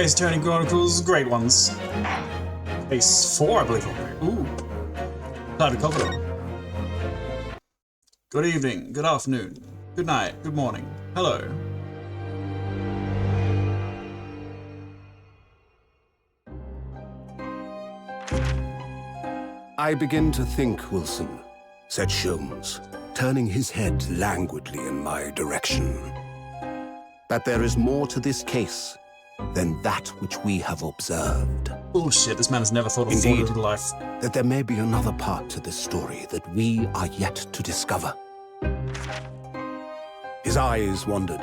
Ace Attorney Chronicles, great ones. Case 4, I believe. Ooh. Private Covenant. Good evening, good afternoon, good night, good morning. Hello. I begin to think, Wilson, said Sholmes, turning his head languidly in my direction, that there is more to this case than that which we have observed. Bullshit, this man has never thought of Indeed, forward life. That there may be another part to this story that we are yet to discover. His eyes wandered,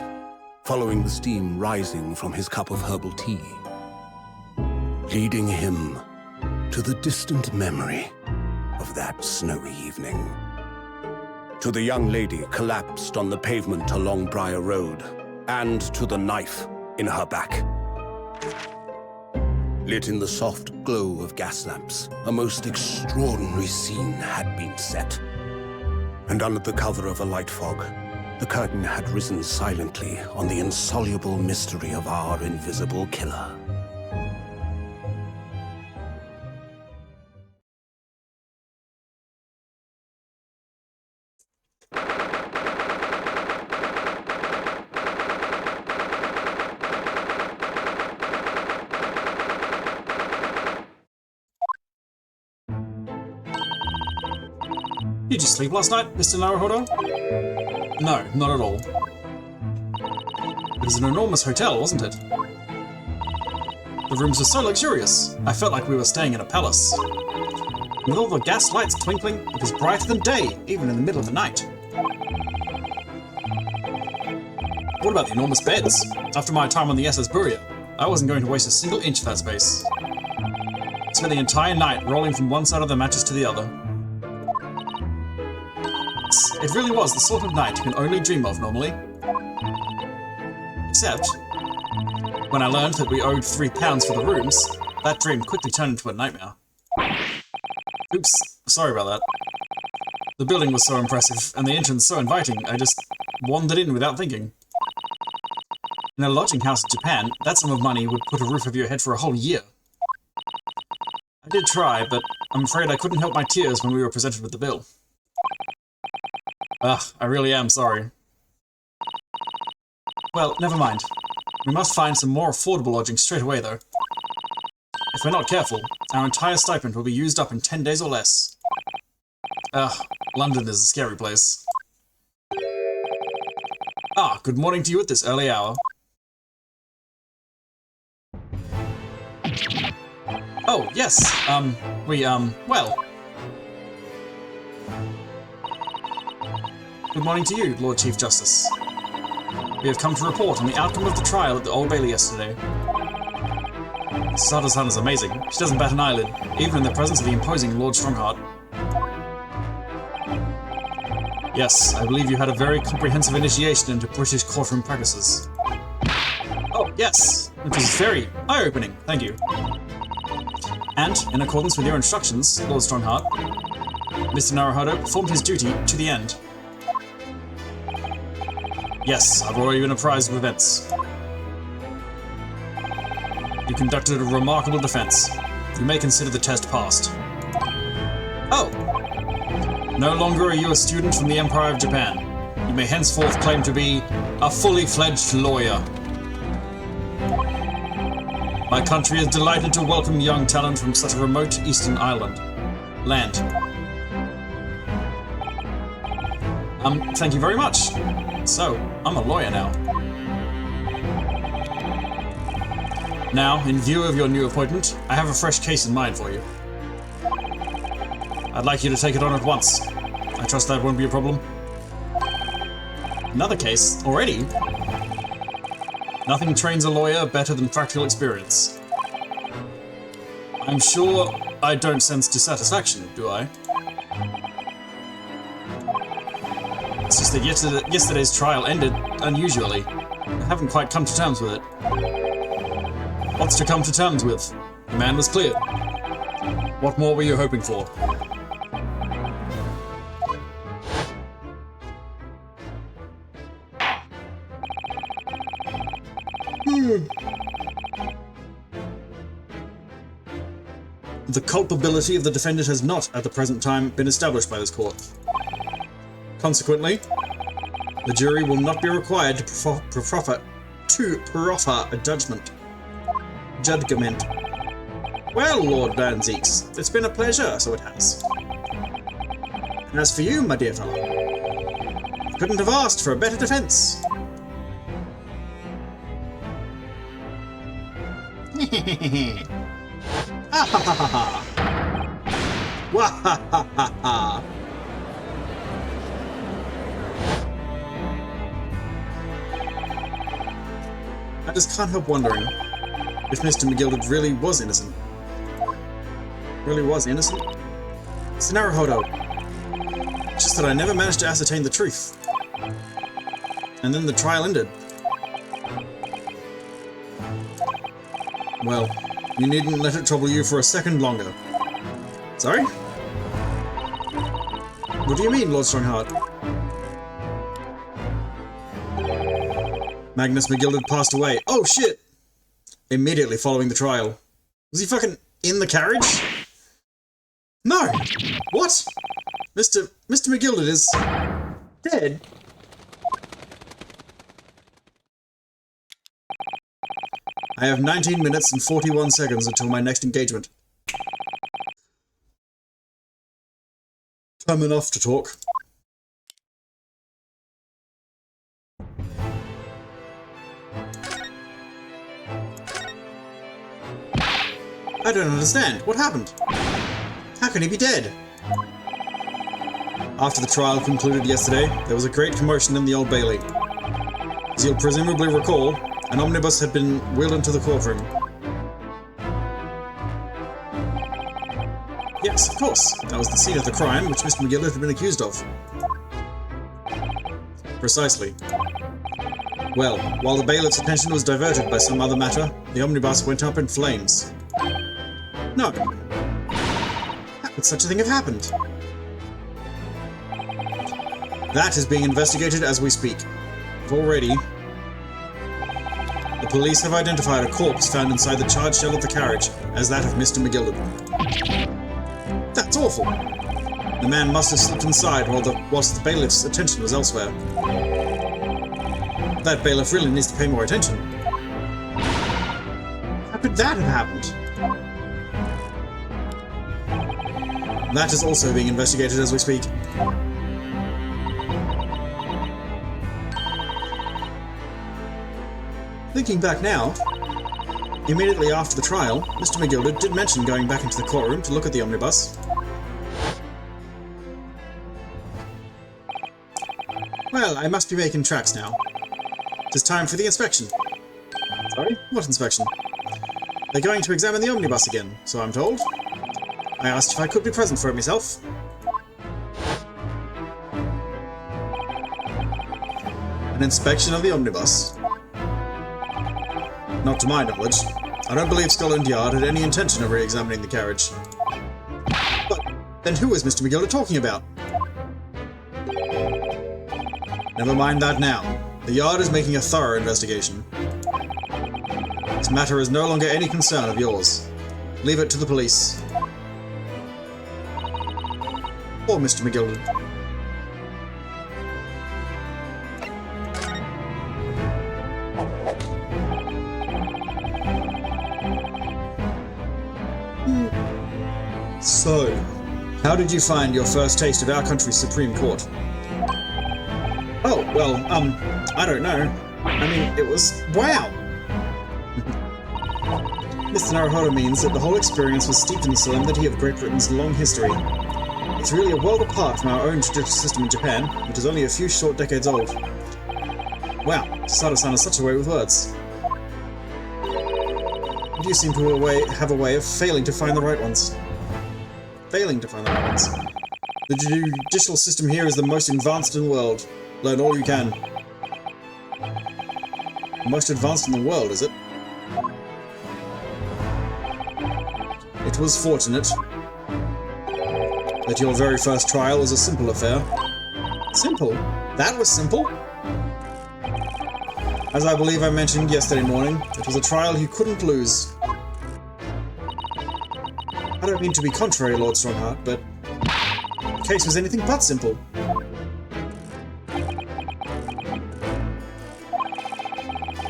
following the steam rising from his cup of herbal tea, leading him to the distant memory of that snowy evening. To the young lady collapsed on the pavement along Briar Road, and to the knife in her back. Lit in the soft glow of gas lamps, a most extraordinary scene had been set. And under the cover of a light fog, the curtain had risen silently on the insoluble mystery of our invisible killer. Did you sleep last night, Mr. Naruhodo? No, not at all. It was an enormous hotel, wasn't it? The rooms were so luxurious, I felt like we were staying in a palace. And with all the gas lights twinkling, it was brighter than day, even in the middle of the night. What about the enormous beds? After my time on the SS Buria, I wasn't going to waste a single inch of that space. I spent the entire night rolling from one side of the mattress to the other. It really was the sort of night you can only dream of normally. Except, when I learned that we owed £3 for the rooms, that dream quickly turned into a nightmare. Oops, sorry about that. The building was so impressive, and the entrance so inviting, I just wandered in without thinking. In a lodging house in Japan, that sum of money would put a roof over your head for a whole year. I did try, but I'm afraid I couldn't help my tears when we were presented with the bill. Ugh, I really am sorry. Well, never mind. We must find some more affordable lodging straight away, though. If we're not careful, our entire stipend will be used up in 10 days or less. Ugh, London is a scary place. Ah, good morning to you at this early hour. Oh, yes, well. Good morning to you, Lord Chief Justice. We have come to report on the outcome of the trial at the Old Bailey yesterday. Sada's-san is amazing. She doesn't bat an eyelid, even in the presence of the imposing Lord Strongheart. Yes, I believe you had a very comprehensive initiation into British courtroom practices. Oh, yes! It was very eye-opening, thank you. And, in accordance with your instructions, Lord Strongheart, Mr. Naruhodo performed his duty to the end. Yes, I've already been apprised of events. You conducted a remarkable defense. You may consider the test passed. Oh! No longer are you a student from the Empire of Japan. You may henceforth claim to be a fully fledged lawyer. My country is delighted to welcome young talent from such a remote eastern land. Thank you very much. So, I'm a lawyer now. Now, in view of your new appointment, I have a fresh case in mind for you. I'd like you to take it on at once. I trust that won't be a problem. Another case? Already? Nothing trains a lawyer better than practical experience. I'm sure I don't sense dissatisfaction, do I? It's just that yesterday's trial ended unusually. I haven't quite come to terms with it. What's to come to terms with? The man was cleared. What more were you hoping for? The culpability of the defendant has not, at the present time, been established by this court. Consequently, the jury will not be required to proffer a judgment. Judgment. Well, Lord Van Zeeks, it's been a pleasure, so it has. And as for you, my dear fellow, couldn't have asked for a better defense. Ha ha ha ha ha! Wah ha ha ha ha! I just can't help wondering if Mr. McGilded really was innocent. Really was innocent? It's Naruhodo. It's just that I never managed to ascertain the truth. And then the trial ended. Well, you needn't let it trouble you for a second longer. Sorry? What do you mean, Lord Strongheart? Magnus McGilded passed away. Oh shit! Immediately following the trial. Was he fucking in the carriage? No! What? Mr. McGilded is dead? I have 19 minutes and 41 seconds until my next engagement. Time enough to talk. I don't understand. What happened? How can he be dead? After the trial concluded yesterday, there was a great commotion in the Old Bailey. As you'll presumably recall, an omnibus had been wheeled into the courtroom. Yes, of course. That was the scene of the crime which Mr. McGilded had been accused of. Precisely. Well, while the bailiff's attention was diverted by some other matter, the omnibus went up in flames. No. How could such a thing have happened? That is being investigated as we speak. Already, the police have identified a corpse found inside the charred shell of the carriage as that of Mr. McGilded. That's awful! The man must have slipped inside whilst the bailiff's attention was elsewhere. That bailiff really needs to pay more attention. How could that have happened? That is also being investigated as we speak. Thinking back now, immediately after the trial, Mr. McGilded did mention going back into the courtroom to look at the omnibus. Well, I must be making tracks now. It is time for the inspection. Sorry? What inspection? They're going to examine the omnibus again, so I'm told. I asked if I could be present for it myself. An inspection of the omnibus. Not to my knowledge. I don't believe Scotland Yard had any intention of re-examining the carriage. But then who is Mr. McGilded talking about? Never mind that now. The Yard is making a thorough investigation. This matter is no longer any concern of yours. Leave it to the police. Or Mr. McGilded. So, how did you find your first taste of our country's Supreme Court? Oh, well, I don't know. I mean, it was... wow! Mr. Naruhodo means that the whole experience was steeped in the solemnity of Great Britain's long history. It's really a world apart from our own judicial system in Japan, which is only a few short decades old. Wow, Sada-san is such a way with words. But you seem to have a way of failing to find the right ones. The judicial system here is the most advanced in the world. Learn all you can. Most advanced in the world, is it? It was fortunate that your very first trial was a simple affair. Simple? That was simple? As I believe I mentioned yesterday morning, it was a trial you couldn't lose. don't mean to be contrary, Lord Strongheart, but the case was anything but simple.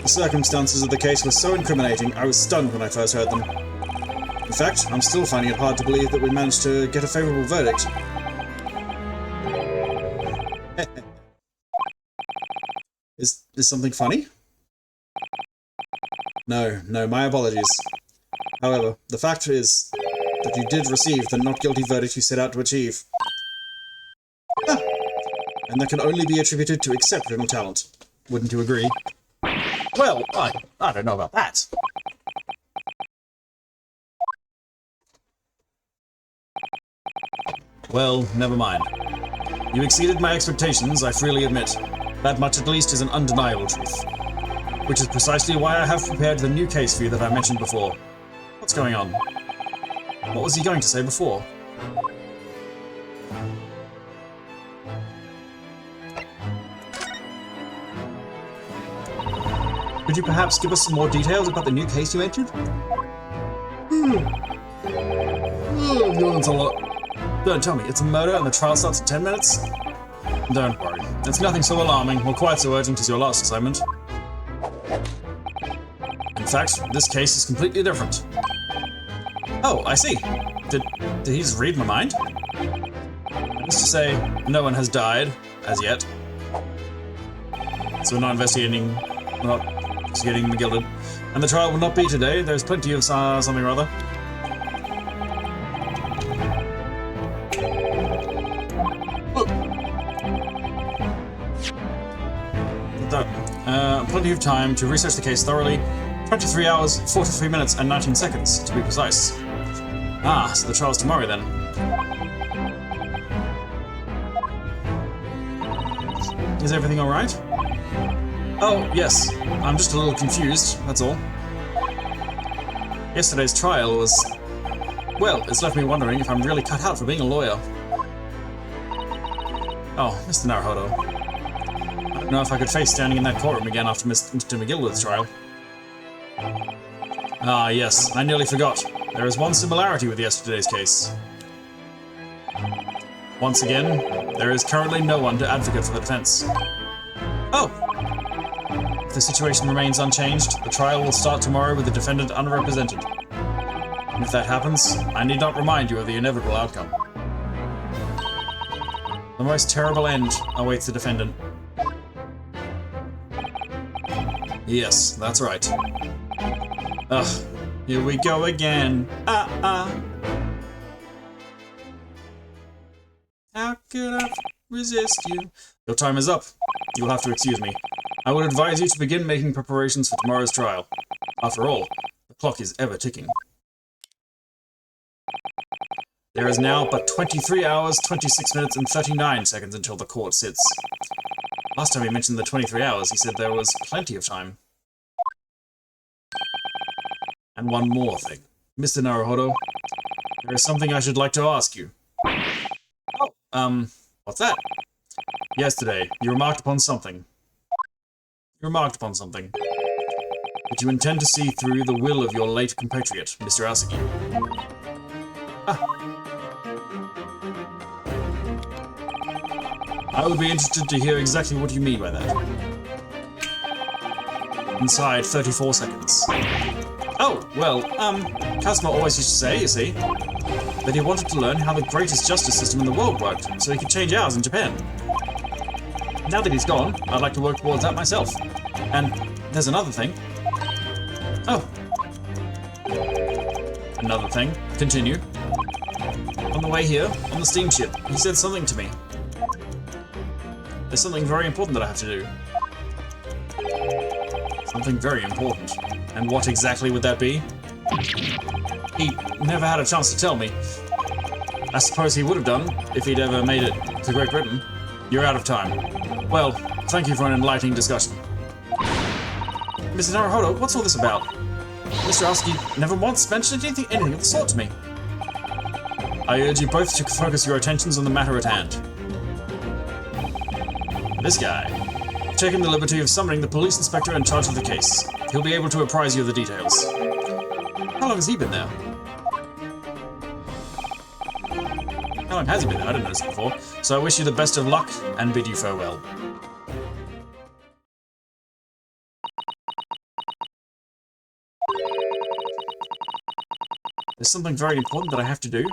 The circumstances of the case were so incriminating, I was stunned when I first heard them. In fact, I'm still finding it hard to believe that we managed to get a favourable verdict. Is something funny? No, my apologies. However, the fact is that you did receive the not guilty verdict you set out to achieve. Ah, and that can only be attributed to exceptional talent. Wouldn't you agree? Well, I don't know about that. Well, never mind. You exceeded my expectations, I freely admit. That much at least is an undeniable truth. Which is precisely why I have prepared the new case for you that I mentioned before. What's going on? What was he going to say before? Could you perhaps give us some more details about the new case you entered? That's a lot. Don't tell me, it's a murder and the trial starts in 10 minutes? Don't worry, it's nothing so alarming or quite so urgent as your last assignment. In fact, this case is completely different. Oh, I see. Did he just read my mind? Just to say, no one has died, as yet. So we're not investigating the Gilded. And the trial will not be today, there's plenty of something or other. Plenty of time to research the case thoroughly. 23 hours, 43 minutes, and 19 seconds, to be precise. Ah, so the trial's tomorrow then. Is everything alright? Oh, yes. I'm just a little confused, that's all. Yesterday's trial was... well, it's left me wondering if I'm really cut out for being a lawyer. Oh, Mr. Naruhodo. I don't know if I could face standing in that courtroom again after Mr. McGilwood's trial. Ah, yes, I nearly forgot. There is one similarity with yesterday's case. Once again, there is currently no one to advocate for the defense. Oh! If the situation remains unchanged, the trial will start tomorrow with the defendant unrepresented. And if that happens, I need not remind you of the inevitable outcome. The most terrible end awaits the defendant. Yes, that's right. Ugh, here we go again. How could I resist you? Your time is up. You will have to excuse me. I would advise you to begin making preparations for tomorrow's trial. After all, the clock is ever ticking. There is now but 23 hours, 26 minutes, and 39 seconds until the court sits. Last time he mentioned the 23 hours, he said there was plenty of time. And one more thing. Mr. Naruhodo, there is something I should like to ask you. Oh, what's that? Yesterday, you remarked upon something. That you intend to see through the will of your late compatriot, Mr. Asaki. I would be interested to hear exactly what you mean by that. Inside 34 seconds. Oh, well, Kazuma always used to say, you see, that he wanted to learn how the greatest justice system in the world worked, so he could change ours in Japan. Now that he's gone, I'd like to work towards that myself. And there's another thing. Oh. Another thing. Continue. On the way here, on the steamship, he said something to me. There's something very important that I have to do. Something very important. And what exactly would that be? He never had a chance to tell me. I suppose he would have done if he'd ever made it to Great Britain. You're out of time. Well, thank you for an enlightening discussion. Mr. Naruhodo, what's all this about? Mr. Asaki never once mentioned anything of the sort to me. I urge you both to focus your attentions on the matter at hand. This guy. Taking the liberty of summoning the police inspector in charge of the case. He'll be able to apprise you of the details. How long has he been there? How long has he been there? I didn't notice it before. So I wish you the best of luck and bid you farewell. There's something very important that I have to do.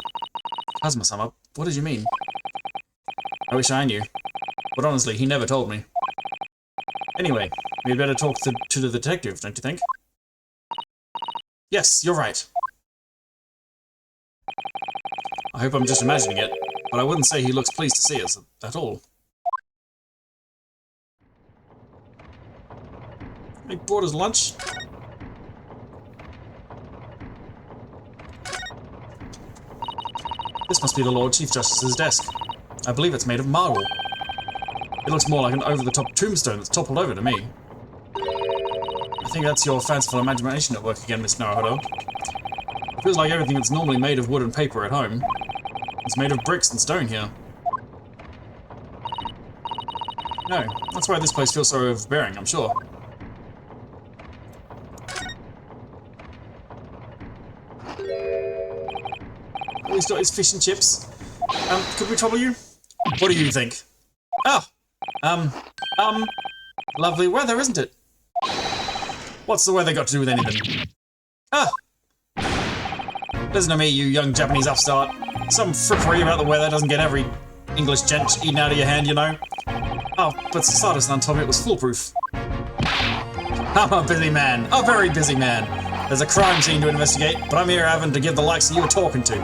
Kazuma-sama, what did you mean? I wish I knew. But honestly, he never told me. Anyway, we'd better talk to the detective, don't you think? Yes, you're right. I hope I'm just imagining it, but I wouldn't say he looks pleased to see us at all. He brought his lunch. This must be the Lord Chief Justice's desk. I believe it's made of marble. It looks more like an over-the-top tombstone that's toppled over to me. I think that's your fanciful imagination at work again, Miss Naruhodo. It feels like everything that's normally made of wood and paper at home. It's made of bricks and stone here. No, that's why this place feels so overbearing, I'm sure. Oh, he's got his fish and chips. Could we trouble you? What do you think? Oh! Lovely weather, isn't it? What's the weather got to do with anything? Ah! Listen to me, you young Japanese upstart. Some frippery about the weather doesn't get every English gent eaten out of your hand, you know. Oh, but Sasada-san told me it was foolproof. I'm a busy man. A very busy man. There's a crime scene to investigate, but I'm here having to give the likes of you a talking to.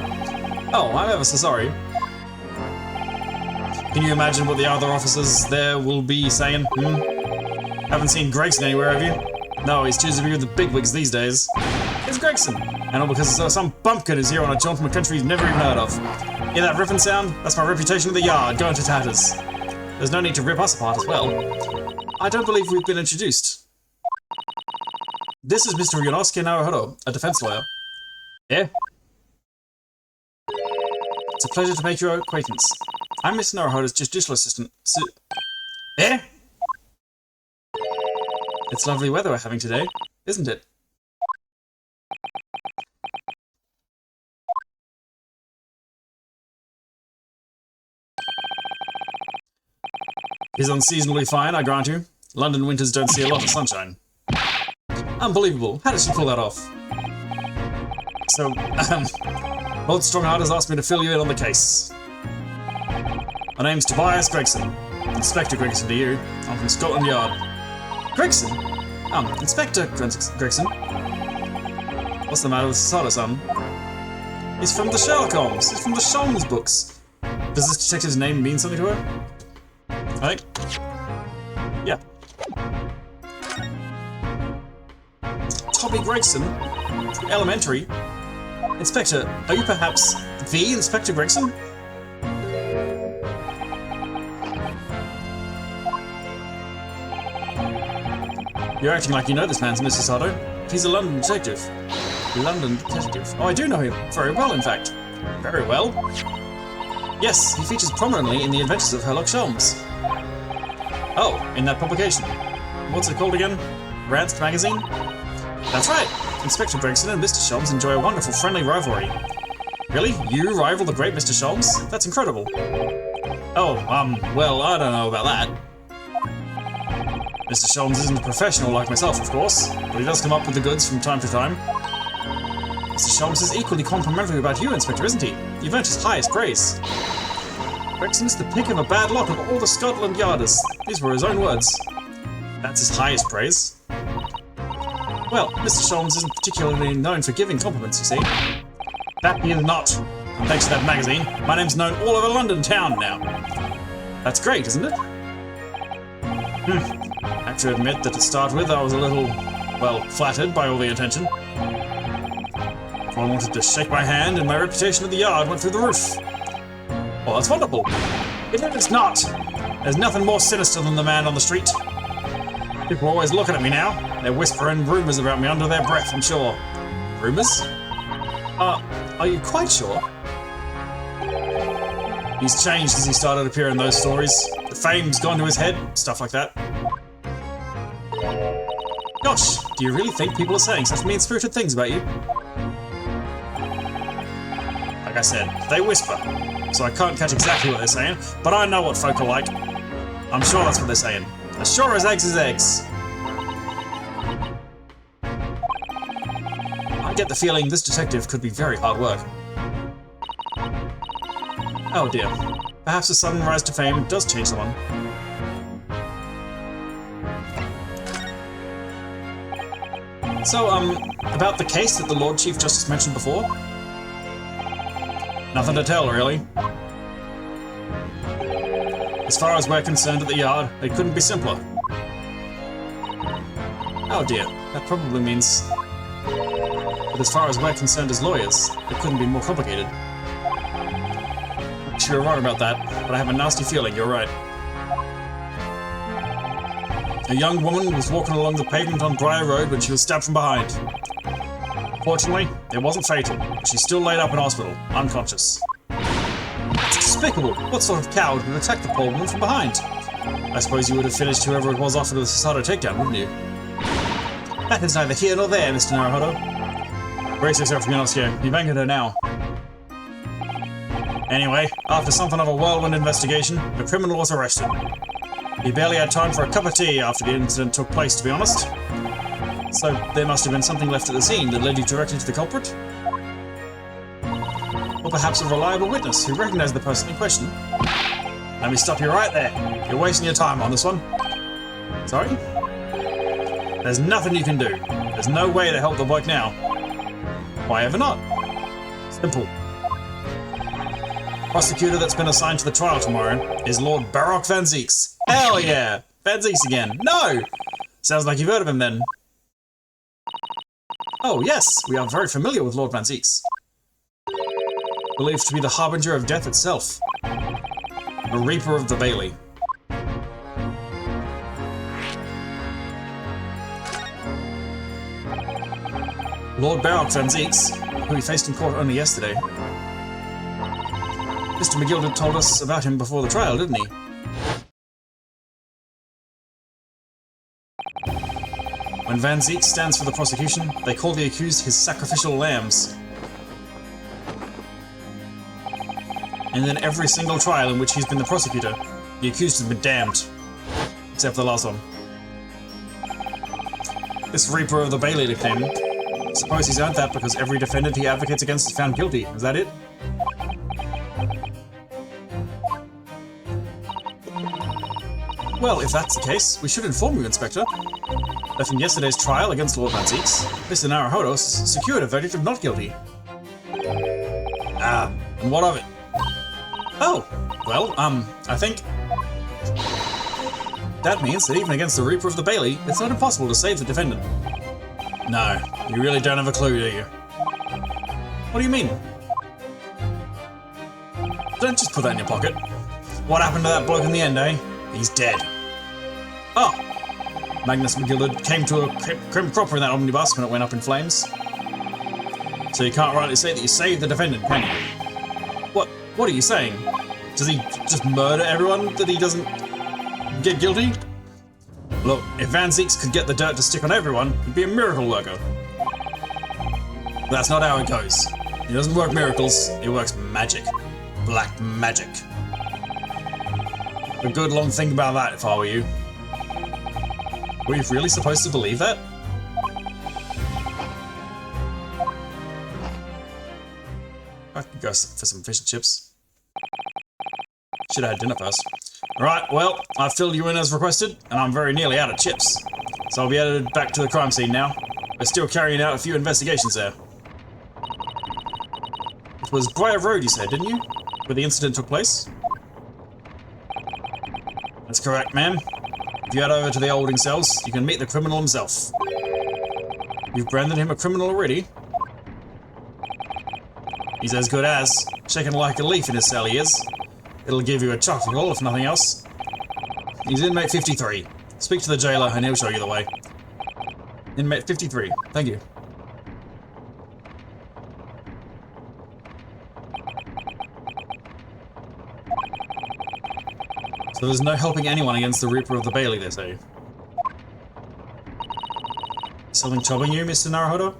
Oh, I'm ever so sorry. Can you imagine what the other officers there will be saying? Haven't seen Gregson anywhere, have you? No, he's choosing to be with the bigwigs these days. It's Gregson, and all because some bumpkin is here on a jaunt from a country he's never even heard of. Hear that ripping sound? That's my reputation of the yard going to tatters. There's no need to rip us apart as well. I don't believe we've been introduced. This is Mr. Yonosuke Naruhodo, a defense lawyer. Yeah? It's a pleasure to make your acquaintance. I'm Mr. Naruhodo's judicial assistant, Eh? It's lovely weather we're having today, isn't it? It's unseasonably fine, I grant you. London winters don't see a lot of sunshine. Unbelievable. How did she pull that off? So, Lord Strongheart has asked me to fill you in on the case. My name's Tobias Gregson. Inspector Gregson to you. I'm from Scotland Yard. Gregson? Inspector Gregson. What's the matter with Sasada-san? He's from the Sherlock Holmes. He's from the Sholmes books. Does this detective's name mean something to her? I think. Yeah. Toby Gregson? From Elementary? Inspector, are you perhaps the Inspector Gregson? You're acting like you know this man, Mr. Sato. He's a London detective. London detective. Oh, I do know him. Very well, in fact. Very well? Yes, he features prominently in the adventures of Sherlock Holmes. Oh, in that publication. What's it called again? Rants magazine? That's right. Inspector Gregson and Mr. Sholmes enjoy a wonderful friendly rivalry. Really? You rival the great Mr. Sholmes? That's incredible. Oh, well, I don't know about that. Mr. Sholmes isn't a professional like myself, of course, but he does come up with the goods from time to time. Mr. Sholmes is equally complimentary about you, Inspector, isn't he? You've earned his highest praise. Gregson is the pick of a bad lot of all the Scotland Yarders. These were his own words. That's his highest praise. Well, Mr. Sholmes isn't particularly known for giving compliments, you see. That he is not. And thanks to that magazine, my name's known all over London town now. That's great, isn't it? I have to admit that to start with, I was a little, well, flattered by all the attention. Everyone wanted to shake my hand, and my reputation at the yard went through the roof. Well, that's wonderful. It is not. There's nothing more sinister than the man on the street. People are always looking at me now. They're whispering rumours about me under their breath, I'm sure. Rumours? Are you quite sure? He's changed since he started appearing in those stories. The fame's gone to his head, stuff like that. Gosh, do you really think people are saying such mean-spirited things about you? Like I said, they whisper, so I can't catch exactly what they're saying, but I know what folk are like. I'm sure that's what they're saying. As sure as eggs is eggs. I get the feeling this detective could be very hard work. Oh dear. Perhaps a sudden rise to fame does change someone. So, about the case that the Lord Chief Justice mentioned before? Nothing to tell, really. As far as we're concerned at the Yard, it couldn't be simpler. Oh dear, that probably means... But as far as we're concerned as lawyers, it couldn't be more complicated. Actually, you're wrong about that, but I have a nasty feeling you're right. A young woman was walking along the pavement on Briar Road when she was stabbed from behind. Fortunately, it wasn't fatal, but she's still laid up in hospital, unconscious. It's despicable! What sort of coward would attack the poor woman from behind? I suppose you would have finished whoever it was offered a Susato takedown, wouldn't you? That is neither here nor there, Mr. Naruhodo. Brace yourself, Yonosuke. You've angered her now. Anyway, after something of a whirlwind investigation, the criminal was arrested. He barely had time for a cup of tea after the incident took place, to be honest. So there must have been something left at the scene that led you directly to the culprit? Or perhaps a reliable witness who recognized the person in question? Let me stop you right there. You're wasting your time on this one. Sorry? There's nothing you can do. There's no way to help the bloke now. Why ever not? Simple. Prosecutor that's been assigned to the trial tomorrow is Lord Baroque Van Zeeks. Hell yeah! Van Zeeks again. No! Sounds like you've heard of him then. Oh yes, we are very familiar with Lord Van Zeeks. Believed to be the harbinger of death itself. The Reaper of the Bailey. Lord Baroque Van Zeeks, who he faced in court only yesterday. Mr. McGill told us about him before the trial, didn't he? When Van Zeeks stands for the prosecution, they call the accused his sacrificial lambs. And in every single trial in which he's been the prosecutor, the accused has been damned. Except for the last one. This Reaper of the Bailey nickname. Suppose he's earned that because every defendant he advocates against is found guilty. Is that it? Well, if that's the case, we should inform you, Inspector, that in yesterday's trial against Lord Van Zeeks, Mr. Naruhodo secured a verdict of not guilty. Ah, and what of it? Oh, well, I think... That means that even against the Reaper of the Bailey, it's not impossible to save the defendant. No, you really don't have a clue, do you? What do you mean? Don't just put that in your pocket. What happened to that bloke in the end, eh? He's dead. Oh! Magnus McGillard came to a crim cropper in that omnibus when it went up in flames. So you can't rightly say that you saved the defendant, can you? What are you saying? Does he just murder everyone that he doesn't get guilty? Look, if Van Zeeks could get the dirt to stick on everyone, he'd be a miracle worker. But that's not how it goes. He doesn't work miracles, he works magic. Black magic. A good long think about that if I were you. Were you really supposed to believe that? I could go for some fish and chips. Should have had dinner first. Right, well, I've filled you in as requested, and I'm very nearly out of chips. So I'll be headed back to the crime scene now. We're still carrying out a few investigations there. It was Briar Road, you said, didn't you? Where the incident took place? That's correct, ma'am. If you head over to the holding cells, you can meet the criminal himself. You've branded him a criminal already? He's as good as. Shaking like a leaf in his cell he is. It'll give you a chuckle, if nothing else. He's inmate 53. Speak to the jailer and he'll show you the way. Inmate 53. Thank you. So there's no helping anyone against the Reaper of the Bailey, they say. Something troubling you, Mr. Naruhodo?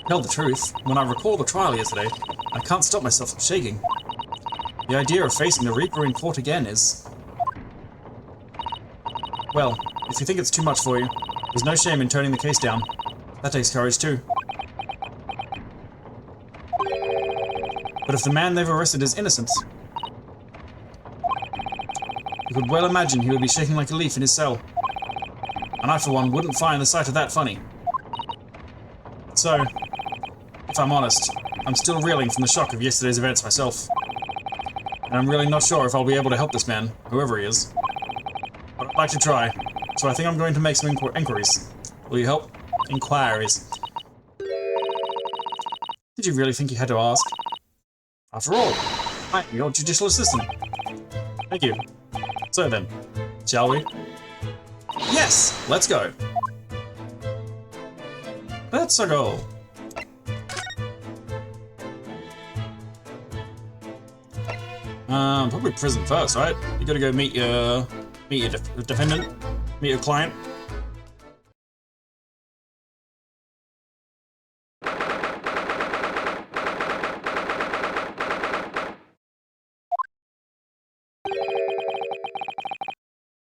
Tell the truth, when I recall the trial yesterday, I can't stop myself from shaking. The idea of facing the Reaper in court again is... Well, if you think it's too much for you, there's no shame in turning the case down. That takes courage too. But if the man they've arrested is innocent, you could well imagine he would be shaking like a leaf in his cell. And I, for one, wouldn't find the sight of that funny. So, if I'm honest, I'm still reeling from the shock of yesterday's events myself. And I'm really not sure if I'll be able to help this man, whoever he is. But I'd like to try, so I think I'm going to make some inquiries. Will you help? Inquiries. Did you really think you had to ask? After all, I'm your judicial assistant. Thank you. So then, shall we? Yes! Let's go! Let's go! Probably prison first, right? You gotta go meet your defendant, meet your client.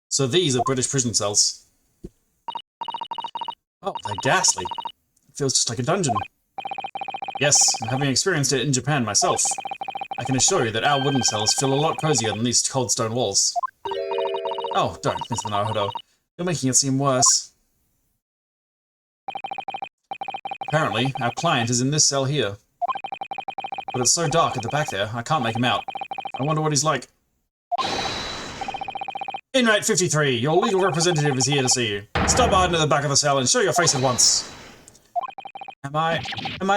So these are British prison cells. Oh, they're ghastly. It feels just like a dungeon. Yes, having experienced it in Japan myself, I can assure you that our wooden cells feel a lot cozier than these cold stone walls. Oh, don't, Mr. Naruhodo. You're making it seem worse. Apparently, our client is in this cell here. But it's so dark at the back there, I can't make him out. I wonder what he's like. Inmate 53, your legal representative is here to see you. Stop by into the back of the cell and show your face at once. Am I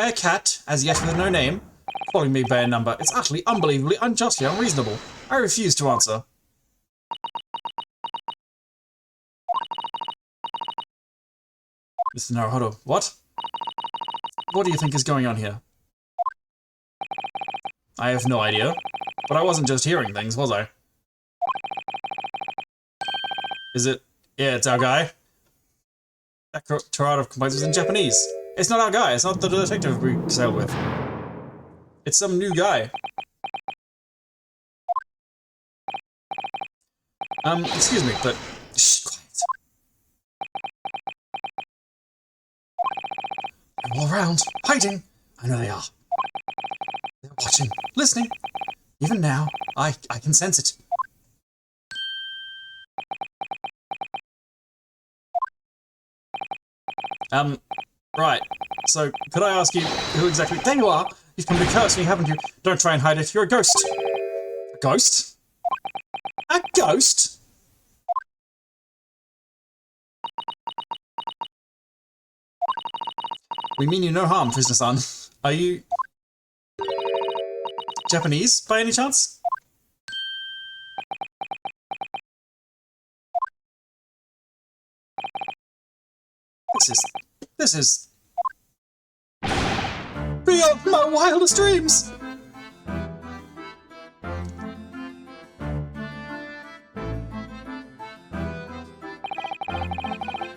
a cat, as yet with no name? Calling me by a number, it's utterly, unbelievably, unjustly unreasonable. I refuse to answer. Mr. Naruhodo, what? What do you think is going on here? I have no idea, but I wasn't just hearing things, was I? Is it? Yeah, it's our guy. That tirade of complaints was in Japanese. It's not our guy, it's not the detective we sailed with. It's some new guy. Excuse me, but... Shh, quiet. They're all around, hiding. I know they are. They're watching, listening. Even now, I can sense it. Right. So, could I ask you who exactly... There you are! You've come to curse me, haven't you? Don't try and hide it. You're a ghost. A ghost? A ghost? We mean you no harm, prisoner-san. Are you... Japanese, by any chance? This is... beyond my wildest dreams!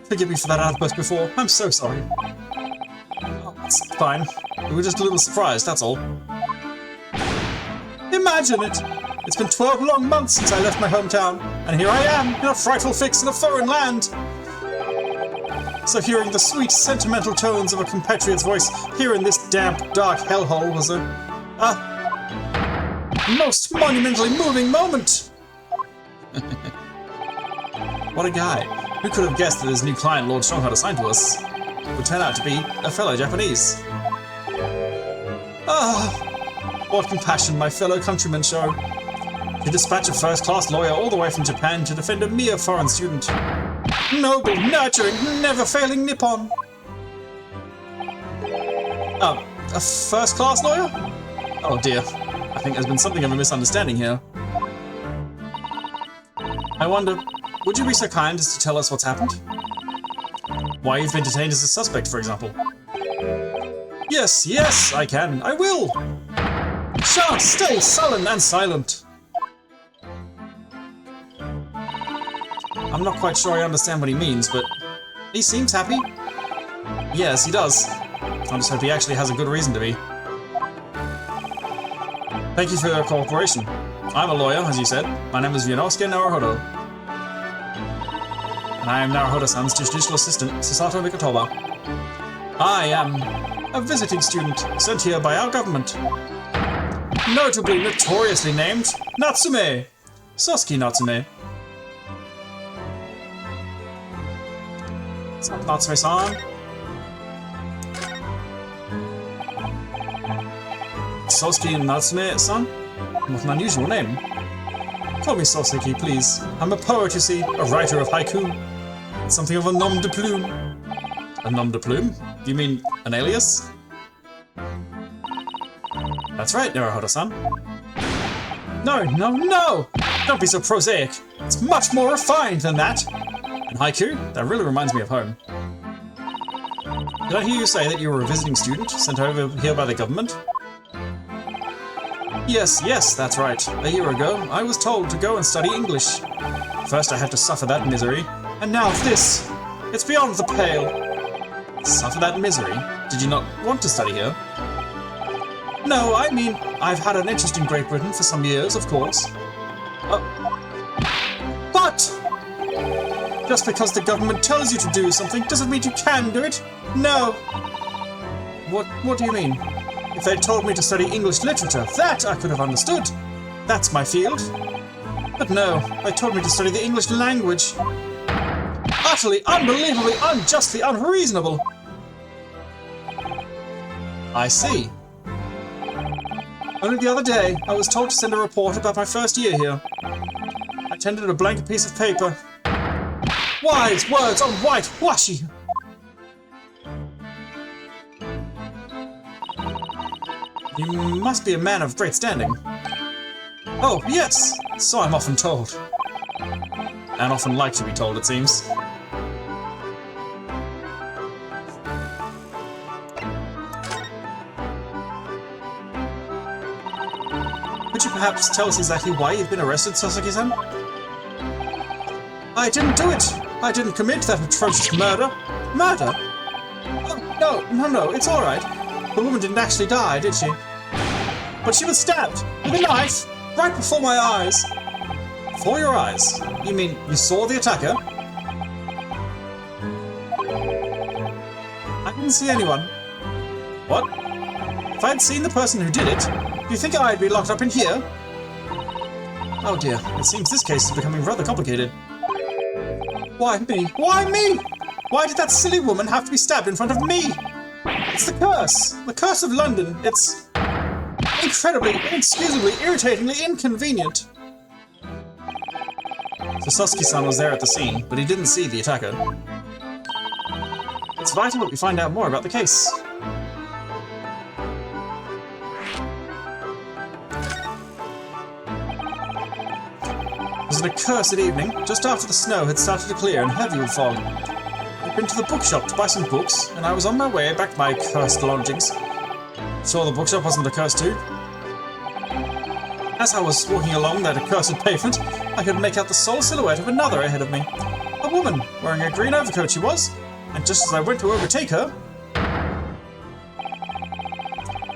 Forgive me for that outburst before. I'm so sorry. Oh, it's fine. We were just a little surprised, that's all. Imagine it! It's been 12 long months since I left my hometown, and here I am, in a frightful fix in a foreign land! So hearing the sweet, sentimental tones of a compatriot's voice here in this damp, dark hellhole was a most monumentally moving moment! What a guy. Who could have guessed that his new client, Lord Strongheart, assigned to us, would turn out to be a fellow Japanese? Ah, what compassion my fellow countrymen show. To dispatch a first-class lawyer all the way from Japan to defend a mere foreign student. Noble, nurturing, never-failing Nippon! A first-class lawyer? Oh dear, I think there's been something of a misunderstanding here. I wonder, would you be so kind as to tell us what's happened? Why you've been detained as a suspect, for example? Yes, yes, I can, I will! Shan't stay sullen and silent! I'm not quite sure I understand what he means, but he seems happy. Yes, he does. I just hope he actually has a good reason to be. Thank you for your cooperation. I'm a lawyer, as you said. My name is Yonosuke Naruhodo. And I am Naruhodo-san's judicial assistant, Sasato Mikotoba. I am a visiting student sent here by our government. Notably, notoriously named Natsume! Sasuke Natsume. What's up, Natsume-san? Sasuke Natsume-san? What an unusual name. Call me Sasuke, please. I'm a poet, you see, a writer of haiku. It's something of a nom de plume. A nom de plume? Do you mean an alias? That's right, Naruhodo-san. No! Don't be so prosaic. It's much more refined than that. And haiku? That really reminds me of home. Did I hear you say that you were a visiting student sent over here by the government? Yes, that's right. A year ago, I was told to go and study English. First I had to suffer that misery, and now this. It's beyond the pale. Suffer that misery? Did you not want to study here? No, I mean, I've had an interest in Great Britain for some years, of course. But! Just because the government tells you to do something doesn't mean you can do it. No! What do you mean? If they'd told me to study English literature, that I could have understood. That's my field. But no, they told me to study the English language. Utterly, unbelievably, unjustly unreasonable. I see. Only the other day, I was told to send a report about my first year here. I tendered a blank piece of paper. Wise words on white washi! You must be a man of great standing. Oh, yes! So I'm often told. And often like to be told, it seems. Could you perhaps tell us exactly why you've been arrested, Sasuke-san? I didn't do it! I didn't commit that atrocious murder! Murder? Oh, no, it's alright. The woman didn't actually die, did she? But she was stabbed with a knife right before my eyes. Before your eyes? You mean you saw the attacker? I didn't see anyone. What? If I'd seen the person who did it, do you think I'd be locked up in here? Oh dear, it seems this case is becoming rather complicated. Why me? Why me? Why did that silly woman have to be stabbed in front of me? It's the curse! The curse of London. It's incredibly, inexcusably, irritatingly inconvenient. So Sasuke-san was there at the scene, but he didn't see the attacker. It's vital that we find out more about the case. It was an accursed evening, just after the snow had started to clear and heavy with fog. I'd been to the bookshop to buy some books, and I was on my way back to my cursed lodgings. Sure the bookshop wasn't accursed too? As I was walking along that accursed pavement, I could make out the sole silhouette of another ahead of me. A woman, wearing a green overcoat she was, and just as I went to overtake her,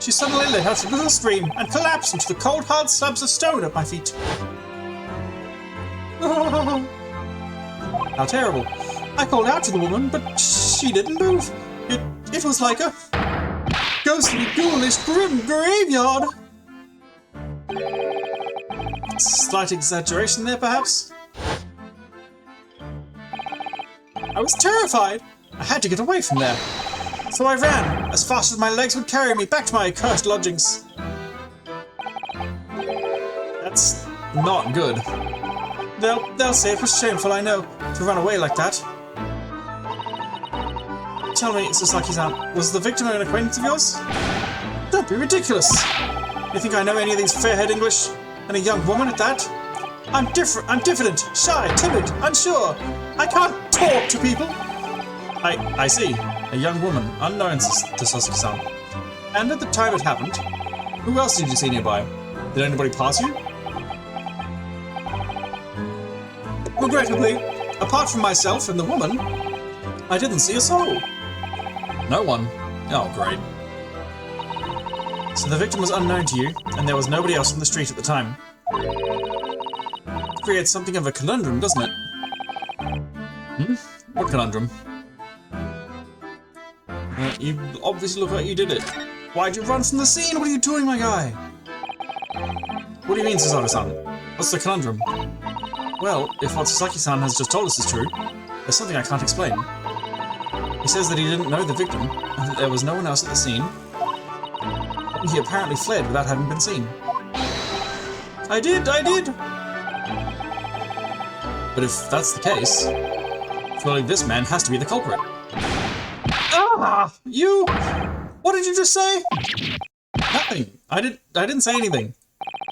she suddenly let out a little scream and collapsed into the cold hard slabs of stone at my feet. How terrible. I called out to the woman, but she didn't move. It was like a ghostly, ghoulish, grim graveyard. Slight exaggeration there, perhaps? I was terrified. I had to get away from there. So I ran, as fast as my legs would carry me back to my accursed lodgings. That's not good. They'll say it was shameful, I know, to run away like that. Tell me, Sasaki-san, was the victim an acquaintance of yours? Don't be ridiculous! You think I know any of these fair-haired English? And a young woman at that? I'm diffident, shy, timid, unsure. I can't talk to people. I see. A young woman, unknown to Sasuke-san. And at the time it happened, who else did you see nearby? Did anybody pass you? Regrettably, apart from myself and the woman, I didn't see a soul. No one. Oh, great. So the victim was unknown to you, and there was nobody else on the street at the time. It creates something of a conundrum, doesn't it? Hmm? What conundrum? You obviously look like you did it. Why'd you run from the scene? What are you doing, my guy? What do you mean, Sasaki-san? What's the conundrum? Well, if what Sasaki-san has just told us is true, there's something I can't explain. He says that he didn't know the victim, and that there was no one else at the scene. He apparently fled without having been seen. I did! But if that's the case, surely this man has to be the culprit. Ah! You! What did you just say? Nothing. I didn't say anything.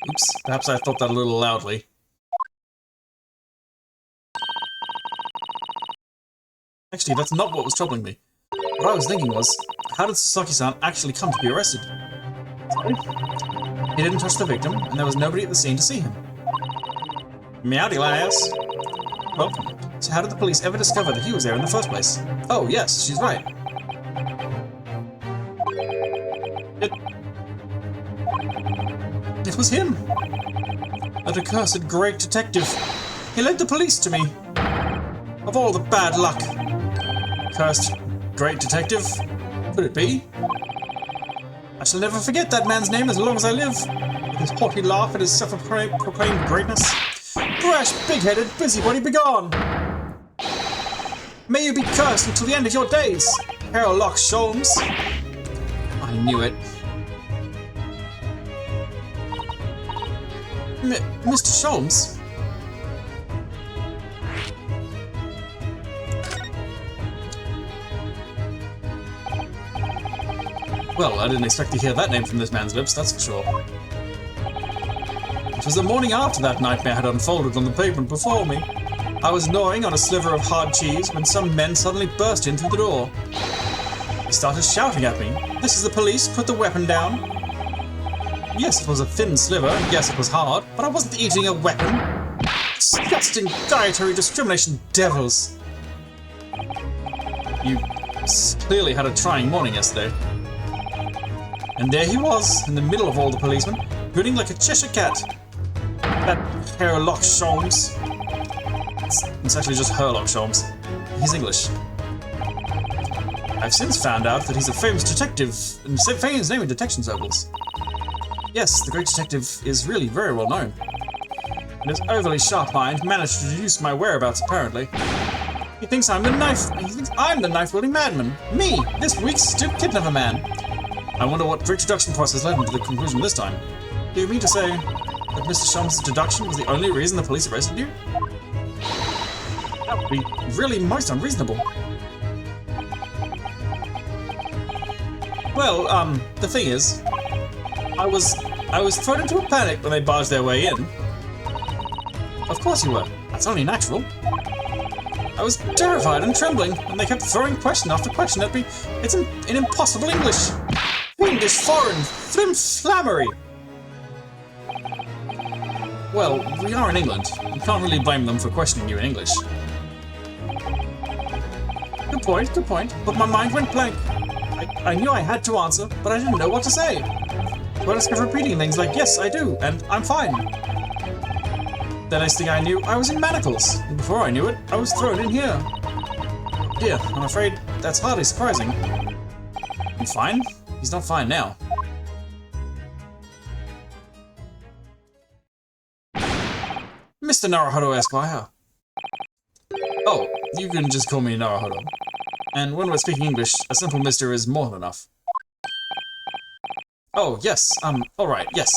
Oops, perhaps I thought that a little loudly. Actually, that's not what was troubling me. What I was thinking was, how did Sasaki-san actually come to be arrested? He didn't touch the victim, and there was nobody at the scene to see him. Meowdy lass. Well, so how did the police ever discover that he was there in the first place? Oh, yes, she's right. It was him! That accursed great detective. He led the police to me. Of all the bad luck. Cursed great detective? Could it be? I shall never forget that man's name as long as I live. With his haughty laugh and his self-proclaimed greatness. Brash, big-headed, busybody, begone! May you be cursed until the end of your days, Sherlock Sholmes. I knew it. Mr. Sholmes? Well, I didn't expect to hear that name from this man's lips, that's for sure. It was the morning after that nightmare had unfolded on the pavement before me. I was gnawing on a sliver of hard cheese when some men suddenly burst in through the door. They started shouting at me. This is the police, put the weapon down. Yes, it was a thin sliver, and yes, it was hard, but I wasn't eating a weapon. Disgusting dietary discrimination devils. You clearly had a trying morning yesterday. And there he was, in the middle of all the policemen, grinning like a Cheshire cat. That Sherlock Sholmes. It's actually just Sherlock Sholmes. He's English. I've since found out that he's a famous detective, and famous his name in detection circles. Yes, the great detective is really very well known. And his overly sharp mind managed to deduce my whereabouts, apparently. He thinks I'm the knife-wielding madman. Me, this weak, stupid kidnapper man. I wonder what great deduction process led him to the conclusion this time. Do you mean to say that Mr. Sholmes' deduction was the only reason the police arrested you? That would be really most unreasonable. Well, the thing is, I was thrown into a panic when they barged their way in. Of course you were. That's only natural. I was terrified and trembling, and they kept throwing question after question at me. It's in impossible English. Fiendish, foreign, flim-flammery. Well, we are in England. You can't really blame them for questioning you in English. Good point, but my mind went blank. I knew I had to answer, but I didn't know what to say. So I just kept repeating things like, yes, I do, and I'm fine. The next thing I knew, I was in manacles, and before I knew it, I was thrown in here. Dear, I'm afraid that's hardly surprising. I'm fine? He's not fine now. Mr. Naruhodo Esquire. Oh, you can just call me Naruhodo. And when we're speaking English, a simple mister is more than enough. Oh, yes, alright, yes,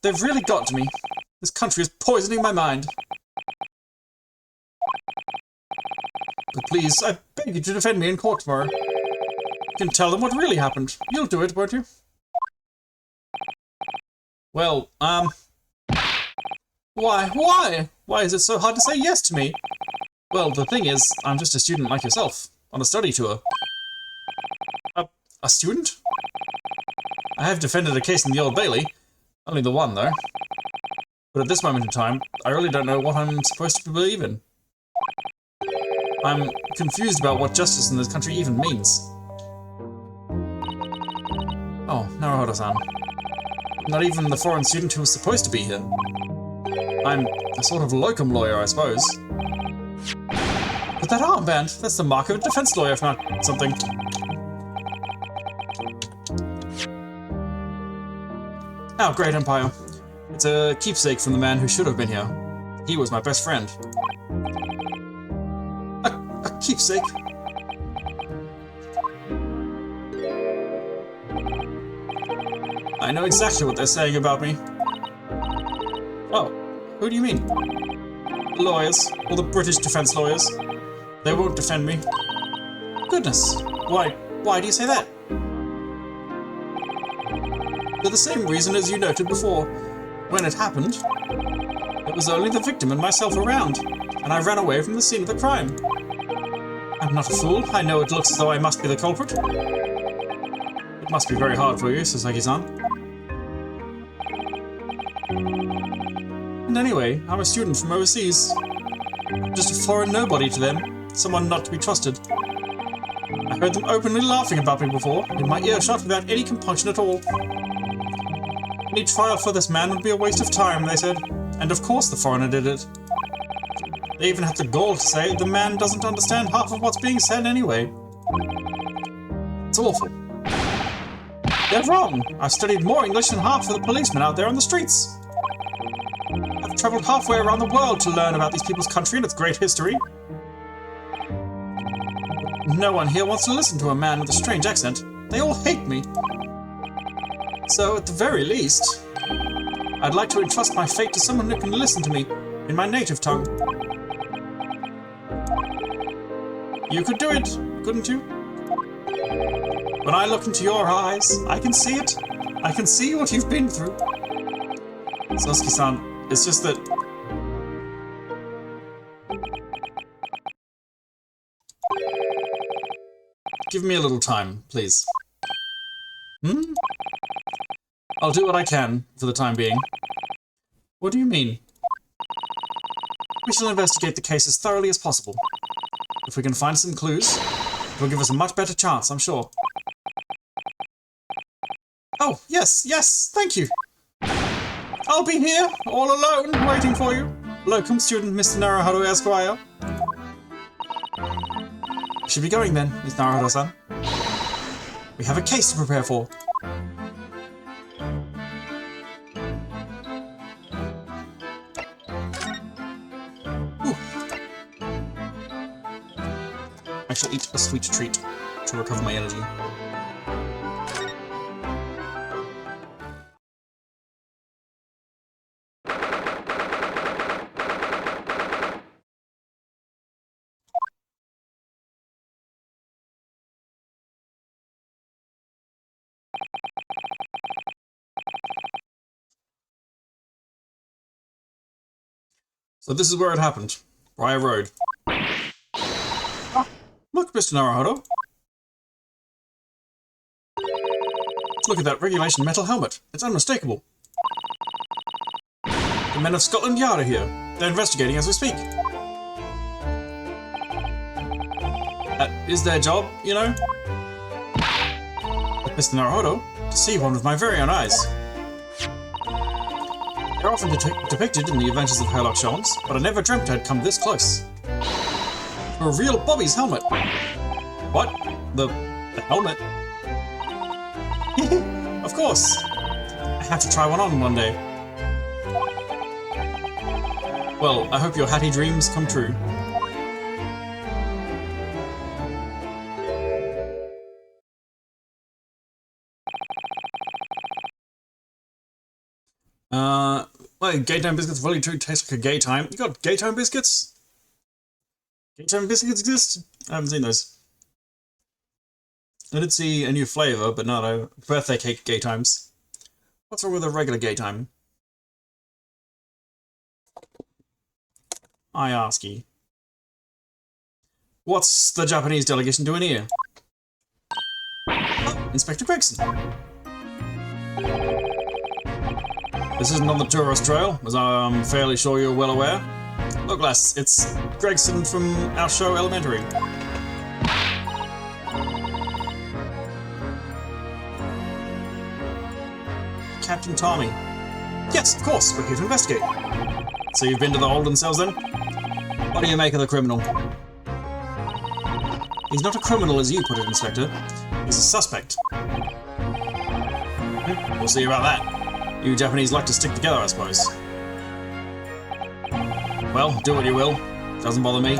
they've really got to me. This country is poisoning my mind. But please, I beg you to defend me in court tomorrow. You can tell them what really happened. You'll do it, won't you? Well, Why? Why is it so hard to say yes to me? Well, the thing is, I'm just a student like yourself, on a study tour. A student? I have defended a case in the Old Bailey. Only the one, though. But at this moment in time, I really don't know what I'm supposed to believe in. I'm confused about what justice in this country even means. Naruhodo-san. Not even the foreign student who was supposed to be here. I'm a sort of locum lawyer, I suppose. But that armband, that's the mark of a defense lawyer, if not something. Oh, great Empire. It's a keepsake from the man who should have been here. He was my best friend. A keepsake? I know exactly what they're saying about me. Oh, who do you mean? The lawyers, or the British defense lawyers. They won't defend me. Goodness, why do you say that? For the same reason as you noted before. When it happened, it was only the victim and myself around, and I ran away from the scene of the crime. I'm not a fool. I know it looks as though I must be the culprit. It must be very hard for you, Sasaki-san. And anyway, I'm a student from overseas. Just a foreign nobody to them, someone not to be trusted. I heard them openly laughing about me before, in my earshot without any compunction at all. Any trial for this man would be a waste of time, they said. And of course the foreigner did it. They even had the gall to say the man doesn't understand half of what's being said anyway. It's awful. They're wrong. I've studied more English than half of the policemen out there on the streets. I've traveled halfway around the world to learn about these people's country and its great history. No one here wants to listen to a man with a strange accent. They all hate me. So, at the very least, I'd like to entrust my fate to someone who can listen to me in my native tongue. You could do it, couldn't you? When I look into your eyes, I can see it. I can see what you've been through. Sasuke-san, it's just that... Give me a little time, please. I'll do what I can, for the time being. What do you mean? We shall investigate the case as thoroughly as possible. If we can find some clues, it will give us a much better chance, I'm sure. Oh, yes, thank you. I'll be here, all alone, waiting for you. Locum student Mr. Naruhodo Esquire. We should be going then, Miss Naruhodo-san. We have a case to prepare for. I shall eat a sweet treat to recover my energy. So this is where it happened. Briar Road. Look, Mr. Naruhodo. Look at that regulation metal helmet. It's unmistakable. The men of Scotland Yard are here. They're investigating as we speak. That is their job, you know. But Mr. Naruhodo, to see one with my very own eyes. They're often depicted in the adventures of Sherlock Holmes, but I never dreamt I'd come this close. A real Bobby's helmet. What? The helmet? Of course. I have to try one on one day. Well, I hope your hatty dreams come true. Well, gay time biscuits really do taste like a gay time. You got gay time biscuits? Gay time biscuits exist? I haven't seen those. I did see a new flavour, but not a birthday cake gay times. What's wrong with a regular gay time? I ask ye. What's the Japanese delegation doing here? Oh, Inspector Gregson. This isn't on the tourist trail, as I'm fairly sure you're well aware. Look, lass, it's Gregson from our show Elementary. Captain Tommy. Yes, of course, we're here to investigate. So you've been to the Holden cells then? What do you make of the criminal? He's not a criminal as you put it, Inspector. He's a suspect. We'll see about that. You Japanese like to stick together, I suppose. Well, do what you will. Doesn't bother me.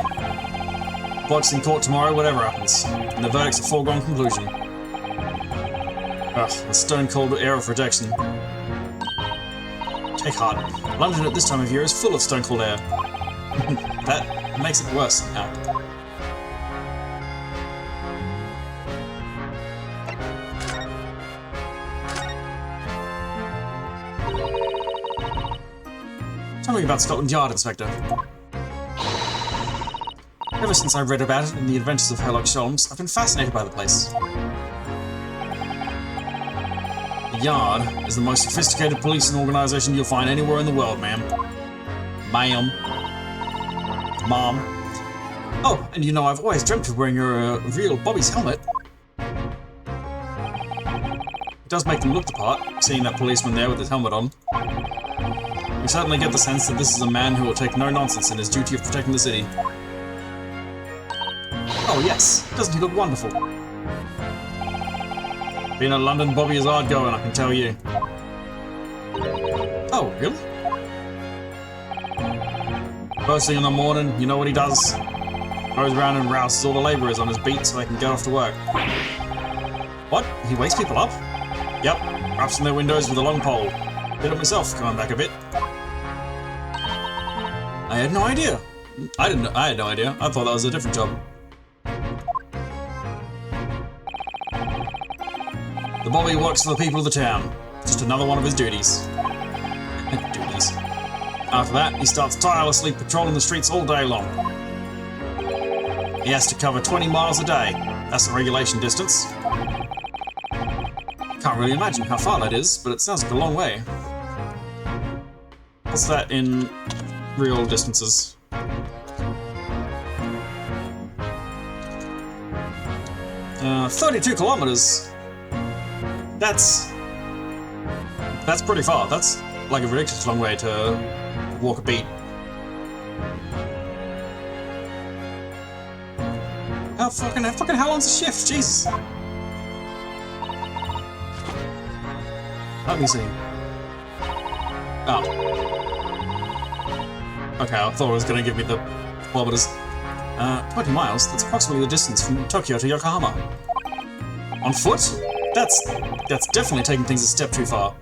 Votes in court tomorrow, whatever happens. And the verdict's a foregone conclusion. Ugh, a stone-cold air of rejection. Take heart. London at this time of year is full of stone-cold air. That makes it worse somehow. Tell me about Scotland Yard, Inspector. Ever since I read about it in the Adventures of Sherlock Holmes, I've been fascinated by the place. The Yard is the most sophisticated policing organisation you'll find anywhere in the world, ma'am. Ma'am. Mom. Oh, and you know, I've always dreamt of wearing a real Bobby's helmet. It does make them look the part, seeing that policeman there with his helmet on. You certainly get the sense that this is a man who will take no nonsense in his duty of protecting the city. Oh yes, doesn't he look wonderful? Being a London Bobby is hard going, I can tell you. Oh, really? First thing in the morning, you know what he does? Goes around and rouses all the labourers on his beat so they can get off to work. What? He wakes people up? Yep, raps on their windows with a long pole. Did it myself, going back a bit. I had no idea. I had no idea. I thought that was a different job. The Bobby works for the people of the town. Just another one of his duties. Duties. After that, he starts tirelessly patrolling the streets all day long. He has to cover 20 miles a day. That's the regulation distance. Can't really imagine how far that is, but it sounds like a long way. What's that in real distances? 32 kilometers. That's pretty far. That's like a ridiculous long way to walk a beat. How long's the shift? Jesus. Let me see. Oh. Okay, I thought it was going to give me the kilometers. 20 miles, that's approximately the distance from Tokyo to Yokohama. On foot? That's definitely taking things a step too far.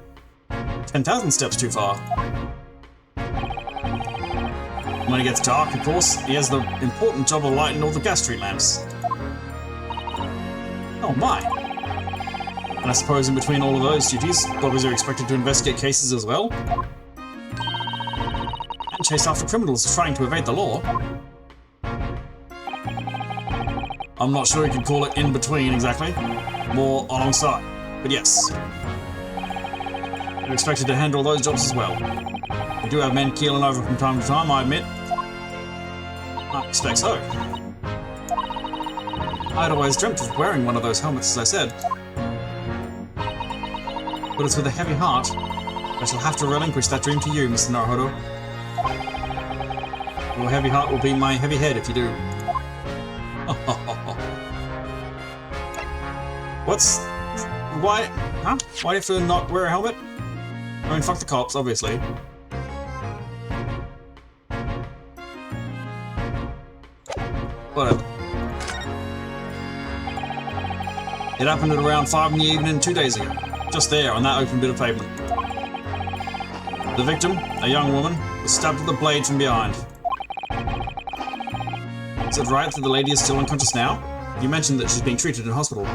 10,000 steps too far. When it gets dark, of course, he has the important job of lighting all the gas street lamps. Oh my. And I suppose in between all of those duties, Bobbies are expected to investigate cases as well? And chase after criminals trying to evade the law. I'm not sure you could call it in between exactly. More alongside. But yes. You're expected to handle those jobs as well. We do have men keeling over from time to time, I admit. I expect so. I'd always dreamt of wearing one of those helmets, as I said. But it's with a heavy heart. I shall have to relinquish that dream to you, Mr. Naruhodo. Your heavy heart will be my heavy head if you do. Why? Huh? Why do you have to not wear a helmet? I mean, fuck the cops, obviously. Whatever. It happened at around 5 in the evening 2 days ago. Just there, on that open bit of pavement. The victim, a young woman, was stabbed with a blade from behind. Is it right that the lady is still unconscious now? You mentioned that she's being treated in hospital.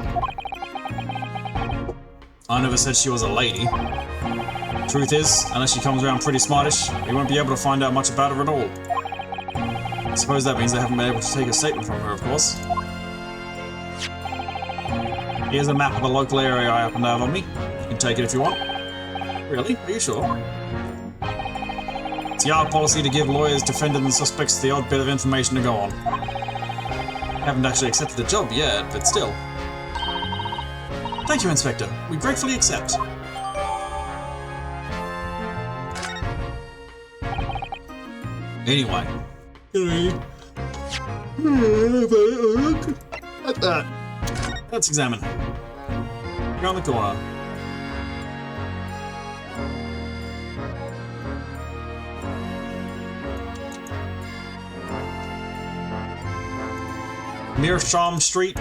I never said she was a lady. Truth is, unless she comes around pretty smartish, we won't be able to find out much about her at all. I suppose that means they haven't been able to take a statement from her, of course. Here's a map of the local area I happen to have on me. You can take it if you want. Really? Are you sure? It's Yard policy to give lawyers, defendants, and suspects the odd bit of information to go on. Haven't actually accepted the job yet, but still. Thank you, Inspector. We gratefully accept. Anyway. Let's examine. Around the corner. Meerschaum Street,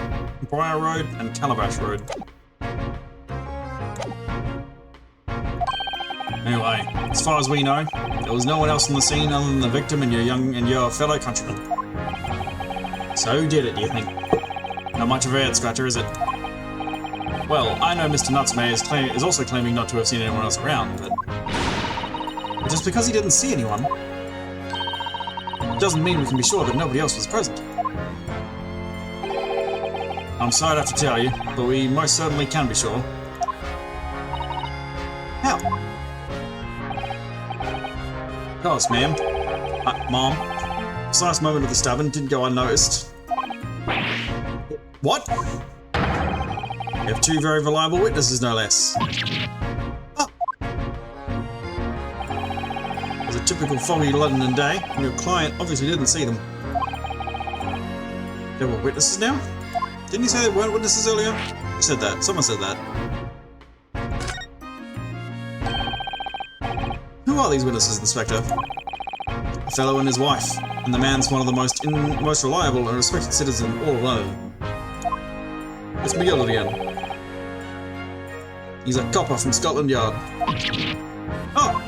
Briar Road, and Calabash Road. Anyway, as far as we know, there was no one else on the scene other than the victim and your fellow countrymen. So who did it, do you think? Not much of a head scratcher, is it? Well, I know Mr. Natsume is also claiming not to have seen anyone else around, but just because he didn't see anyone doesn't mean we can be sure that nobody else was present. I'm sorry to have to tell you, but we most certainly can be sure. How? Of course, ma'am. Mom. The precise moment of the stabbing didn't go unnoticed. What? We have two very reliable witnesses, no less. Oh. It was a typical foggy London day, and your client obviously didn't see them. There were witnesses now? Didn't you say there weren't witnesses earlier? You said that. Someone said that. Who are these witnesses, Inspector? A fellow and his wife, and the man's one of the most reliable and respected citizens in all of London. It's McGill again. He's a copper from Scotland Yard. Oh!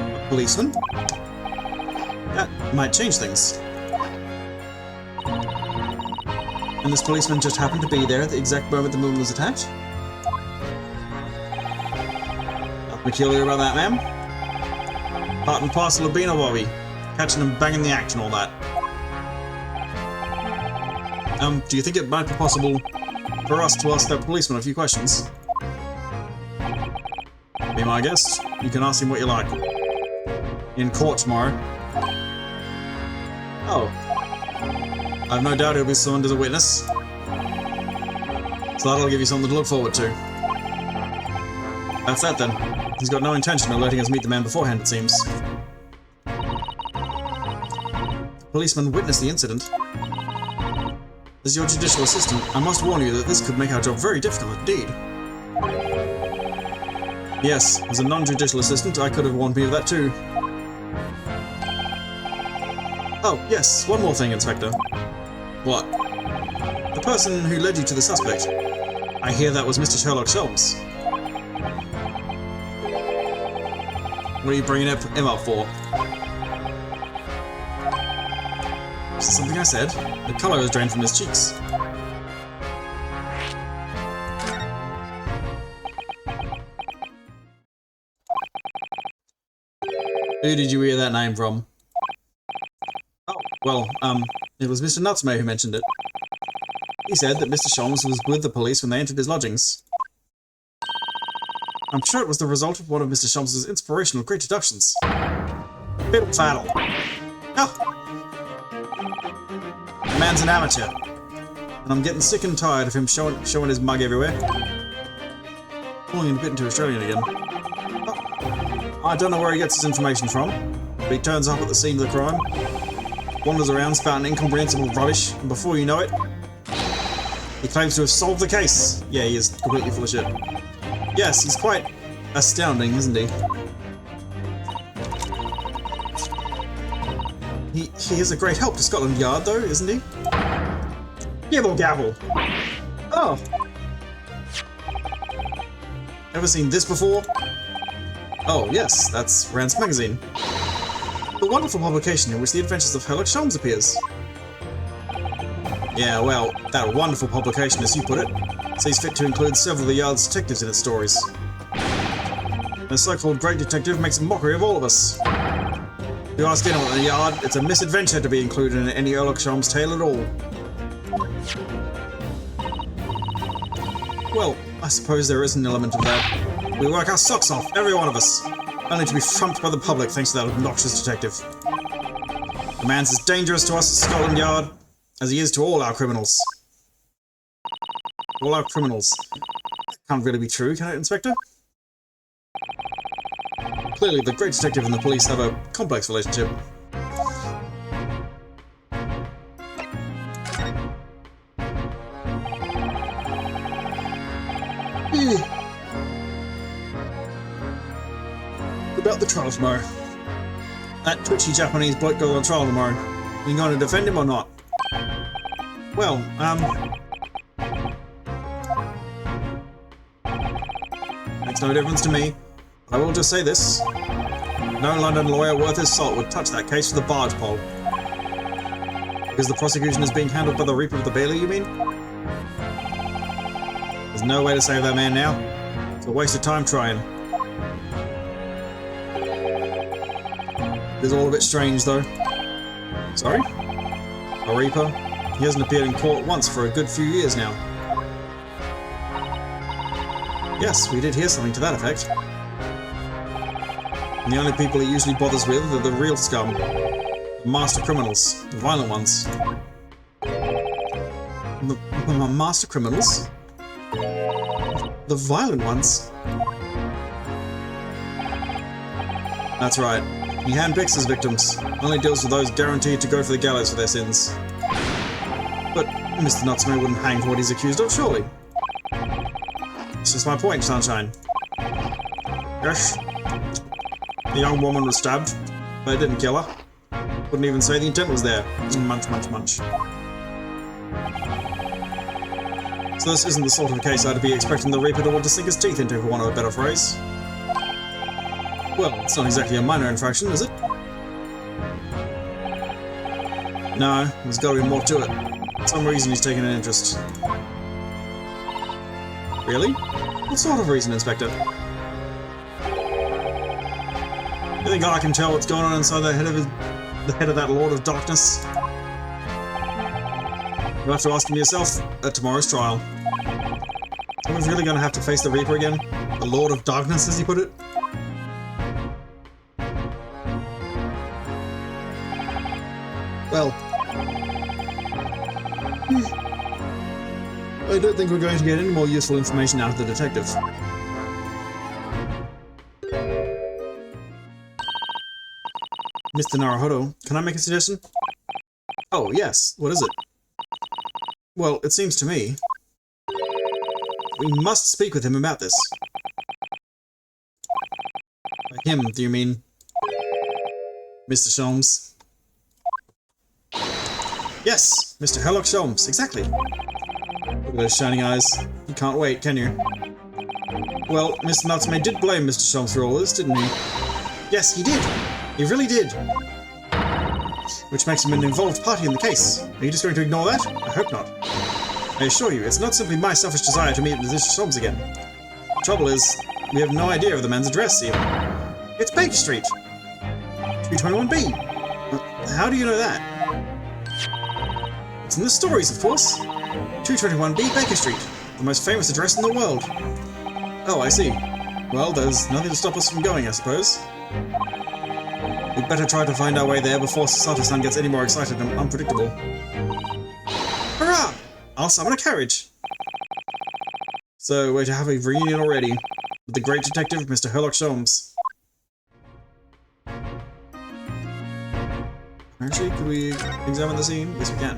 A policeman? That might change things. And this policeman just happened to be there at the exact moment the woman was attacked? Nothing peculiar about that, ma'am. Part and parcel of being a wobby. Catching and banging the act and all that. Do you think it might be possible for us to ask that policeman a few questions? Be my guest. You can ask him what you like. In court tomorrow. Oh. I have no doubt he'll be summoned as a witness. So that'll give you something to look forward to. That's that then. He's got no intention of letting us meet the man beforehand, it seems. Policeman witnessed the incident. As your judicial assistant, I must warn you that this could make our job very difficult indeed. Yes, as a non-judicial assistant, I could have warned me of that too. Oh, yes, one more thing, Inspector. What? The person who led you to the suspect. I hear that was Mr. Sherlock Holmes. What are you bringing him up for? Is that something I said? The colour has drained from his cheeks. Who did you hear that name from? Oh, well, it was Mr. Natsume who mentioned it. He said that Mr. Sholmes was with the police when they entered his lodgings. I'm sure it was the result of one of Mr. Sholmes' inspirational great deductions. Fiddle faddle. Oh! The man's an amateur. And I'm getting sick and tired of him showing his mug everywhere. Calling him a bit into Australian again. Oh. I don't know where he gets his information from, but he turns up at the scene of the crime, wanders around spouting incomprehensible rubbish, and before you know it, he claims to have solved the case. Yeah, he is completely full of shit. Yes, he's quite astounding, isn't he? He is a great help to Scotland Yard, though, isn't he? Gibble gabble! Oh! Ever seen this before? Oh, yes, that's Rance Magazine. The wonderful publication in which the adventures of Sherlock Holmes appears. Yeah, well, that wonderful publication, as you put it, sees fit to include several of the Yard's detectives in its stories. The so-called great detective makes a mockery of all of us. If you ask anyone in the Yard, it's a misadventure to be included in any Sherlock Holmes tale at all. Well, I suppose there is an element of that. We work our socks off, every one of us, only to be trumped by the public thanks to that obnoxious detective. The man's as dangerous to us at Scotland Yard as he is to all our criminals. All our criminals. That can't really be true, can it, Inspector? Clearly, the great detective and the police have a complex relationship. About the trial tomorrow. That twitchy Japanese bloke goes on trial tomorrow. Are you going to defend him or not? Well, makes no difference to me. I will just say this. No London lawyer worth his salt would touch that case with a barge pole. Because the prosecution is being handled by the Reaper of the Bailey, you mean? There's no way to save that man now. It's a waste of time trying. It is all a bit strange, though. Sorry? A Reaper? He hasn't appeared in court once for a good few years now. Yes, we did hear something to that effect. And the only people he usually bothers with are the real scum. The master criminals. The violent ones. The master criminals? The violent ones? That's right. He handpicks his victims. Only deals with those guaranteed to go for the gallows for their sins. But Mr. Nutsman wouldn't hang for what he's accused of, surely. That's just my point, Sunshine. Yes. The young woman was stabbed, but it didn't kill her. Wouldn't even say the intent was there. Munch, munch, munch. So this isn't the sort of case I'd be expecting the Reaper to want to sink his teeth into, for want of a better phrase. Well, it's not exactly a minor infraction, is it? No, there's got to be more to it. For some reason he's taken an interest. Really? What sort of reason, Inspector? You think I can tell what's going on inside the head of that Lord of Darkness? You'll have to ask him yourself at tomorrow's trial. Are we really going to have to face the Reaper again? The Lord of Darkness, as he put it? Well, I don't think we're going to get any more useful information out of the detective. Mr. Naruhodo, can I make a suggestion? Oh, yes. What is it? Well, it seems to me we must speak with him about this. Him, do you mean? Mr. Sholmes? Yes, Mr. Sherlock Sholmes, exactly. Look at those shining eyes. You can't wait, can you? Well, Mr. Natsume did blame Mr. Sholmes for all this, didn't he? Yes, he did. He really did. Which makes him an involved party in the case. Are you just going to ignore that? I hope not. I assure you, it's not simply my selfish desire to meet Mr. Sholmes again. The trouble is, we have no idea of the man's address, even. It's Baker Street. 221B. How do you know that? It's in the stories, of course. 221B Baker Street, the most famous address in the world. Oh, I see. Well, there's nothing to stop us from going, I suppose. We'd better try to find our way there before Sato-san gets any more excited and unpredictable. Hurrah! I'll summon a carriage! So, we're to have a reunion already, with the great detective, Mr. Sherlock Sholmes. Actually, could we examine the scene? Yes, we can.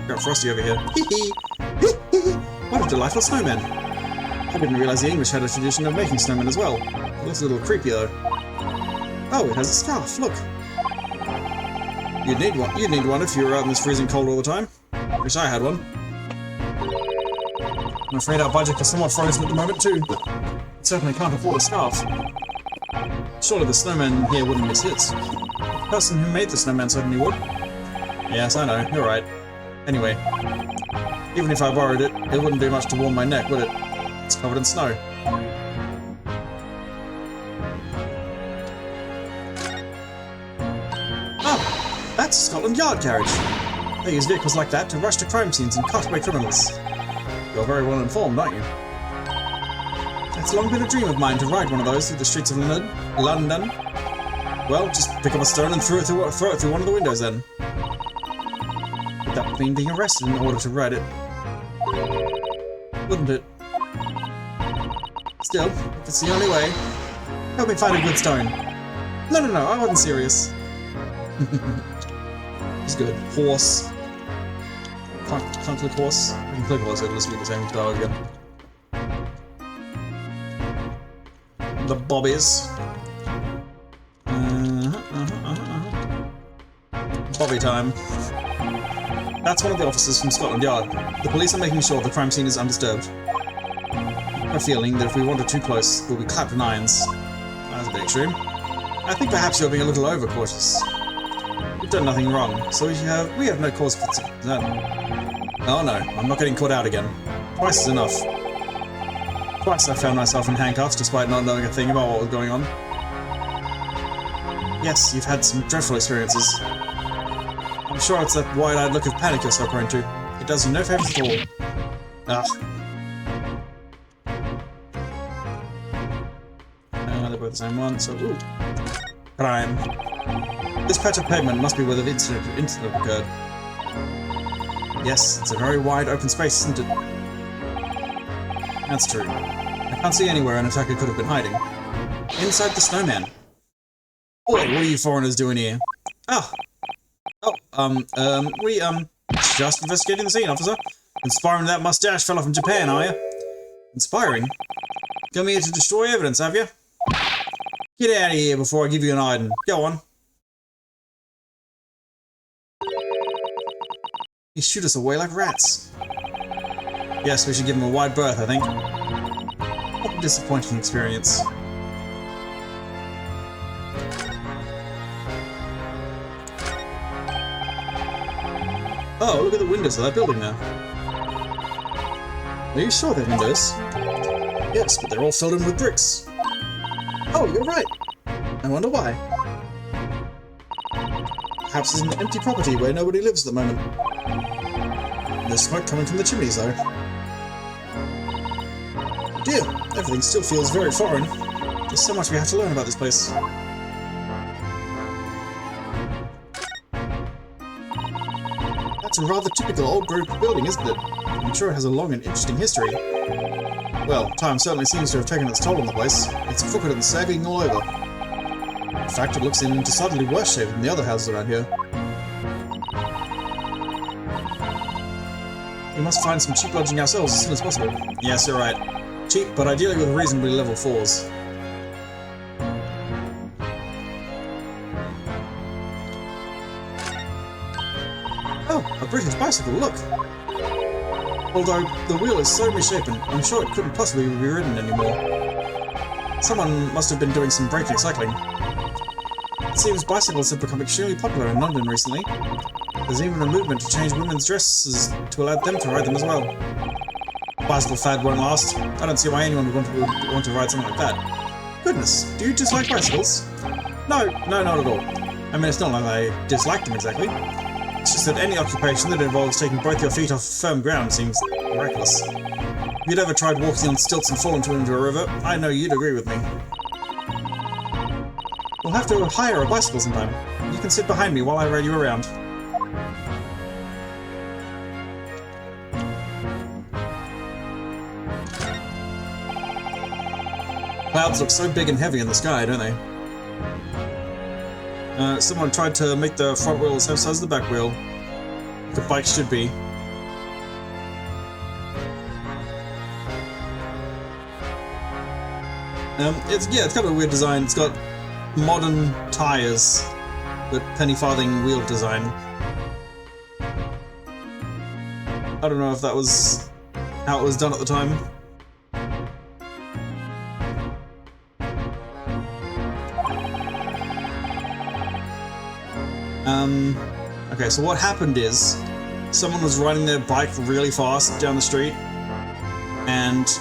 Got Frosty over here. Hee hee! What a delightful snowman! I didn't realize the English had a tradition of making snowmen as well. It looks a little creepy though. Oh, it has a scarf, look! You'd need one if you were out in this freezing cold all the time. Wish I had one. I'm afraid our budget is somewhat frozen at the moment too, but certainly can't afford a scarf. Surely the snowman here wouldn't miss hits. The person who made the snowman certainly would. Yes, I know, you're right. Anyway, even if I borrowed it, it wouldn't do much to warm my neck, would it? It's covered in snow. Ah! That's a Scotland Yard carriage! They use vehicles like that to rush to crime scenes and cut away criminals. You're very well informed, aren't you? It's long been a dream of mine to ride one of those through the streets of London. Well, just pick up a stone and throw it through one of the windows then. That would mean being arrested in order to ride it. Wouldn't it? Still, if it's the only way, Help me find a good stone. No, I wasn't serious. It's good. Horse. Can't click horse. I can click horse, it'll just be the same style again. The bobbies. Bobby time. That's one of the officers from Scotland Yard. The police are making sure the crime scene is undisturbed. I have a feeling that if we wander too close, we'll be clapped in irons. That's a bit extreme. I think perhaps you're being a little overcautious. We've done nothing wrong, so we have no cause for concern. Oh no, I'm not getting caught out again. Twice is enough. Twice I found myself in handcuffs despite not knowing a thing about what was going on. Yes, you've had some dreadful experiences. I'm sure it's that wide-eyed look of panic you're so prone to. It does you no favours at all. Ah. They're both the same one, so ooh. Crime. This patch of pavement must be where the incident occurred. Yes, it's a very wide open space, isn't it? That's true. I can't see anywhere an attacker could have been hiding. Inside the snowman. Oi, what are you foreigners doing here? Ah. We just investigating the scene, officer. Inspiring that mustache fella from Japan, are you? Inspiring? Come here to destroy evidence, have you? Get out of here before I give you an hiding. Go on. He shoot us away like rats. Yes, we should give him a wide berth, I think. What a disappointing experience. Oh, look at the windows of that building now. Are you sure they're windows? Yes, but they're all filled in with bricks. Oh, you're right. I wonder why. Perhaps it's an empty property where nobody lives at the moment. There's smoke coming from the chimneys, though. Dear, everything still feels very foreign. There's so much we have to learn about this place. That's a rather typical old brick building, isn't it? I'm sure it has a long and interesting history. Well, time certainly seems to have taken its toll on the place. It's crooked and sagging all over. In fact, it looks in decidedly worse shape than the other houses around here. We must find some cheap lodging ourselves as soon as possible. Yes, you're right. Cheap, but ideally with reasonably level floors. Oh, a British bicycle, look! Although the wheel is so misshapen, I'm sure it couldn't possibly be ridden anymore. Someone must have been doing some breakneck cycling. It seems bicycles have become extremely popular in London recently. There's even a movement to change women's dresses to allow them to ride them as well. Bicycle fad won't last. I don't see why anyone would want to ride something like that. Goodness, do you dislike bicycles? No, not at all. I mean, it's not like I dislike them exactly. It's just that any occupation that involves taking both your feet off firm ground seems reckless. If you'd ever tried walking on stilts and fallen into a river, I know you'd agree with me. We'll have to hire a bicycle sometime. You can sit behind me while I ride you around. Clouds look so big and heavy in the sky, don't they? Someone tried to make the front wheel the same size as the back wheel. The bike should be. It's kind of a weird design. It's got modern tires, but penny farthing wheel design. I don't know if that was how it was done at the time. Okay, so what happened is someone was riding their bike really fast down the street and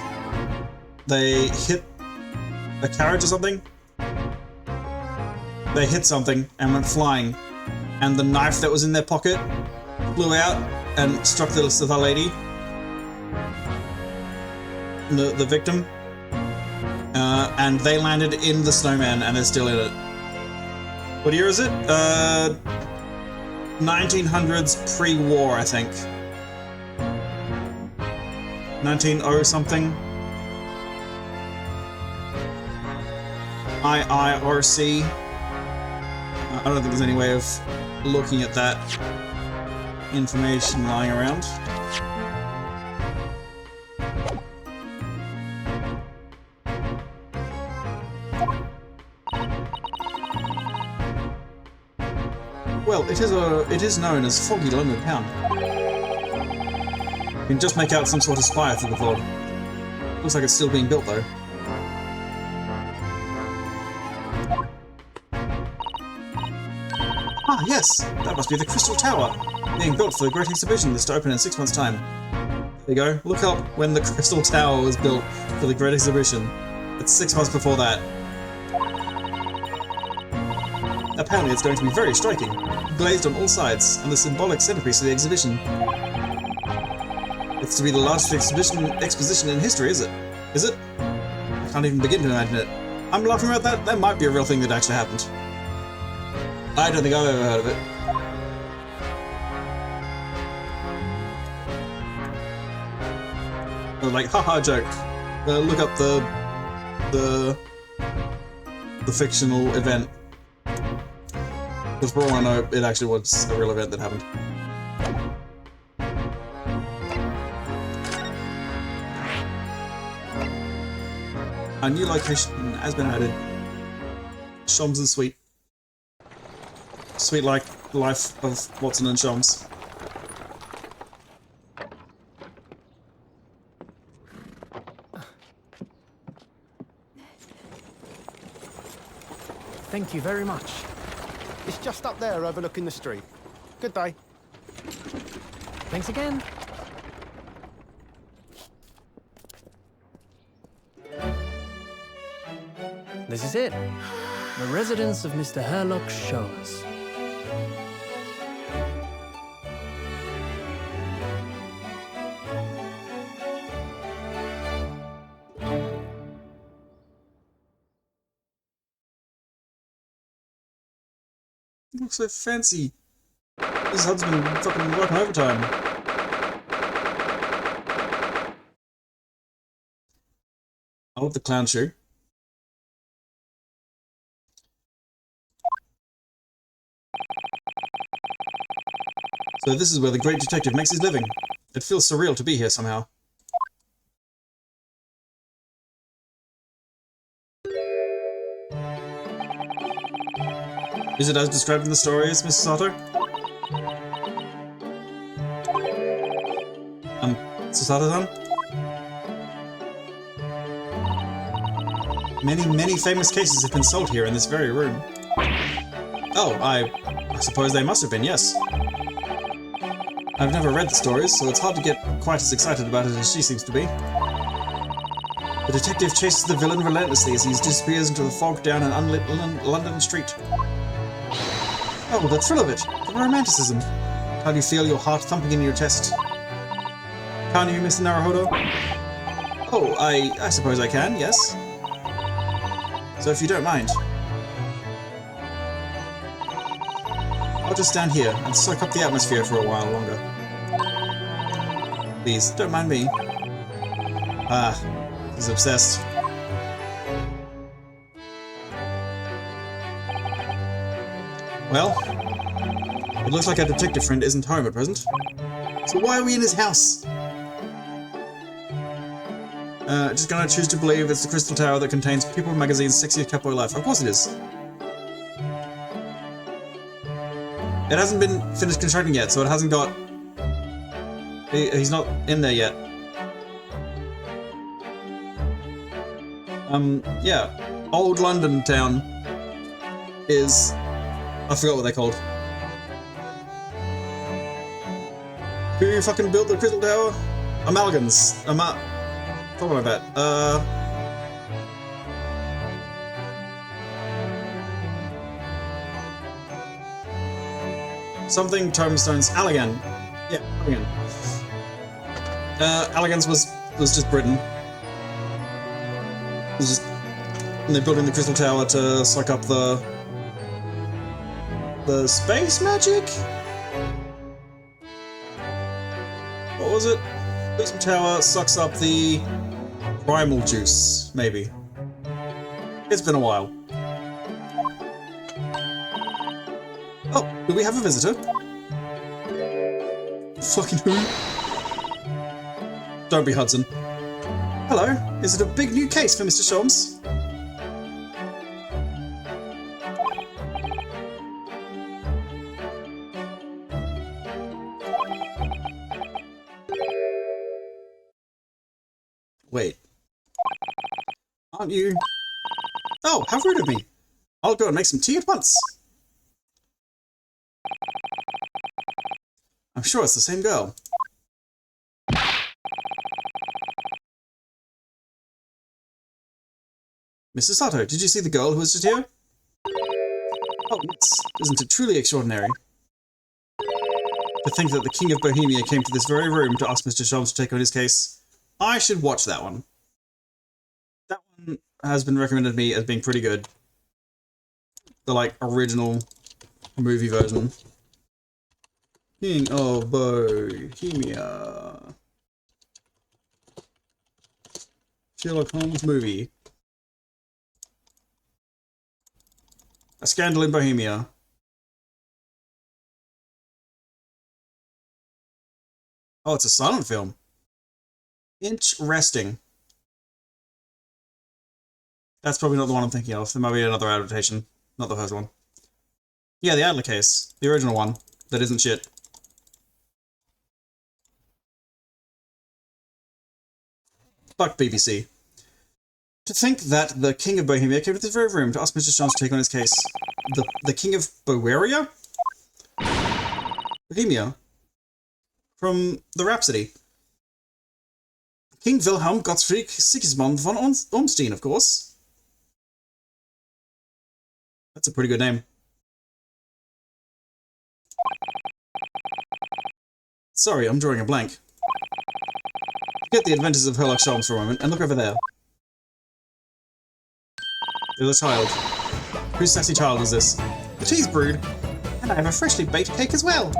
they hit a carriage or something. They hit something and went flying, and the knife that was in their pocket flew out and struck the lady, the victim, and they landed in the snowman and they're still in it. What year is it? 1900s pre-war, I think. 1900 something. IIRC. I don't think there's any way of looking at that information lying around. Well, it is known as Foggy London Town. You can just make out some sort of spire through the fog. Looks like it's still being built, though. Ah, yes! That must be the Crystal Tower, being built for the Great Exhibition that's to open in 6 months' time. There you go. Look up when the Crystal Tower was built for the Great Exhibition. It's 6 months before that. Apparently it's going to be very striking, glazed on all sides, and the symbolic centerpiece of the exhibition. It's to be the largest exposition in history, is it? Is it? I can't even begin to imagine it. I'm laughing about that. That might be a real thing that actually happened. I don't think I've ever heard of it. Oh, like, haha joke. Look up the fictional event. Because for all I know, it actually was a real event that happened. A new location has been added. Shoms and Sweet. Sweet like life of Watson and Shoms. Thank you very much. It's just up there overlooking the street. Good day. Thanks again. This is it. The residence of Mr. Herlock Showers. It looks so fancy. This hub's been fucking working overtime. I love the clown shoe. So this is where the great detective makes his living. It feels surreal to be here somehow. Is it as described in the stories, Mrs. Sato? Sasato-san? Many famous cases have been solved here in this very room. Oh, I suppose they must have been, yes. I've never read the stories, so it's hard to get quite as excited about it as she seems to be. The detective chases the villain relentlessly as he disappears into the fog down an unlit London street. Oh, the thrill of it! The romanticism! How do you feel your heart thumping in your chest? Can't you, Mr. Naruhodo? Oh, I suppose I can, yes. So if you don't mind, I'll just stand here and soak up the atmosphere for a while longer. Please, don't mind me. Ah, he's obsessed. Well, it looks like our detective friend isn't home at present. So why are we in his house? Just gonna choose to believe it's the Crystal Tower that contains People Magazine's Sexiest Couple Life. Of course it is. It hasn't been finished constructing yet, so it hasn't got... He's not in there yet. Yeah. Old London Town is... I forgot what they're called. Who fucking built the Crystal Tower? Amalgams. Something like that. Something Tombstones. Allegan. Yeah, Allegan. Allegans was just Britain. It was just... And they're building the Crystal Tower to suck up the space magic? What was it? Crystal Tower sucks up the primal juice, maybe. It's been a while. Oh, do we have a visitor? Fucking who? Don't be Hudson. Hello, is it a big new case for Mr. Sholmes? Wait. Aren't you? Oh, how rude of me. I'll go and make some tea at once. I'm sure it's the same girl. Mrs. Sato, did you see the girl who was just here? Oh, yes. Isn't it truly extraordinary? To think that the King of Bohemia came to this very room to ask Mr. Sholmes to take on his case. I should watch that one. That one has been recommended to me as being pretty good. The, like, original movie version. King of Bohemia. Sherlock Holmes movie. A Scandal in Bohemia. Oh, it's a silent film. Interesting. That's probably not the one I'm thinking of. There might be another adaptation. Not the first one. Yeah, the Adler case. The original one. That isn't shit. Fuck BBC. To think that the King of Bohemia came to this very room to ask Mr. Sholmes to take on his case. The King of Bohemia? Bohemia. From the Rhapsody. King Wilhelm Gottfried Sigismund von Ormstein, of course. That's a pretty good name. Sorry, I'm drawing a blank. Forget the adventures of Sherlock Holmes for a moment and look over there. There's a child. Whose sassy child is this? The tea's brewed, and I have a freshly baked cake as well.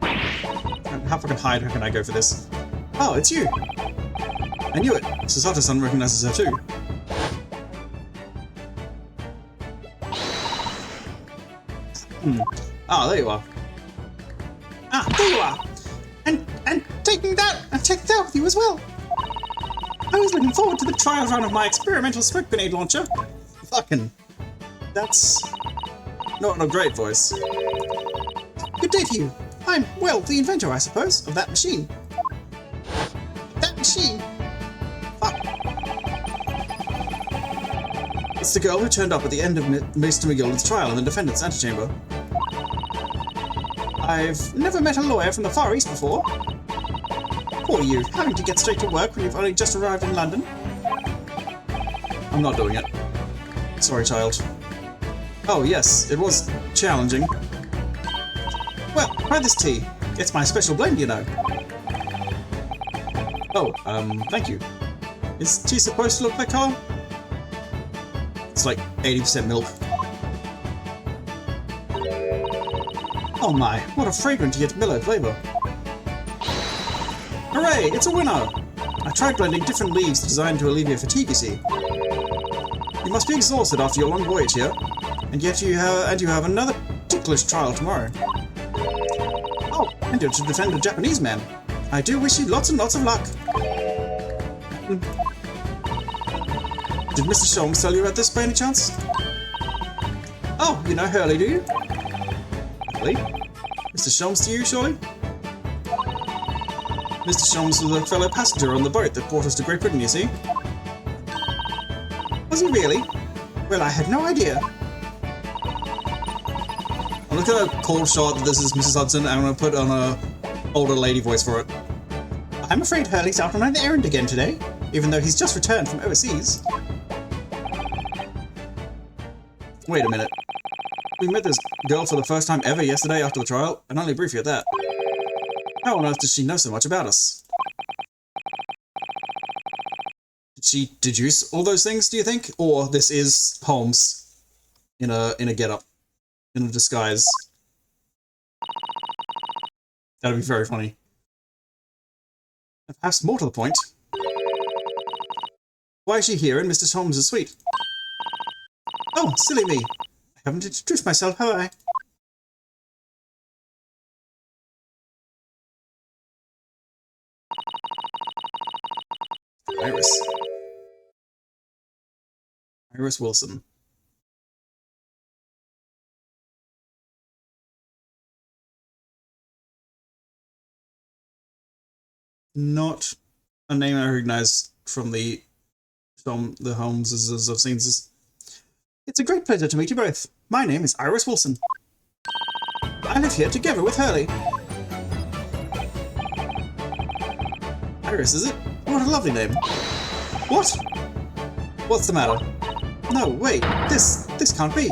How fucking hide can I go for this? Oh, it's you. I knew it. Susato-san recognizes her too. Ah, there you are. Ah, there you are. And taking that with you as well. I was looking forward to the trial run of my experimental smoke grenade launcher. Fucking. That's not a great voice. Good day to you. I'm, well, the inventor, I suppose, of that machine. That machine? Fuck. It's the girl who turned up at the end of Mr. McGilden's trial in the defendant's antechamber. I've never met a lawyer from the Far East before. Poor you, having to get straight to work when you've only just arrived in London. I'm not doing it. Sorry, child. Oh, yes, it was challenging. Well, try this tea. It's my special blend, you know. Oh, thank you. Is tea supposed to look that color? It's like 80% milk. Oh my, what a fragrant yet mellow flavor. Hooray, it's a winner! I tried blending different leaves designed to alleviate fatigue, you see. You must be exhausted after your long voyage here, and yet you have another ticklish trial tomorrow. Oh, and you're to defend a Japanese man. I do wish you lots and lots of luck. Did Mr. Sholmes tell you about this by any chance? Oh, you know Hurley, do you? Hurley? Mr. Sholmes to you, surely? Mr. Sholmes was a fellow passenger on the boat that brought us to Great Britain, you see. Was he really? Well, I had no idea. I'm not going to call shot that this is Mrs. Hudson, and I'm going to put on a older lady voice for it. I'm afraid Hurley's out on an errand again today, even though he's just returned from overseas. Wait a minute. We met this girl for the first time ever yesterday after the trial, and only briefly at that. How on earth does she know so much about us? Did she deduce all those things, do you think? Or this is Holmes in a get-up, in a disguise? That'd be very funny. And perhaps more to the point, why is she here in Mr. Holmes' suite? Oh, silly me. I haven't introduced myself, have I? Iris. Iris Wilson. Not a name I recognize from the Holmeses I've seen. It's a great pleasure to meet you both. My name is Iris Wilson. I live here together with Hurley. Iris, is it? What a lovely name. What? What's the matter? No, wait. This can't be.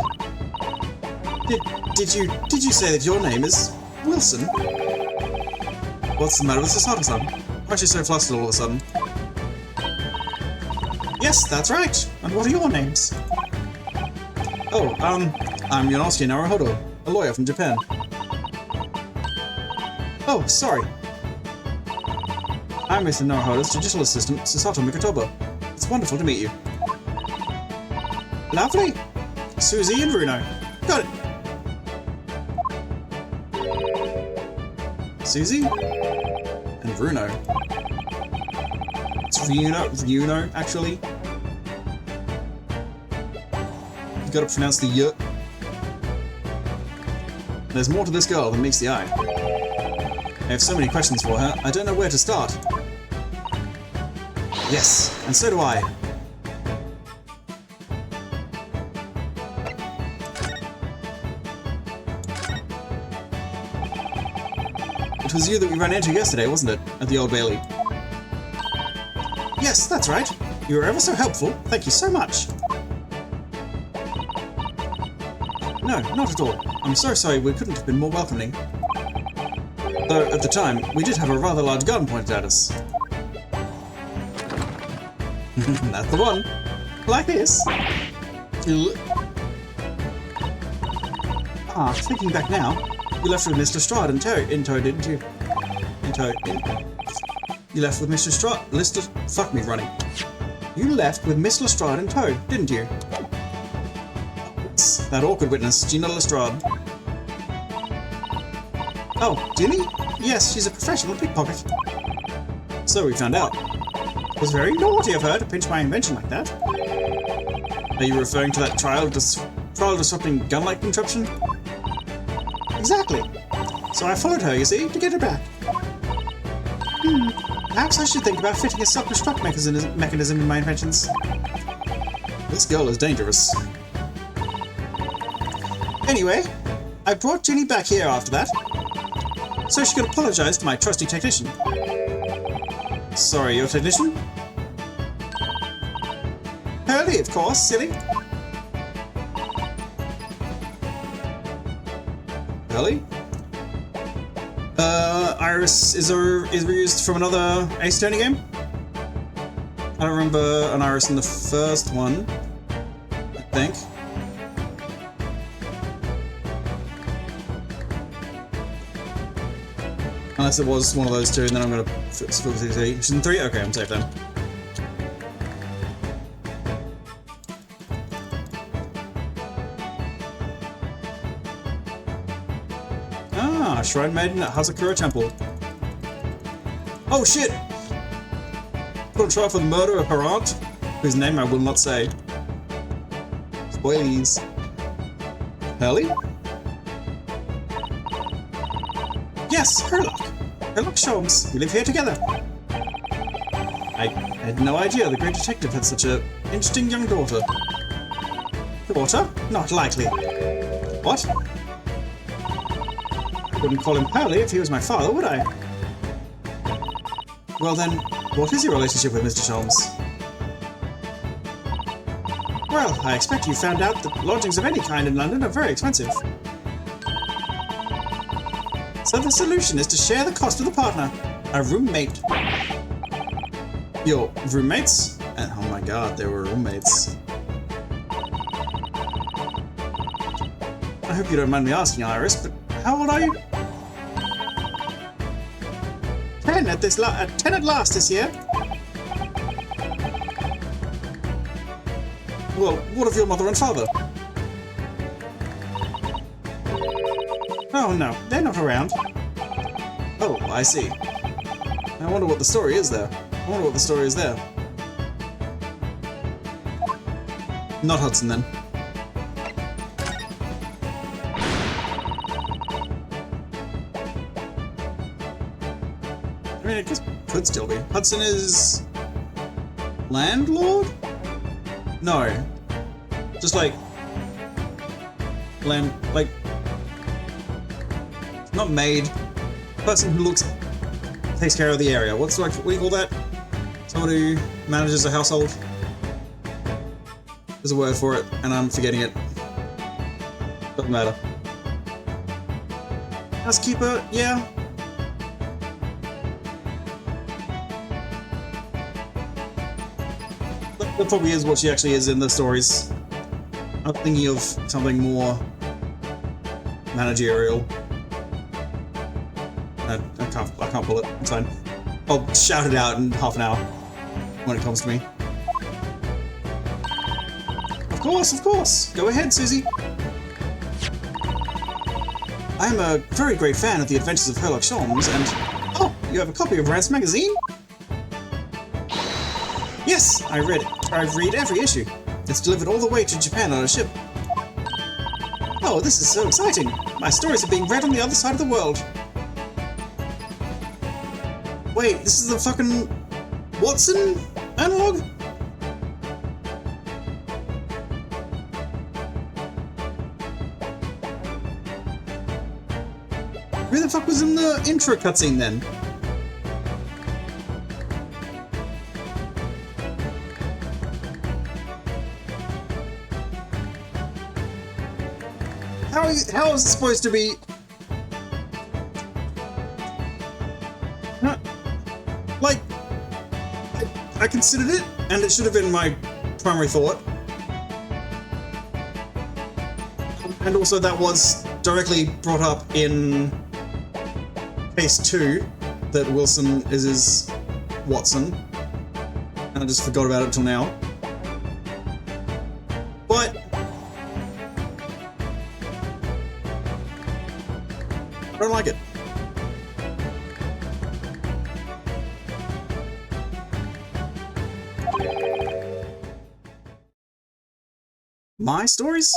Did you say that your name is Wilson? What's the matter with Sasata-san? Why is she so flustered all of a sudden? Yes, that's right. And what are your names? Oh, I'm Yonosuke Naruhodo, a lawyer from Japan. Oh, sorry. I'm Mr. Naruhodo's judicial assistant, Susato Mikotoba. It's wonderful to meet you. Lovely. Susie and Bruno. Got it. Susie and Bruno. It's Ryuno, actually. You gotta pronounce the y. There's more to this girl than meets the eye. I have so many questions for her, I don't know where to start. Yes, and so do I. It was you that we ran into yesterday, wasn't it? At the Old Bailey. Yes, that's right. You were ever so helpful. Thank you so much. No, not at all. I'm so sorry we couldn't have been more welcoming. Though, at the time, we did have a rather large gun pointed at us. That's the one. Like this. Ah, thinking back now, you left with Mr. Strahd in tow, didn't you? You left with Mr. Strahd... Fuck me running. You left with Miss Lestrade in tow, didn't you? That awkward witness, Gina Lestrade. Oh, Ginny? Yes, she's a professional pickpocket. So we found out. It was very naughty of her to pinch my invention like that. Are you referring to that trial-disrupting gun-like contraption? Exactly. So I followed her, you see, to get her back. Perhaps I should think about fitting a self-destruct mechanism in my inventions. This girl is dangerous. Anyway, I brought Ginny back here after that, so she could apologize to my trusty technician. Sorry, your technician? Hurley, of course, silly. Hurley? Iris is reused from another Ace Attorney game? I don't remember an Iris in the first one, I think. Unless it was one of those two, and then I'm going to focus on Season 3? Okay, I'm safe then. Ah, Shrine Maiden at Hazakura Temple. Oh shit! Put on trial for the murder of her aunt, whose name I will not say. Spoilies. Hurley? Yes, Herlock. Herlock Sholmes. We live here together. I had no idea the great detective had such an interesting young daughter. Daughter? Not likely. What? I wouldn't call him Hurley if he was my father, would I? Well then, what is your relationship with Mr. Sholmes? Well, I expect you found out that lodgings of any kind in London are very expensive. So the solution is to share the cost with a partner, a roommate. Your roommates? Oh my god, they were roommates. I hope you don't mind me asking, Iris, but how old are you? 10 at last this year. Well, what of your mother and father? Oh no, they're not around. Oh, I see. I wonder what the story is there. Not Hudson, then. I mean, I guess could still be. Hudson is... landlord? No. Just like... like... not maid. Person who takes care of the area. What do you call that? Someone who manages a household? There's a word for it, and I'm forgetting it. Doesn't matter. Housekeeper, yeah. That probably is what she actually is in the stories. I'm thinking of something more managerial. I can't pull it. It's fine. I'll shout it out in half an hour when it comes to me. Of course. Go ahead, Susie. I'm a very great fan of the adventures of Sherlock Holmes, and... oh, you have a copy of Rance magazine? Yes, I read every issue. It's delivered all the way to Japan on a ship. Oh, this is so exciting. My stories are being read on the other side of the world. Wait, this is the fucking... Watson analog? Who the fuck was in the intro cutscene then? How is it supposed to be? Like, I considered it, and it should have been my primary thought. And also that was directly brought up in Case 2, that Wilson is his Watson. And I just forgot about it until now. But... I don't like it. My stories?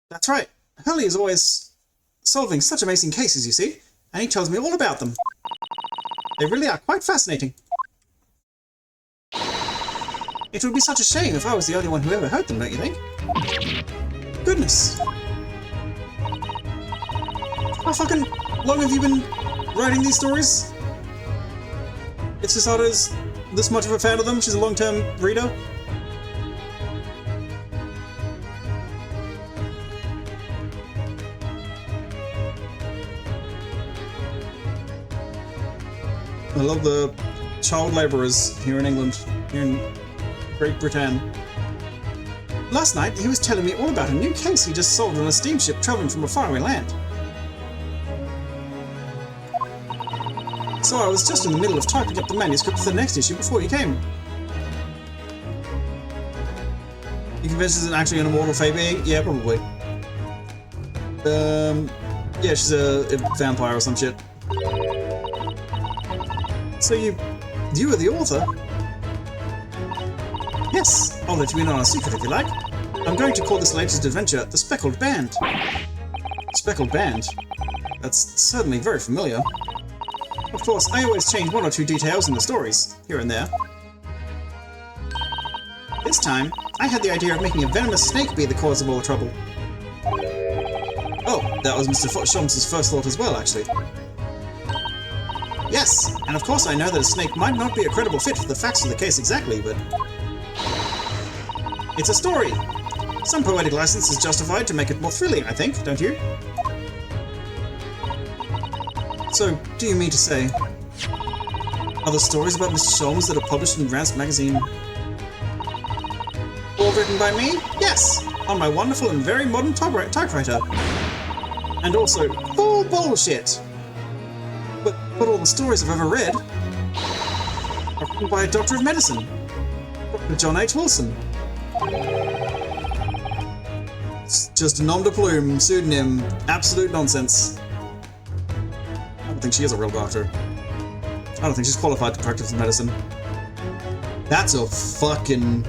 That's right. Hurley is always solving such amazing cases, you see, and he tells me all about them. They really are quite fascinating. It would be such a shame if I was the only one who ever heard them, don't you think? Goodness. How fucking long have you been writing these stories? If Susato's this much of a fan of them, she's a long-term reader? I love the child labourers here in England, here in Great Britain. Last night, he was telling me all about a new case he just solved on a steamship travelling from a faraway land. So I was just in the middle of typing up the manuscript for the next issue before you came. You convinced she's actually an immortal fae being? Yeah, probably. Yeah, she's a vampire or some shit. So you were the author? Yes, I'll let you in on a secret if you like. I'm going to call this latest adventure The Speckled Band. Speckled Band? That's certainly very familiar. Of course, I always change one or two details in the stories, here and there. This time, I had the idea of making a venomous snake be the cause of all the trouble. Oh, that was Mr. Sholmes' first thought as well, actually. Yes, and of course I know that a snake might not be a credible fit for the facts of the case exactly, but... it's a story! Some poetic license is justified to make it more thrilling, I think, don't you? So, do you mean to say... are the stories about Mr. Sholmes that are published in Rance magazine... all written by me? Yes! On my wonderful and very modern typewriter. And also, full bullshit! But all the stories I've ever read are written by a doctor of medicine, Dr. John H. Wilson. Just a nom de plume, pseudonym, absolute nonsense. I don't think she is a real doctor. I don't think she's qualified to practice medicine. That's a fucking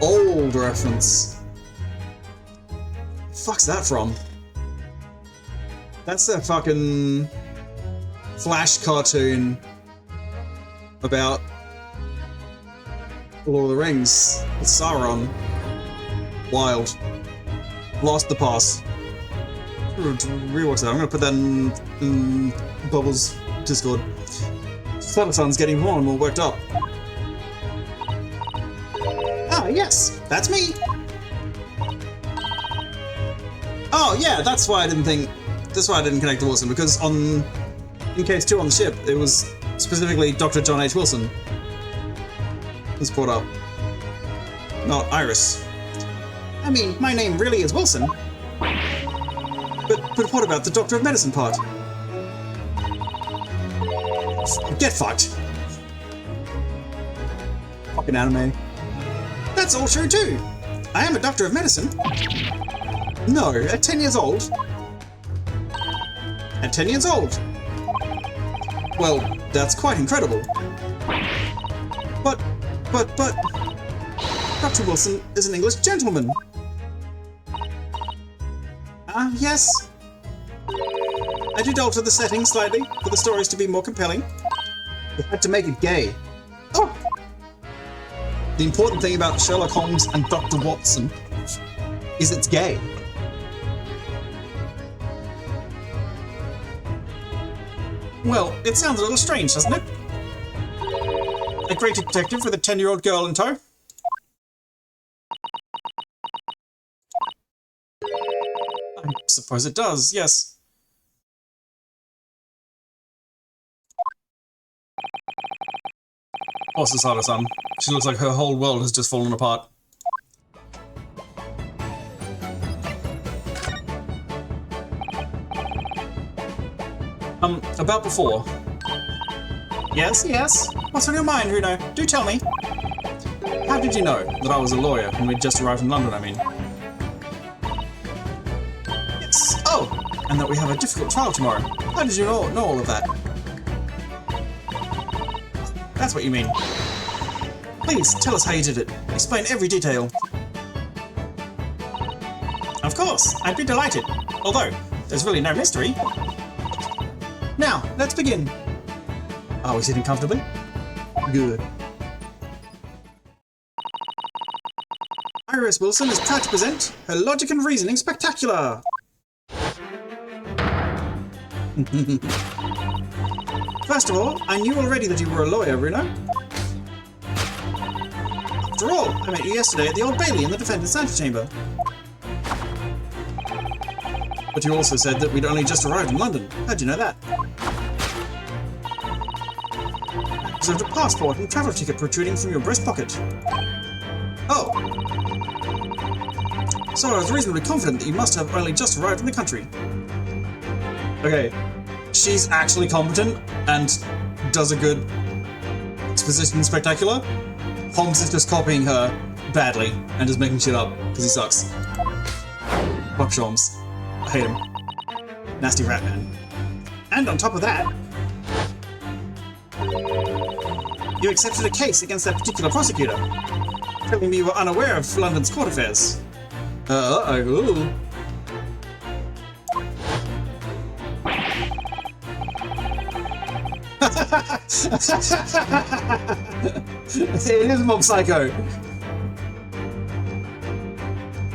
old reference. Fuck's that from? That's that fucking Flash cartoon about Lord of the Rings with Sauron. Wild. Lost the pass. Rewatch that. I'm gonna put that in Bubbles' Discord. Sabaton's getting more and more worked up. Ah, yes, that's me. Oh yeah, that's why I didn't connect to Wilson, because in case 2 on the ship, it was specifically Dr. John H. Wilson was brought up, not Iris. I mean, my name really is Wilson. But what about the Doctor of Medicine part? Get fucked. Fucking anime. That's all true too. I am a Doctor of Medicine. No, at 10 years old. At 10 years old. Well, that's quite incredible. But... Dr. Wilson is an English gentleman. Yes. I did alter the setting slightly for the stories to be more compelling. We had to make it gay. Oh! The important thing about Sherlock Holmes and Dr. Watson is it's gay. Well, it sounds a little strange, doesn't it? A great detective with a 10-year-old girl in tow? I suppose it does, yes. Oh, Susato-san. She looks like her whole world has just fallen apart. About before. Yes? What's on your mind, Runo? Do tell me. How did you know that I was a lawyer when we'd just arrived in London, I mean? Yes. Oh! And that we have a difficult trial tomorrow. How did you know all of that? That's what you mean. Please, tell us how you did it. Explain every detail. Of course, I'd be delighted. Although, there's really no mystery. Now, let's begin. Are we sitting comfortably? Good. Iris Wilson is proud to present her Logic and Reasoning Spectacular! First of all, I knew already that you were a lawyer, Runo. After all, I met you yesterday at the Old Bailey in the defendant's antechamber. But you also said that we'd only just arrived in London. How'd you know that? I observed a passport and travel ticket protruding from your breast pocket. Oh. So I was reasonably confident that you must have only just arrived in the country. Okay. She's actually competent and does a good exposition spectacular. Holmes is just copying her badly and just making shit up because he sucks. Fuck Holmes. I hate him. Nasty rat man. And on top of that, you accepted a case against that particular prosecutor, telling me you were unaware of London's court affairs. Ooh. It is Mob Psycho.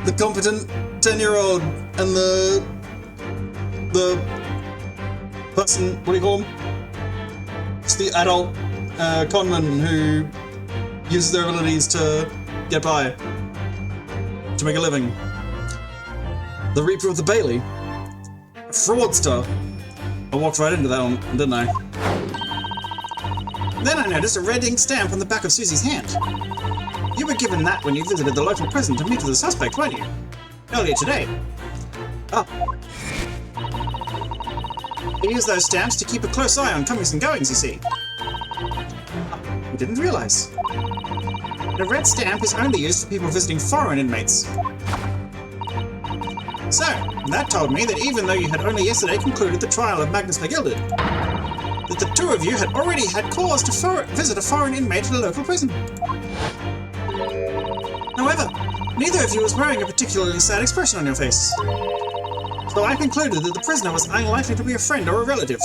The competent 10-year-old and the person, what do you call him? It's the adult conman who uses their abilities to get by, to make a living. The Reaper of the Bailey. Fraudster. I walked right into that one, didn't I? Then I noticed a red ink stamp on the back of Susie's hand. You were given that when you visited the local prison to meet with the suspect, weren't you? Earlier today. Ah. You use those stamps to keep a close eye on comings and goings, you see. You didn't realize. The red stamp is only used for people visiting foreign inmates. So, that told me that even though you had only yesterday concluded the trial of Magnus McGilded, that the two of you had already had cause to visit a foreign inmate at a local prison. However, neither of you was wearing a particularly sad expression on your face. So I concluded that the prisoner was unlikely to be a friend or a relative.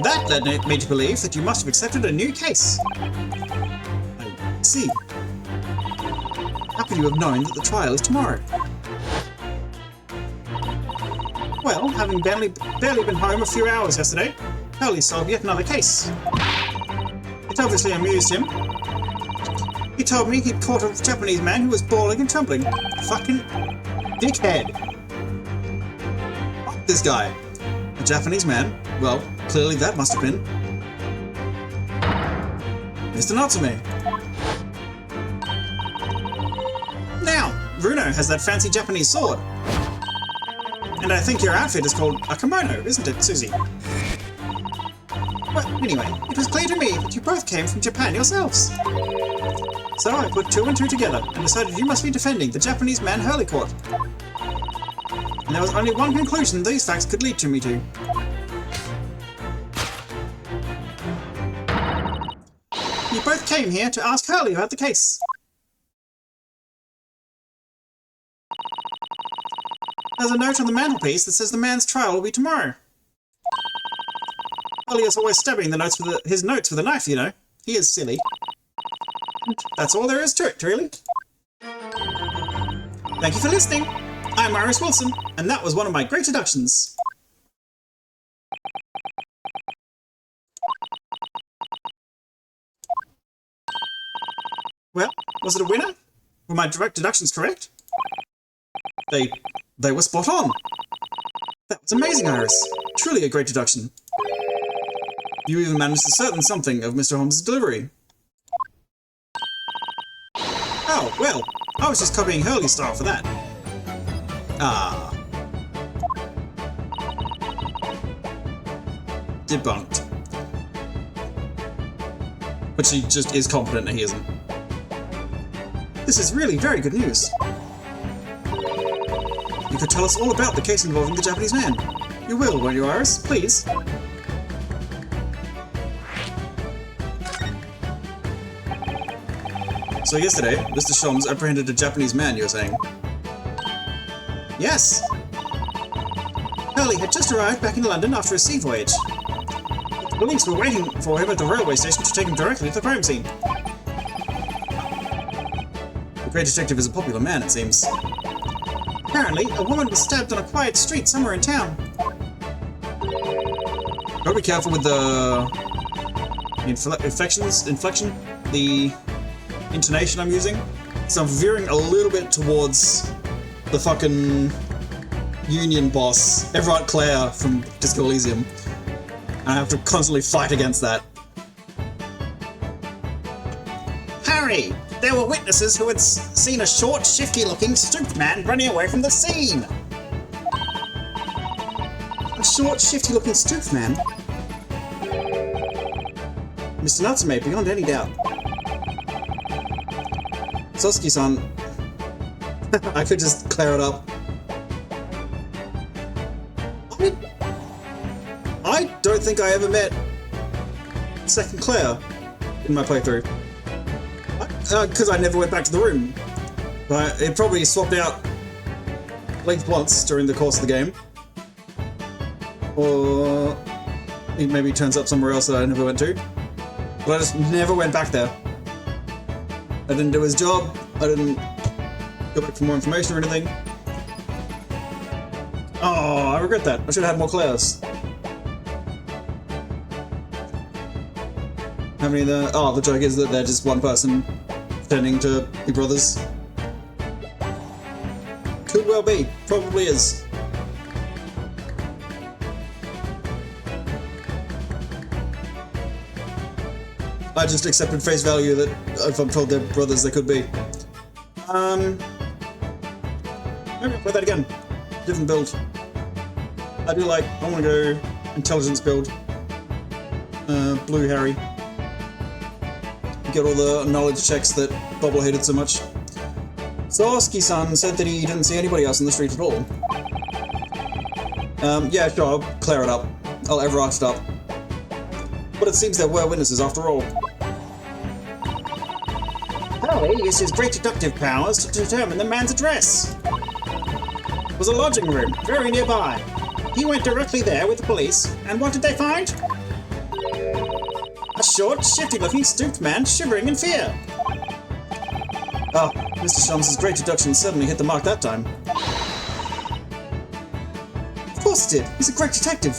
That led me to believe that you must have accepted a new case. I see. How could you have known that the trial is tomorrow? Well, having barely been home a few hours yesterday, Hurley solved yet another case. It obviously amused him. He told me he'd caught a Japanese man who was bawling and trembling. Fucking dickhead. Fuck this guy. A Japanese man? Well, clearly that must have been Mr. Natsume. Now, Runo has that fancy Japanese sword. And I think your outfit is called a kimono, isn't it, Susie? Well, anyway, it was clear to me that you both came from Japan yourselves. So I put two and two together and decided you must be defending the Japanese man Hurley caught. And there was only one conclusion these facts could lead me to. You both came here to ask Hurley about the case. There's a note on the mantelpiece that says the man's trial will be tomorrow. Hurley is always stabbing his notes with a knife, you know. He is silly. And that's all there is to it, really. Thank you for listening. I'm Iris Wilson, and that was one of my great deductions. Well, was it a winner? Were my direct deductions correct? They were spot on. That was amazing, Iris. Truly a great deduction. You even managed to certain something of Mr. Holmes' delivery. Oh, well, I was just copying Hurley's style for that. Ah. Debunked. But she just is confident that he isn't. This is really very good news. You could tell us all about the case involving the Japanese man. You will, won't you, Iris? Please. So yesterday, Mr. Sholmes apprehended a Japanese man, you were saying? Yes. Hurley had just arrived back in London after a sea voyage. The police were waiting for him at the railway station to take him directly to the crime scene. The great detective is a popular man, it seems. Apparently, a woman was stabbed on a quiet street somewhere in town. Gotta be careful with the inflection, the intonation I'm using. So I'm veering a little bit towards the fucking union boss, Everard Clare from Disco Elysium. And I have to constantly fight against that. Harry! There were witnesses who had seen a short, shifty-looking, stooped man running away from the scene. A short, shifty-looking, stooped man? Mr. Natsume, beyond any doubt. Sosuke-san, I could just clear it up. I don't think I ever met Second Claire in my playthrough. Because I never went back to the room. But it probably swapped out at least once during the course of the game. Or it maybe turns up somewhere else that I never went to. But I just never went back there. I didn't do his job, I didn't go back for more information or anything. Oh, I regret that. I should have had more Claires. How many of the... Oh, the joke is that they're just one person pretending to be brothers. Could well be. Probably is. I just accepted face value that if I'm told they're brothers, they could be. Maybe I'll play that again. Different build. I do like... I want to go intelligence build. Blue Harry. Get all the knowledge checks that Bobble hated so much. Soski-san said that he didn't see anybody else in the street at all. Yeah, sure, I'll clear it up. I'll overarch it up. But it seems there were witnesses after all. Harley used his great deductive powers to determine the man's address. It was a lodging room, very nearby. He went directly there with the police, and what did they find? A short, shifty-looking, stooped man shivering in fear. Oh, Mr. Sholmes' great deduction certainly hit the mark that time. Of course it did. He's a great detective.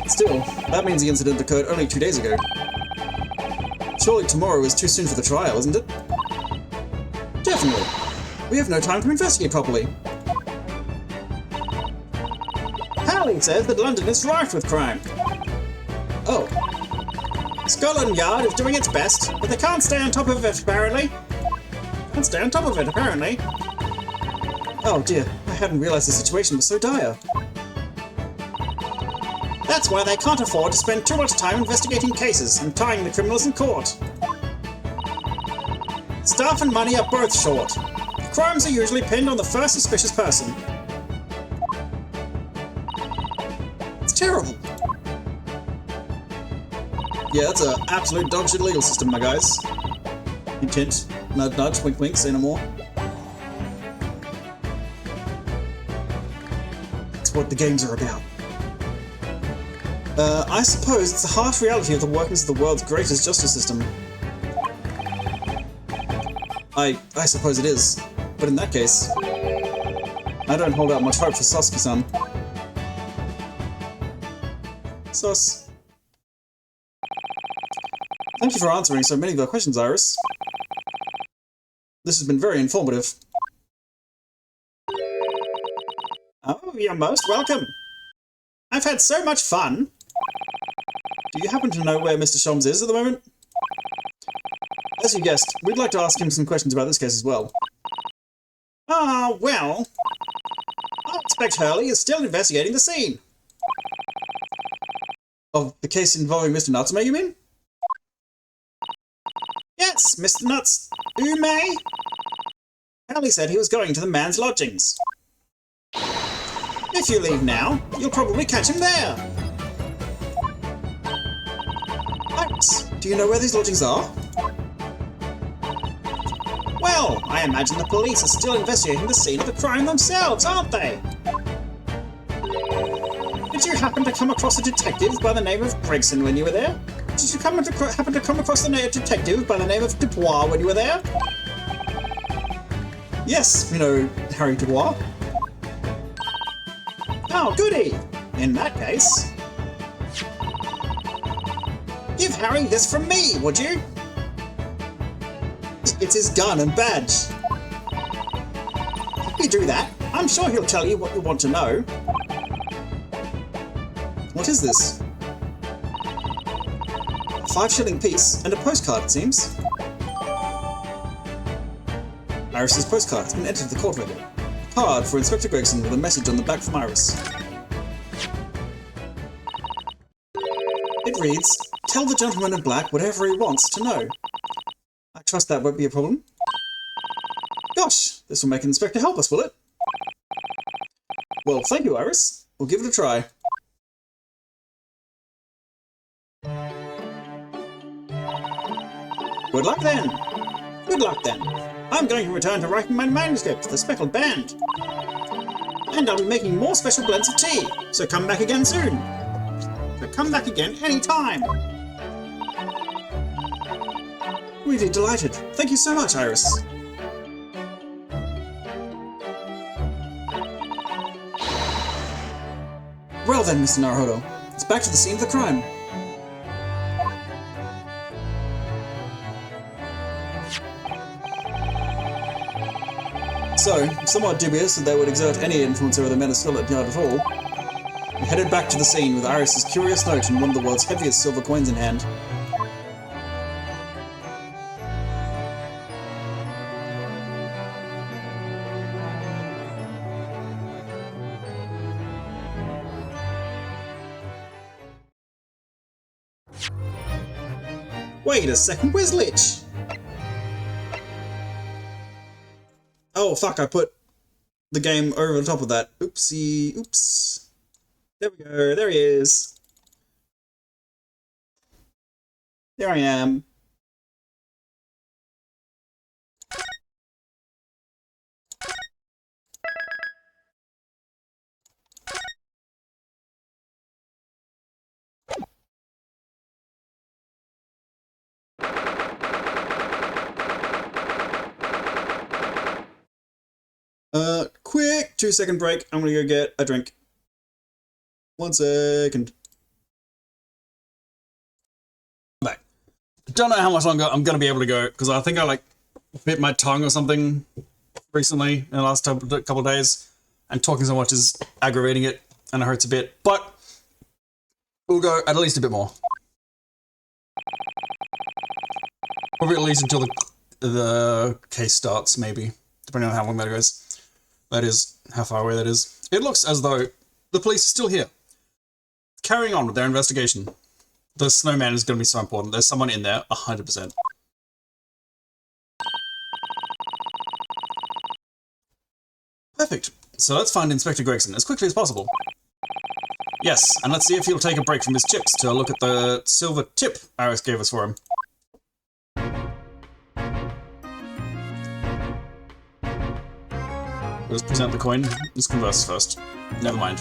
Still, that means the incident occurred only 2 days ago. Surely tomorrow is too soon for the trial, isn't it? Definitely. We have no time to investigate properly. Harley says that London is rife with crime. Oh. Scotland Yard is doing its best, but they can't stay on top of it, apparently. Oh dear, I hadn't realized the situation was so dire. That's why they can't afford to spend too much time investigating cases and tying the criminals in court. Staff and money are both short. Crimes are usually pinned on the first suspicious person. It's terrible. Yeah, that's an absolute dogshit legal system, my guys. Hint, hint. Nudge, nudge. Wink, wink. Say no more. That's what the games are about. I suppose it's the harsh reality of the workings of the world's greatest justice system. I suppose it is. But in that case, I don't hold out much hope for Soski-san. Sus. Thank you for answering so many of our questions, Iris. This has been very informative. Oh, you're most welcome. I've had so much fun. Do you happen to know where Mr. Sholmes is at the moment? As you guessed, we'd like to ask him some questions about this case as well. Ah, well... I expect Hurley is still investigating the scene. Of the case involving Mr. Natsume, you mean? Yes, Mr. Nuts... Ume? Hurley said he was going to the man's lodgings. If you leave now, you'll probably catch him there. Iris, do you know where these lodgings are? Well, I imagine the police are still investigating the scene of the crime themselves, aren't they? Did you happen to come across a detective by the name of Gregson when you were there? Did you happen to come across the detective by the name of Dubois when you were there? Yes, you know Harry Dubois. Oh, goody! In that case... Give Harry this from me, would you? It's his gun and badge. If you do that, I'm sure he'll tell you what you want to know. What is this? A 5-shilling piece and a postcard, it seems. Iris's postcard has been entered to the court record. A card for Inspector Gregson with a message on the back from Iris. It reads, "Tell the gentleman in black whatever he wants to know." I trust that won't be a problem. Gosh, this will make an inspector help us, will it? Well, thank you, Iris. We'll give it a try. Good luck then. Good luck then. I'm going to return to writing my manuscript, The Speckled Band. And I'll be making more special blends of tea, so come back again soon. So come back again anytime. Really delighted. Thank you so much, Iris. Well then, Mr. Naruhodo, it's back to the scene of the crime. So, somewhat dubious that they would exert any influence over the men of Scotland Yard at all, we headed back to the scene with Iris's curious note and one of the world's heaviest silver coins in hand. Wait a second, where's Lich? Oh, fuck, I put the game over the top of that. Oopsie, oops. There we go, there he is. There I am. Quick 2-second break. I'm gonna go get a drink. 1 second. I'm back. Don't know how much longer I'm gonna be able to go, because I think I like bit my tongue or something recently in the last couple of days, and talking so much is aggravating it, and it hurts a bit, but we'll go at least a bit more. Probably at least until the case starts, maybe, depending on how long that goes. That is, how far away that is. It looks as though the police are still here, carrying on with their investigation. The snowman is going to be so important. There's someone in there, 100%. Perfect. So let's find Inspector Gregson as quickly as possible. Yes, and let's see if he'll take a break from his chips to look at the silver tip Iris gave us for him. Let's present the coin. Let's converse first. Never mind.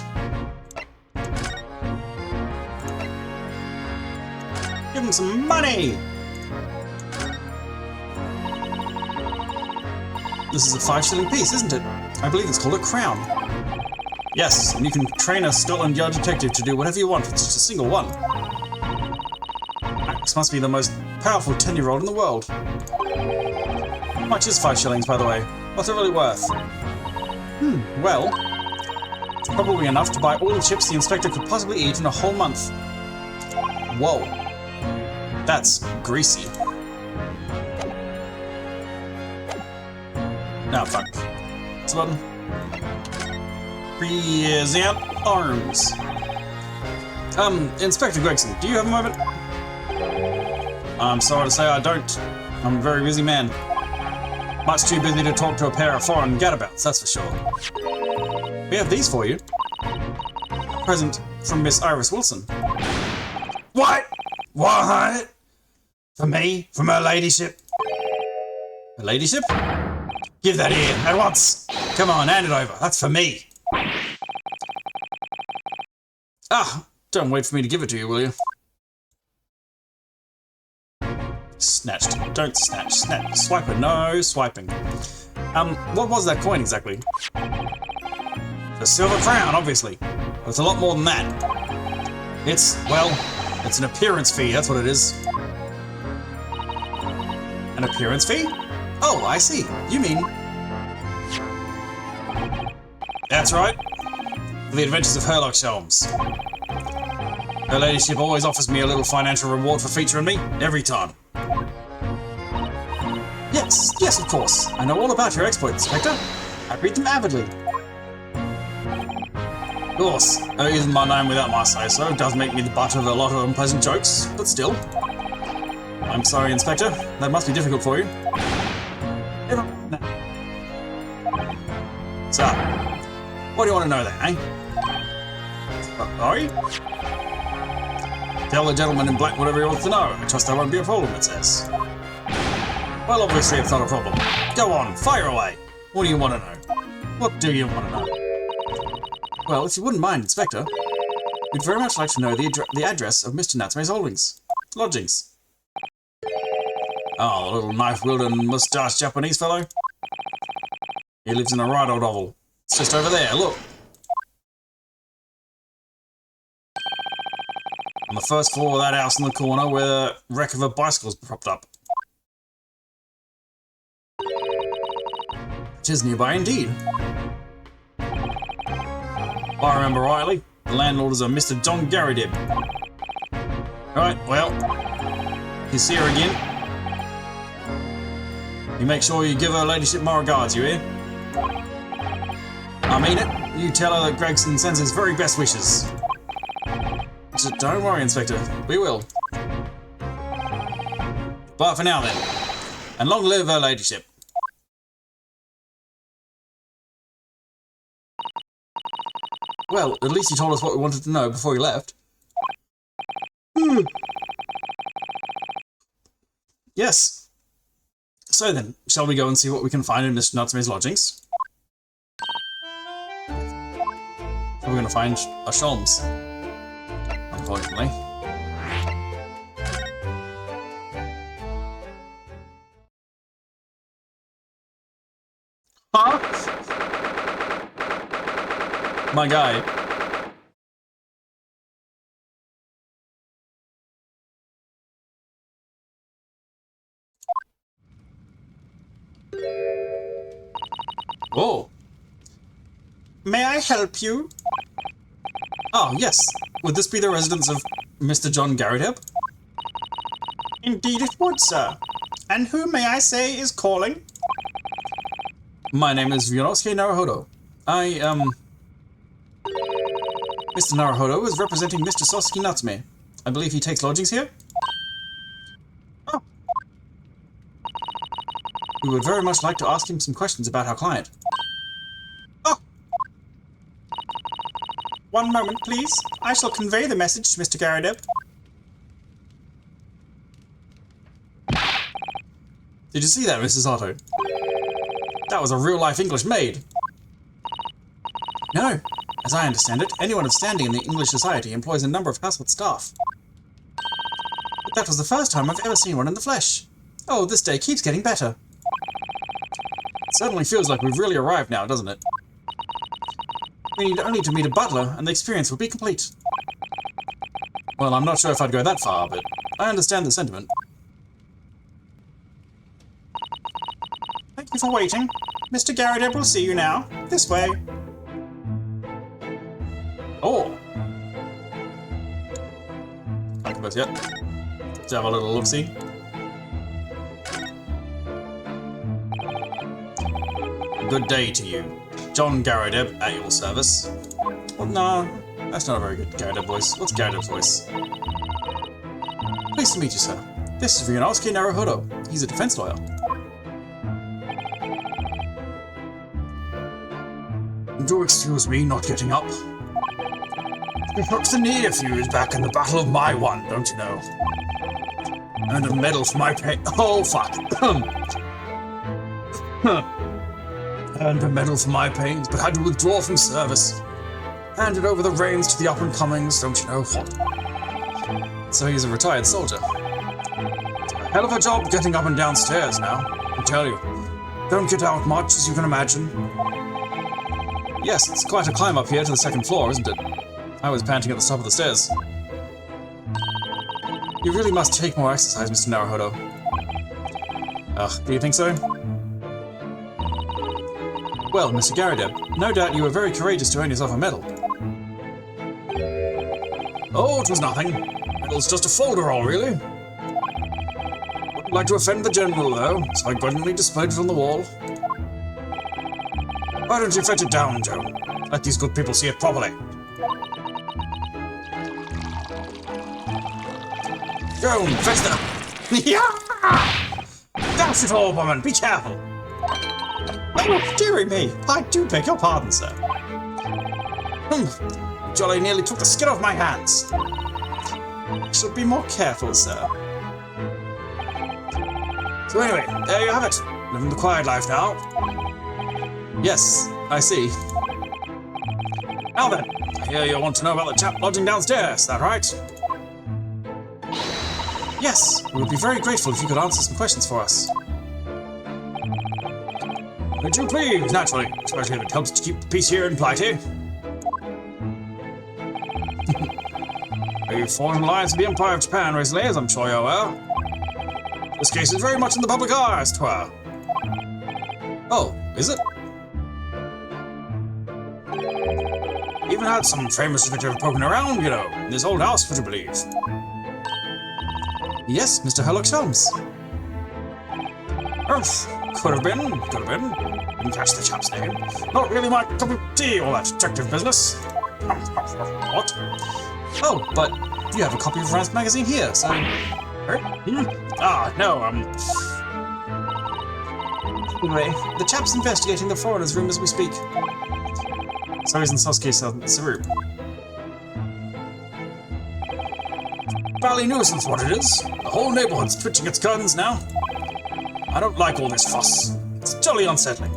Give him some money! This is a 5-shilling piece, isn't it? I believe it's called a crown. Yes, and you can train a Scotland Yard detective to do whatever you want with just a single one. Max must be the most powerful 10-year-old in the world. How much is 5 shillings, by the way? What's it really worth? Well, it's probably enough to buy all the chips the inspector could possibly eat in a whole month. Whoa. That's greasy. Now, fuck. What's the button? Present arms. Inspector Gregson, do you have a moment? I'm sorry to say I don't. I'm a very busy man. Much too busy to talk to a pair of foreign gadabouts, that's for sure. We have these for you. A present from Miss Iris Wilson. What? What? For me? From her ladyship? Her ladyship? Give that here, at once! Come on, hand it over. That's for me. Ah, don't wait for me to give it to you, will you? Snatched. Don't snatch. Snatch. Swiper. No swiping. What was that coin exactly? The silver crown, obviously. But it's a lot more than that. It's, well, it's an appearance fee, that's what it is. An appearance fee? Oh, I see. You mean... That's right. For the adventures of Herlock Sholmes. Her ladyship always offers me a little financial reward for featuring me, every time. Yes, of course. I know all about your exploits, Inspector. I read them avidly. Of course, using my name without my say-so does make me the butt of a lot of unpleasant jokes, but still. I'm sorry, Inspector. That must be difficult for you. So, what do you want to know then, eh? Sorry? Tell the gentleman in black whatever he wants to know. I trust that won't be a problem, it says. Well, obviously it's not a problem. Go on, fire away. What do you want to know? What do you want to know? Well, if you wouldn't mind, Inspector, we'd very much like to know the address of Mr. Natsume's holdings. Lodgings. Oh, the little knife-wielding, moustache Japanese fellow? He lives in a right old hovel. It's just over there, look. On the first floor of that house in the corner where the wreck of a bicycle's propped up. It is nearby indeed. If I remember rightly, the landlord is a Mr. John Garridib. Right, well, you see her again. You make sure you give her ladyship my regards, you hear? I mean it. You tell her that Gregson sends his very best wishes. Just don't worry, Inspector. We will. But for now then. And long live her ladyship. Well, at least he told us what we wanted to know before he left. Yes. So then, shall we go and see what we can find in Mr. Natsume's lodgings? We're going to find a Sholmes, unfortunately. Huh? My guy. Oh. May I help you? Oh, yes. Would this be the residence of Mr. John Garrideb? Indeed it would, sir. And who, may I say, is calling? My name is Ryunosuke Naruhodo. Mr. Naruhodo is representing Mr. Soseki Natsume. I believe he takes lodgings here? Oh. We would very much like to ask him some questions about our client. Oh! One moment, please. I shall convey the message to Mr. Garrideb. Did you see that, Mrs. Otto? That was a real-life English maid. No. As I understand it, anyone of standing in the English society employs a number of household staff. But that was the first time I've ever seen one in the flesh. Oh, this day keeps getting better. It certainly feels like we've really arrived now, doesn't it? We need only to meet a butler, and the experience will be complete. Well, I'm not sure if I'd go that far, but I understand the sentiment. Thank you for waiting. Mr. Garrideb will see you now. This way. Oh! Can't converse yet. Let's have a little look-see. Good day to you. John Garrideb at your service. Well, no, that's not a very good Garrideb voice. What's Garrideb's voice? Pleased to meet you, sir. This is Ryunosuke Naruhodo. He's a defense lawyer. Do excuse me not getting up. It hooks the knee a fuse back in the Battle of My One, don't you know? And a medal for my pain. Oh, fuck. And a medal for my pains, but had to withdraw from service. Handed over the reins to the up-and-comings, don't you know? So he's a retired soldier. Hell of a job getting up and downstairs now, I tell you. Don't get out much, as you can imagine. Yes, it's quite a climb up here to the second floor, isn't it? I was panting at the top of the stairs. You really must take more exercise, Mr. Naruhodo. Ugh, do you think so? Well, Mr. Garrideb, no doubt you were very courageous to earn yourself a medal. Oh, it was nothing. It was just a folderol, really. Wouldn't like to offend the General, though, so I grudgingly displayed it on the wall. Why don't you fetch it down, Joe? Let these good people see it properly. Joan, fetch the... Yeah! Dash it all, woman, be careful! Oh, dearie me, I do beg your pardon, sir. Jolly nearly took the skin off my hands. I should be more careful, sir. So anyway, there you have it. Living the quiet life now. Yes, I see. Now then, I hear you want to know about the chap lodging downstairs, is that right? Yes, we would be very grateful if you could answer some questions for us. Would you please, naturally, especially if it helps to keep the peace here in Blighty. We've fallen in alliance with the Empire of Japan recently, as I'm sure you're aware. This case is very much in the public eye, as 'twere. Oh, is it? Even had some famous detective poking around, you know, in this old house, would you believe? Yes, Mr. Herlock Sholmes. Could have been. Didn't catch the chap's name. Not really my cup of tea, all that detective business. What? Oh, but you have a copy of Rance magazine here, so... Ah, no, Anyway, the chap's investigating the foreigner's room as we speak. So isn't Sasuke's Saru. Valley nuisance, what it is. The whole neighborhood's twitching its curtains now. I don't like all this fuss. It's jolly unsettling.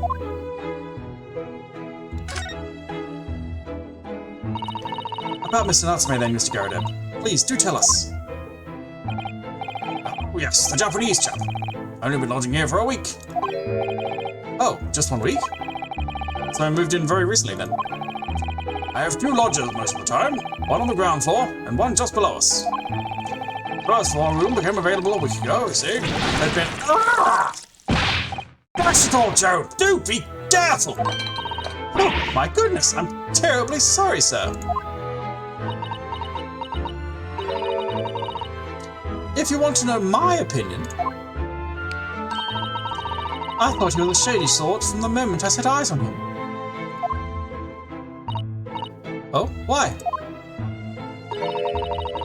About Mr. Natsume then, Mr. Garadeb. Please, do tell us. Oh, yes, the Japanese chap. Only been lodging here for a week. Oh, just 1 week? So I moved in very recently then. I have 2 lodgers most of the time. One on the ground floor, and one just below us. The first floor room became available a week ago, you see. They've been... Ah! That's it all, Joe! Do be careful! Oh, my goodness, I'm terribly sorry, sir. If you want to know my opinion, I thought he was a shady sort from the moment I set eyes on him. Oh, why?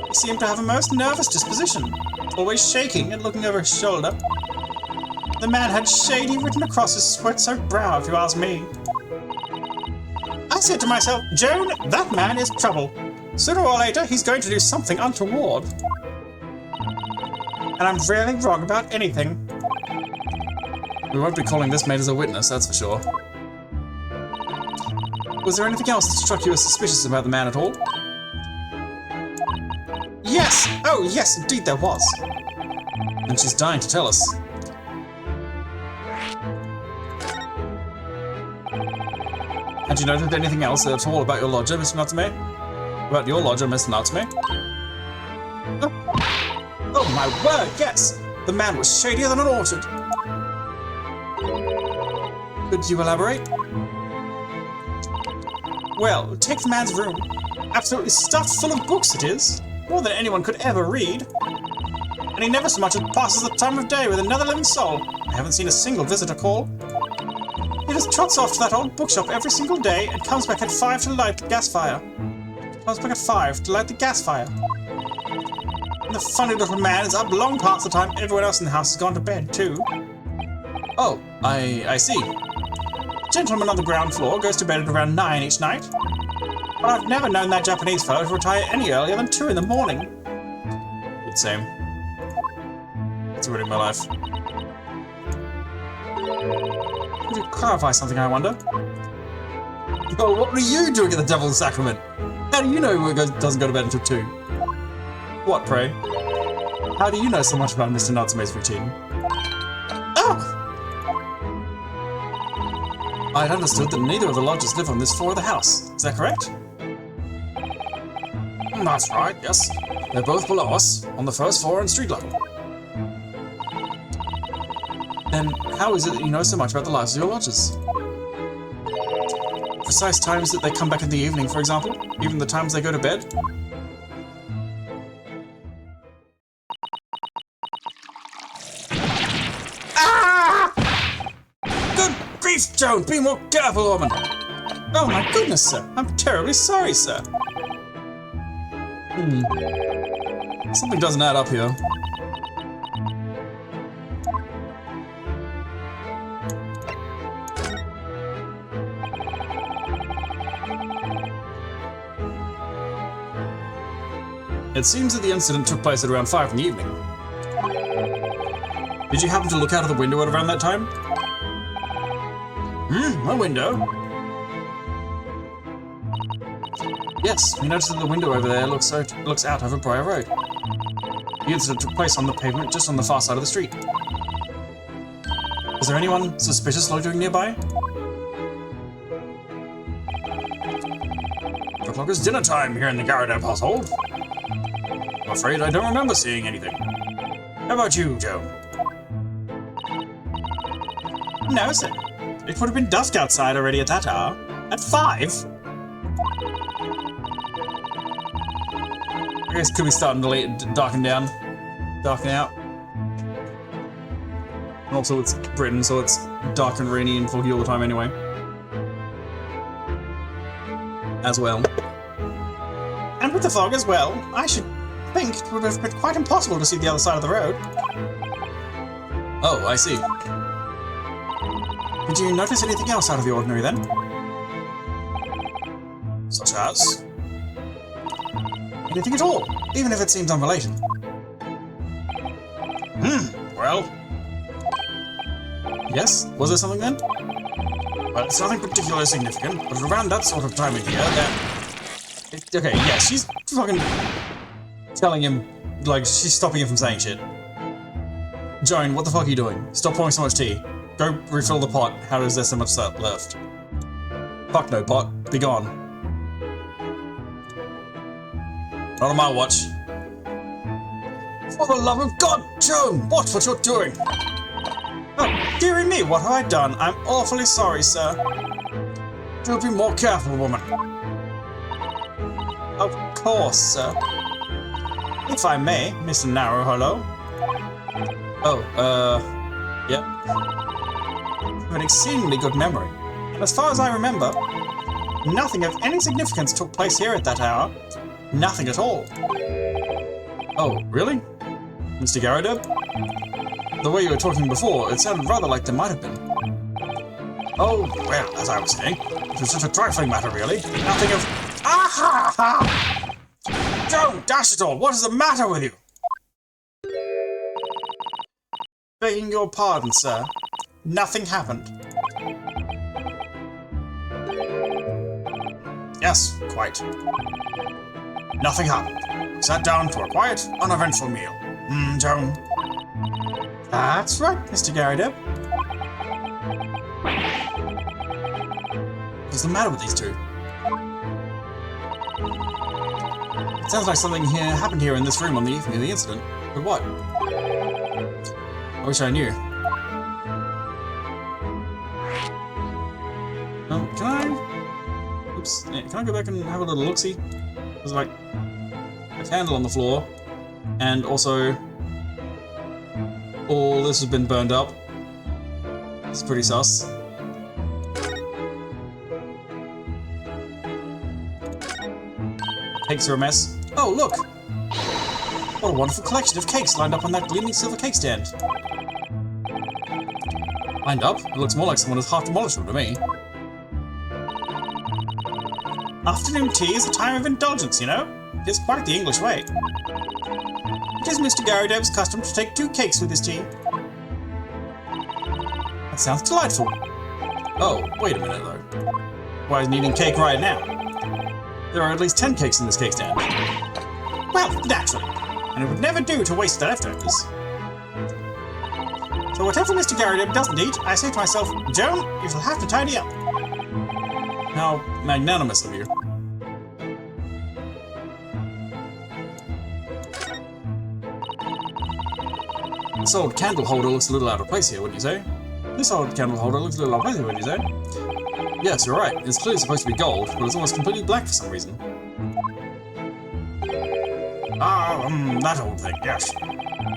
He seemed to have a most nervous disposition, always shaking and looking over his shoulder. The man had shady written across his sweat-soaked brow, if you ask me. I said to myself, Joan, that man is trouble. Sooner or later, he's going to do something untoward. And I'm rarely wrong about anything. We won't be calling this maid as a witness, that's for sure. Was there anything else that struck you as suspicious about the man at all? Yes! Oh, yes, indeed there was. And she's dying to tell us. Had you noted anything else at all about your lodger, Mr. Natsume? About your lodger, Mr. Natsume? Oh my word, yes! The man was shadier than an orchard. Could you elaborate? Well, take the man's room. Absolutely stuffed full of books it is. More than anyone could ever read. And he never so much as passes the time of day with another living soul. I haven't seen a single visitor call. He just trots off to that old bookshop every single day and comes back at 5 to light the gas fire. And the funny little man is up long past the time everyone else in the house has gone to bed, too. Oh, I see. The gentleman on the ground floor goes to bed at around 9 each night. But I've never known that Japanese fellow to retire any earlier than 2 in the morning. It's same. It's ruining my life. Could you clarify something, I wonder? Oh, what were you doing at the Devil's Sacrament? How do you know he doesn't go to bed until 2? What, pray? How do you know so much about Mr. Natsume's routine? Oh! I'd understood that neither of the lodgers live on this floor of the house. Is that correct? That's right, yes. They're both below us, on the first floor and street level. Then how is it that you know so much about the lives of your lodgers? Precise times that they come back in the evening, for example? Even the times they go to bed? Ah! Good grief, Joan! Be more careful, woman! Oh my goodness, sir! I'm terribly sorry, sir! Something doesn't add up here. It seems that the incident took place at around 5 in the evening. Did you happen to look out of the window at around that time? A window? Yes, we noticed that the window over there looks out over Briar Road. The incident took place on the pavement just on the far side of the street. Was there anyone suspicious loitering nearby? 4 o'clock is dinner time here in the Garadeb household. I'm afraid I don't remember seeing anything. How about you, Joe? No, sir. It would have been dusk outside already at that hour. At 5? I guess it could be starting to darken down. Darken out. And also it's Britain, so it's dark and rainy and foggy all the time anyway. As well. And with the fog as well, I should think it would have been quite impossible to see the other side of the road. Oh, I see. Did you notice anything else out of the ordinary then? Such as? Anything at all, even if it seems unrelated. Well... Yes? Was there something then? Well, it's nothing particularly significant, but around that sort of time of year, okay, yeah, she's fucking telling him, like, she's stopping him from saying shit. Joan, what the fuck are you doing? Stop pouring so much tea. Go refill the pot. How is there so much left? Fuck no, pot. Be gone. Not on my watch. For the love of God, Joan! Watch what you're doing! Oh, dearie me, what have I done? I'm awfully sorry, sir. Do be more careful, woman. Of course, sir. If I may, Mr. Narrowhollow. Oh, yep. You have an exceedingly good memory. And as far as I remember, nothing of any significance took place here at that hour. Nothing at all. Oh, really? Mr. Garrideb? The way you were talking before, it sounded rather like there might have been. Oh, well, as I was saying, it was just a trifling matter, really. Nothing of... Ah ha ha! Joan, dash it all, what is the matter with you? Begging your pardon, sir. Nothing happened. Yes, quite. Nothing happened. Sat down to a quiet, uneventful meal. Joan. That's right, Mr. Garrideb. What's the matter with these two? It sounds like something here happened here in this room on the evening of the incident. But what? I wish I knew. Can I... Oops. Can I go back and have a little look-see? There's like a candle on the floor, and also all this has been burned up. It's pretty sus. Cakes are a mess. Oh, look! What a wonderful collection of cakes lined up on that gleaming silver cake stand. Lined up? It looks more like someone has half demolished them to me. Afternoon tea is a time of indulgence, you know? It is quite the English way. It is Mr. Garrideb's custom to take 2 cakes with his tea. That sounds delightful. Oh, wait a minute though. Why isn't he eating cake right now? There are at least 10 cakes in this cake stand. Well, naturally. And it would never do to waste the leftovers. So whatever Mr. Garrideb doesn't eat, I say to myself, Joan, you shall have to tidy up. How magnanimous of you. This old candle holder looks a little out of place here, wouldn't you say? This old candle holder looks a little out of place here, wouldn't you say? Yes, you're right. It's clearly supposed to be gold, but it's almost completely black for some reason. Ah, that old thing, yes.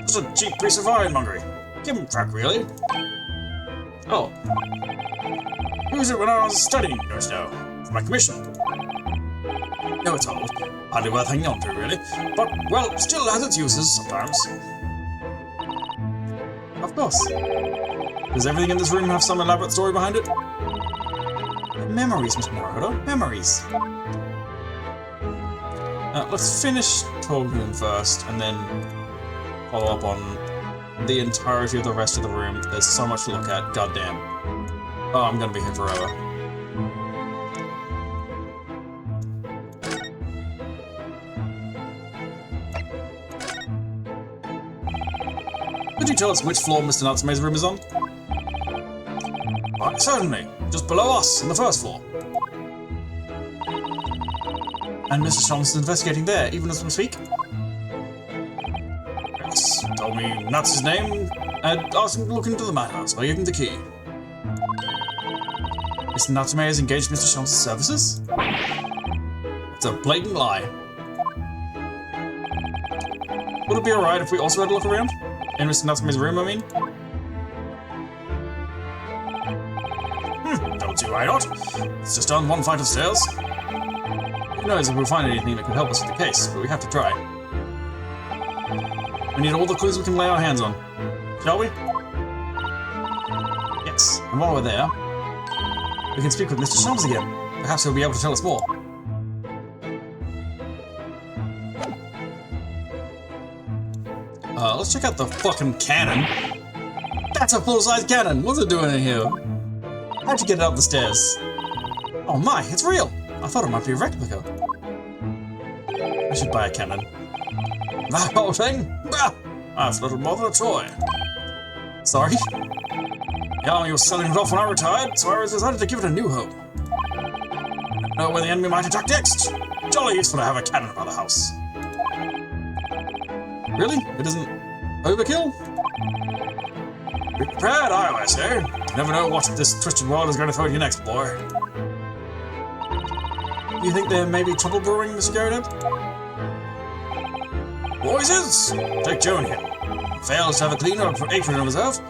It's a cheap piece of ironmongery. Give him crack, really. Oh. Used it when I was studying, don't you know, for my commission. No, it's old. Hardly worth hanging on to, really. But, well, still has its uses sometimes. Of course. Does everything in this room have some elaborate story behind it? Memories, Mr. Naruto. Memories. Let's finish talking first, and then follow up on the entirety of the rest of the room. There's so much to look at. Goddamn. Oh, I'm gonna be here forever. Could you tell us which floor Mr. Natsume's room is on? Why, certainly. Just below us, on the first floor. And Mr. Shon's investigating there, even as we speak? Yes, told me Natsu's name, and asked him to look into the madhouse. I gave him the key. Mr. Natsume has engaged Mr. Shon's services? It's a blatant lie. Would it be alright if we also had a look around? In Mr. Natsume's room, I mean? Don't see why not. It's just down one flight of stairs. Who knows if we'll find anything that can help us with the case, but we have to try. We need all the clues we can lay our hands on. Shall we? Yes, and while we're there, we can speak with Mr. Shelves again. Perhaps he'll be able to tell us more. Let's check out the fucking cannon. That's a full-size cannon! What's it doing in here? How'd you get it up the stairs? Oh my, it's real! I thought it might be a replica. I should buy a cannon. That whole thing? Bah! That's little more than a toy. Sorry? The army was selling it off when I retired, so I decided to give it a new home. I don't know where the enemy might attack next. Jolly useful to have a cannon by the house. Really? It isn't overkill? Be prepared, I say. You never know what this twisted world is going to throw at you next, boy. You think there may be trouble brewing, Mr. Garrett? Voices! Take Joan here. Fails to have a clean apron of himself.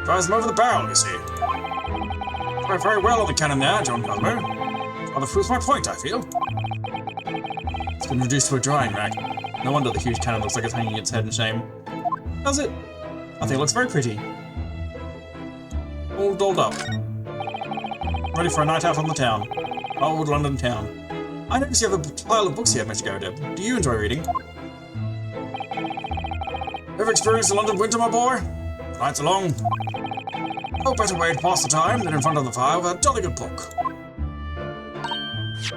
Drives them over the barrel, you see. Quite very well on the cannon there, John Cosmo. Rather proves my point, I feel. It's been reduced to a drying rack. No wonder the huge cannon looks like it's hanging its head in shame. Does it? I think it looks very pretty. All dolled up. Ready for a night out on the town. Old London town. I notice you have a pile of books here, Mr. Garrett. Do you enjoy reading? Ever experienced the London winter, my boy? Nights are long. No better way to pass the time than in front of the fire with a jolly good book.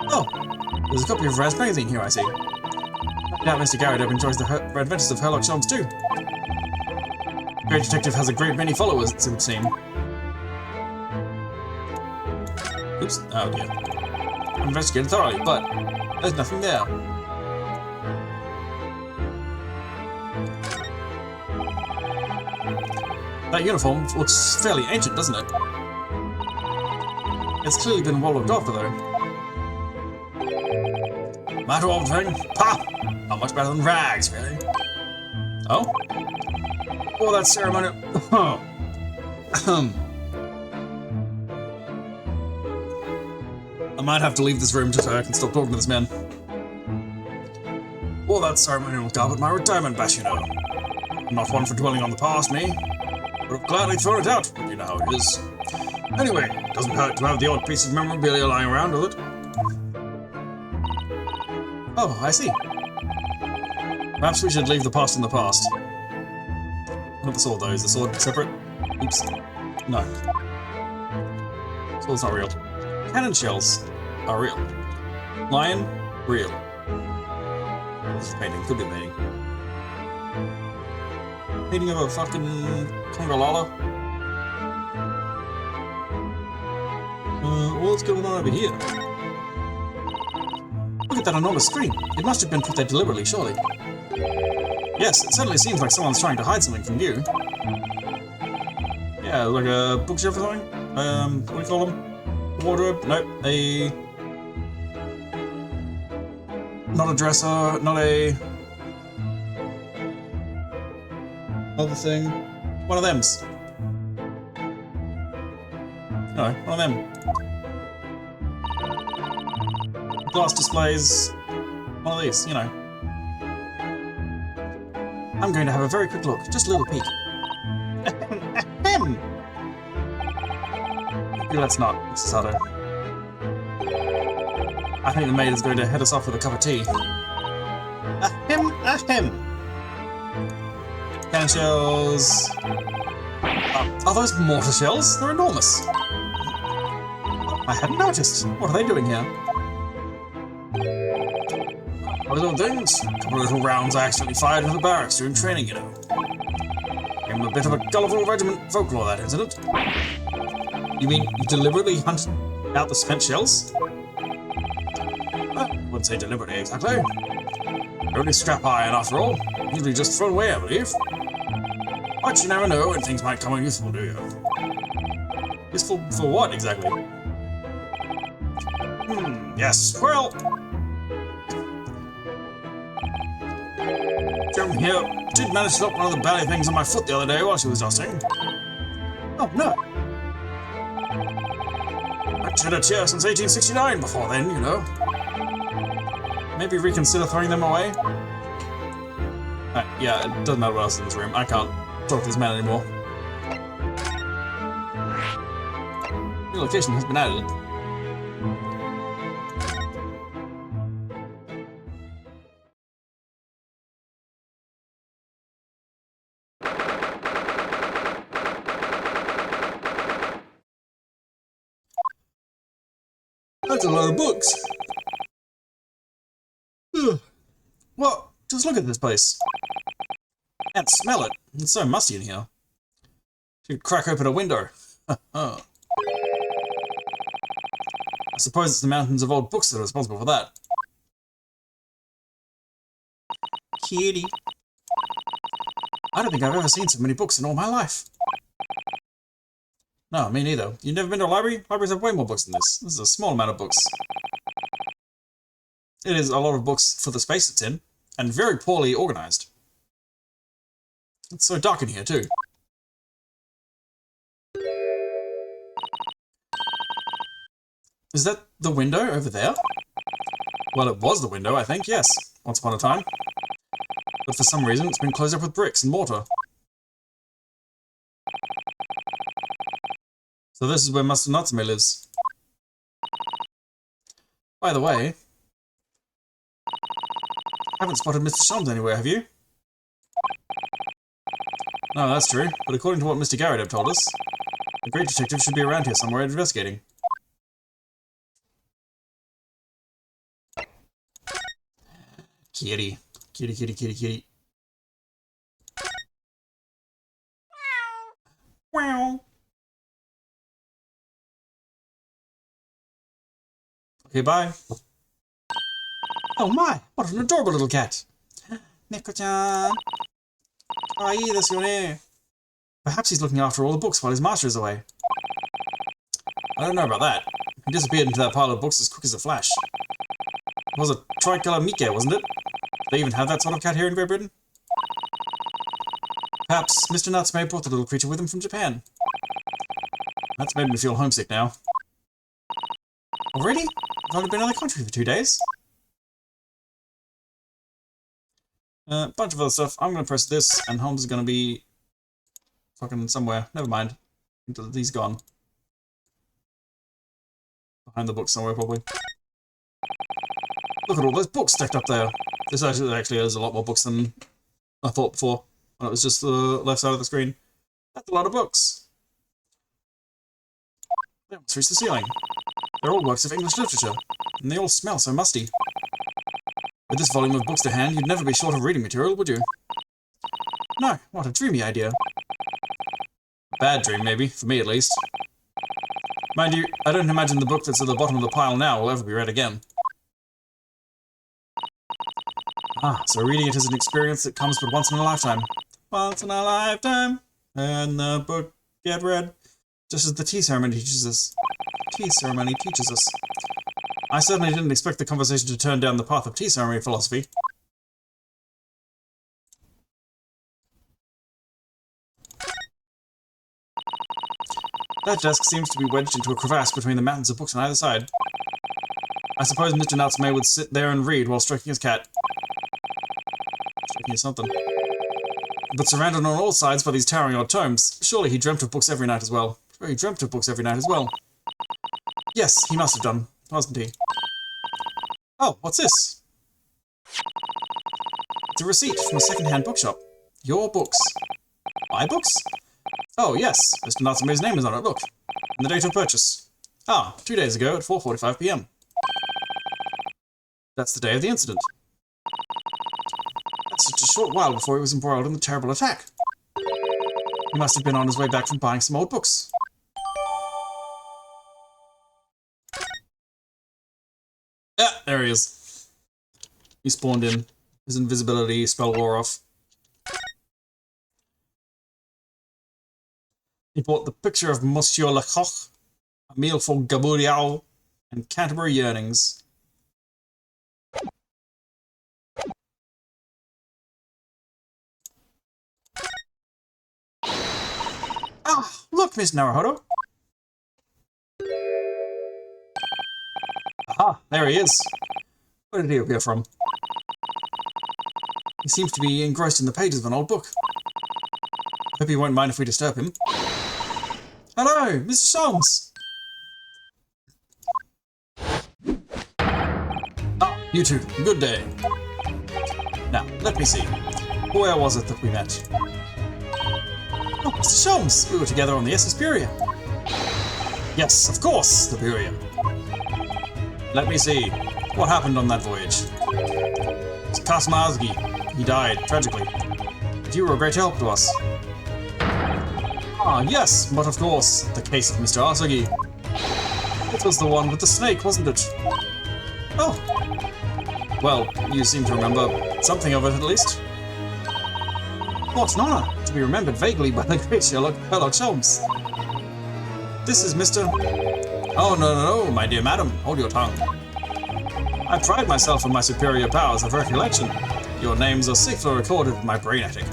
Oh, there's a copy of Raz magazine here, I see. Now Mr. Garrett enjoys the adventures of Sherlock Holmes too. The great detective has a great many followers, it would seem. Oops, oh dear. I investigated thoroughly, but there's nothing there. That uniform looks fairly ancient, doesn't it? It's clearly been well looked after, though. Matter old thing? Pah! Not much better than rags, really. Oh? Oh, that ceremony. I might have to leave this room just so I can stop talking to this man. All that ceremonial carpet, my retirement bash, you know. I'm not one for dwelling on the past, me. Would have gladly thrown it out, but you know how it is. Anyway, doesn't hurt to have the odd piece of memorabilia lying around, does it? Oh, I see. Perhaps we should leave the past in the past. Not the sword, though. Is the sword separate? Oops. No. Sword's not real. Cannon shells are real. Lion, real. This is painting. Could be a painting. Painting of a fucking Congalala. What's going on over here? Look at that enormous screen. It must have been put there deliberately, surely. Yes, it certainly seems like someone's trying to hide something from you. Yeah, like a bookshelf or something? What do you call them? Wardrobe? Nope. Not a dresser, not a... Other thing. One of them's. No, one of them. Glass displays. One of these, you know. I'm going to have a very quick look. Just a little peek. Maybe let's not, Mrs. Hutto. I think the maid is going to head us off with a cup of tea. Ahem, ahem. Cannon shells. Are those mortar shells? They're enormous. I hadn't noticed. What are they doing here? Little things. A couple of little rounds I accidentally fired into the barracks during training, you know. Gave them a bit of a colourful regiment folklore, that incident. You mean you deliberately hunted out the spent shells? Well, I wouldn't say deliberately, exactly. They're only scrap iron, after all. Usually just thrown away, I believe. But you never know when things might come in useful, do you? Useful for what, exactly? Yes, well... Joan here did manage to knock one of the bally things on my foot the other day while she was dusting. Oh, no. I'd shed a tear since 1869 before then, you know. Maybe reconsider throwing them away? Yeah, it doesn't matter what else is in this room. I can't talk to this man anymore. New location has been added. That's a lot of books. Ugh. What? Just look at this place. And smell it. It's so musty in here. Should crack open a window. I suppose it's the mountains of old books that are responsible for that. Kitty. I don't think I've ever seen so many books in all my life. No, me neither. You've never been to a library? Libraries have way more books than this. This is a small amount of books. It is a lot of books for the space it's in, and very poorly organised. It's so dark in here, too. Is that the window over there? Well, it was the window, I think, yes. Once upon a time. But for some reason, it's been closed up with bricks and mortar. So this is where Master Natsume lives. By the way, I haven't spotted Mr. Sholmes anywhere, have you? No, that's true, but according to what Mr. Garrett told us, the great detective should be around here somewhere investigating. Kitty. Kitty, kitty, kitty, kitty. Wow. Okay, bye. Oh my, what an adorable little cat. Neko-chan. Kawaii desu ne. Perhaps he's looking after all the books while his master is away. I don't know about that. He disappeared into that pile of books as quick as a flash. It was a tricolour Mike, wasn't it? Do they even have that sort of cat here in Great Britain? Perhaps Mr. Natsume brought the little creature with him from Japan. That's made me feel homesick now. Already? I've only been in the country for 2 days. Bunch of other stuff. I'm going to press this, and Holmes is going to be fucking somewhere. Never mind. He's gone. Behind the book somewhere, probably. Look at all those books stacked up there. This actually is a lot more books than I thought before, when it was just the left side of the screen. That's a lot of books. They almost reach the ceiling. They're all works of English literature, and they all smell so musty. With this volume of books to hand, you'd never be short of reading material, would you? No, what a dreamy idea. Bad dream, maybe, for me at least. Mind you, I don't imagine the book that's at the bottom of the pile now will ever be read again. Ah, so reading it is an experience that comes but once in a lifetime. Once in a lifetime, and the book get read. Just as the tea ceremony teaches us. Tea ceremony teaches us. I certainly didn't expect the conversation to turn down the path of tea ceremony philosophy. That desk seems to be wedged into a crevasse between the mountains of books on either side. I suppose Mr. Natsume would sit there and read while stroking his cat. Stroking his something. But surrounded on all sides by these towering old tomes, surely he dreamt of books every night as well. Sure, he dreamt of books every night as well. Yes, he must have done, wasn't he? Oh, what's this? It's a receipt from a second-hand bookshop. Your books. My books? Oh, yes. Mr. Natsume's name is on it, look. And the date of purchase. Ah, 2 days ago at 4:45 p.m. That's the day of the incident. That's such a short while before he was embroiled in the terrible attack. He must have been on his way back from buying some old books. Ah, there he is. He spawned in. His invisibility spell wore off. He bought the picture of Monsieur Lecoq, a meal for Gaburiao, and Canterbury Yearnings. Ah, look, Miss Naruhodo. Aha, there he is. Where did he appear from? He seems to be engrossed in the pages of an old book. I hope he won't mind if we disturb him. Hello, Mr. Sholmes! Ah, you two, good day. Now, let me see. Where was it that we met? Oh, Mr. Sholmes! We were together on the SS Superior. Yes, of course, Superior. Let me see. What happened on that voyage? It's Kazmazgi. He died, tragically. But you were a great help to us. Ah, yes, but of course, the case of Mr. Asagi. It was the one with the snake, wasn't it? Oh. Well, you seem to remember something of it, at least. What an honor to be remembered vaguely by the great Sherlock Holmes. This is Mr. Oh, no, my dear madam, hold your tongue. I pride myself on my superior powers of recollection. Your names are safely recorded in my brain attic.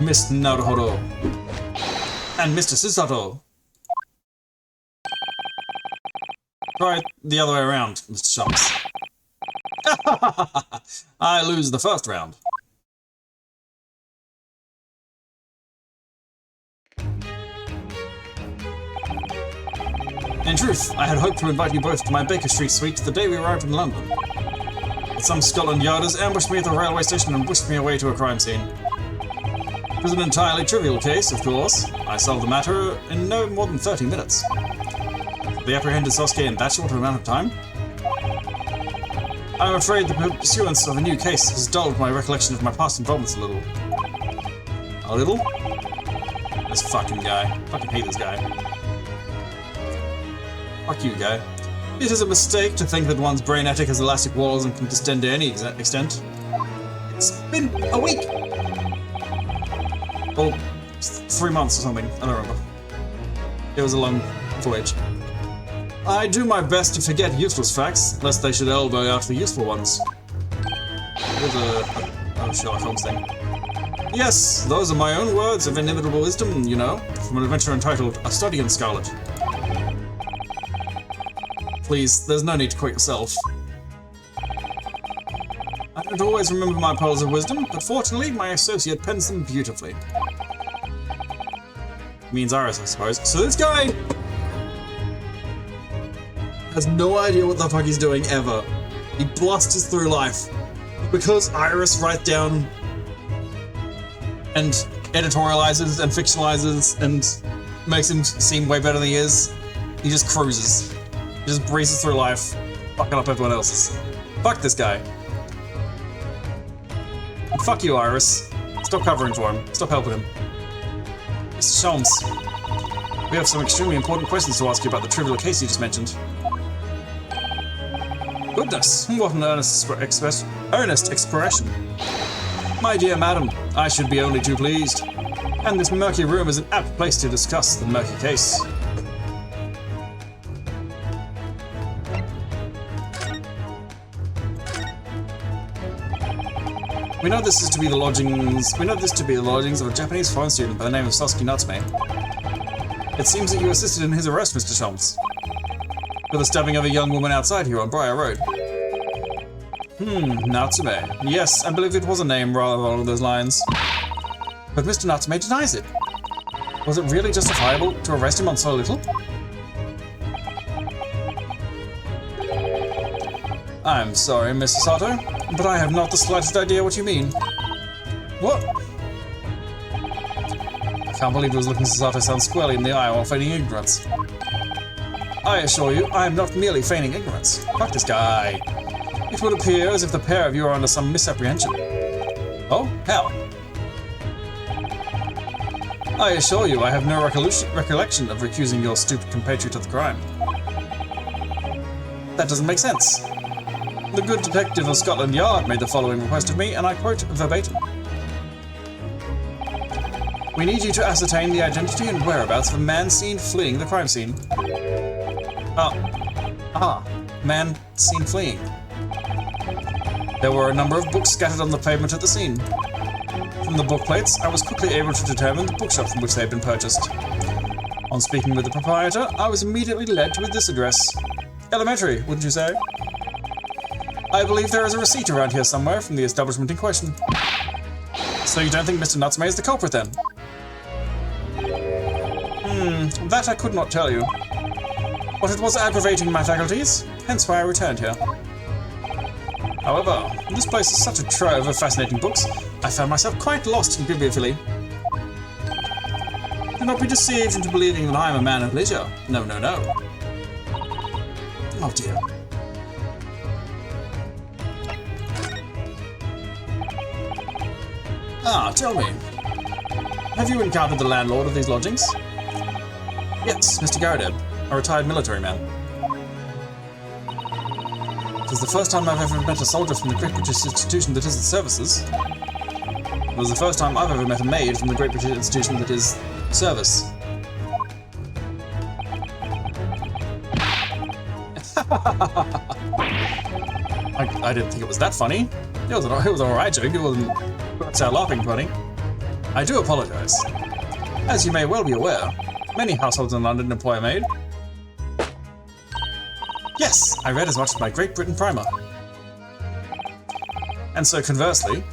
Miss Naruhodo. And Mr. Susato. Try it the other way around, Mr. Shumps. I lose the first round. In truth, I had hoped to invite you both to my Baker Street suite the day we arrived in London. But some Scotland Yarders ambushed me at the railway station and whisked me away to a crime scene. It was an entirely trivial case, of course. I solved the matter in no more than 30 minutes. They apprehended Sosuke in that short amount of time? I'm afraid the pursuance of a new case has dulled my recollection of my past involvements a little. A little? This fucking guy. I fucking hate this guy. Fuck you, guy. It is a mistake to think that one's brain attic has elastic walls and can distend to any extent. It's been a week! Or 3 months or something. I don't remember. It was a long voyage. I do my best to forget useless facts, lest they should elbow out the useful ones. With a Sherlock Holmes thing. Yes, those are my own words of inimitable wisdom, you know, from an adventure entitled A Study in Scarlet. Please, there's no need to quote yourself. I don't always remember my pearls of wisdom, but fortunately my associate pens them beautifully. Means Iris, I suppose. So this guy has no idea what the fuck he's doing ever. He blusters through life. Because Iris writes down and editorializes and fictionalizes and makes him seem way better than he is, he just cruises. He just breezes through life, fucking up everyone else's. Fuck this guy. And fuck you, Iris. Stop covering for him. Stop helping him. Mr. Sholmes, we have some extremely important questions to ask you about the trivial case you just mentioned. Goodness, what an earnest expression. My dear madam, I should be only too pleased. And this murky room is an apt place to discuss the murky case. We know this to be the lodgings of a Japanese foreign student by the name of Sasuke Natsume. It seems that you assisted in his arrest, Mr. Sholmes, for the stabbing of a young woman outside here on Briar Road. Natsume. Yes, I believe it was a name rather along those lines. But Mr. Natsume denies it. Was it really justifiable to arrest him on so little? I'm sorry, Mr. Sato, but I have not the slightest idea what you mean. What? I can't believe it was looking Sato sound squarely in the eye while feigning ignorance. I assure you, I am not merely feigning ignorance. Fuck this guy. It would appear as if the pair of you are under some misapprehension. Oh, how? I assure you, I have no recollection of accusing your stupid compatriot of the crime. That doesn't make sense. The good detective of Scotland Yard made the following request of me, and I quote verbatim. We need you to ascertain the identity and whereabouts of a man seen fleeing the crime scene. Man seen fleeing. There were a number of books scattered on the pavement at the scene. From the book plates, I was quickly able to determine the bookshop from which they had been purchased. On speaking with the proprietor, I was immediately led to this address. Elementary, wouldn't you say? I believe there is a receipt around here somewhere from the establishment in question. So you don't think Mr. Natsume is the culprit then? That I could not tell you. But it was aggravating my faculties, hence why I returned here. However, this place is such a trove of fascinating books, I found myself quite lost in bibliophily. The not be deceived into believing that I am a man of leisure. No, no, no. Oh dear. Ah, tell me. Have you encountered the landlord of these lodgings? Yes, Mr. Garadeb, a retired military man. It was the first time I've ever met a soldier from the great British institution that is its services. It was the first time I've ever met a maid from the great British institution that is service. I didn't think it was that funny. It was an alright joke, it wasn't laughing funny. I do apologize. As you may well be aware, many households in London employ a maid. Yes, I read as much as my Great Britain primer. And so conversely,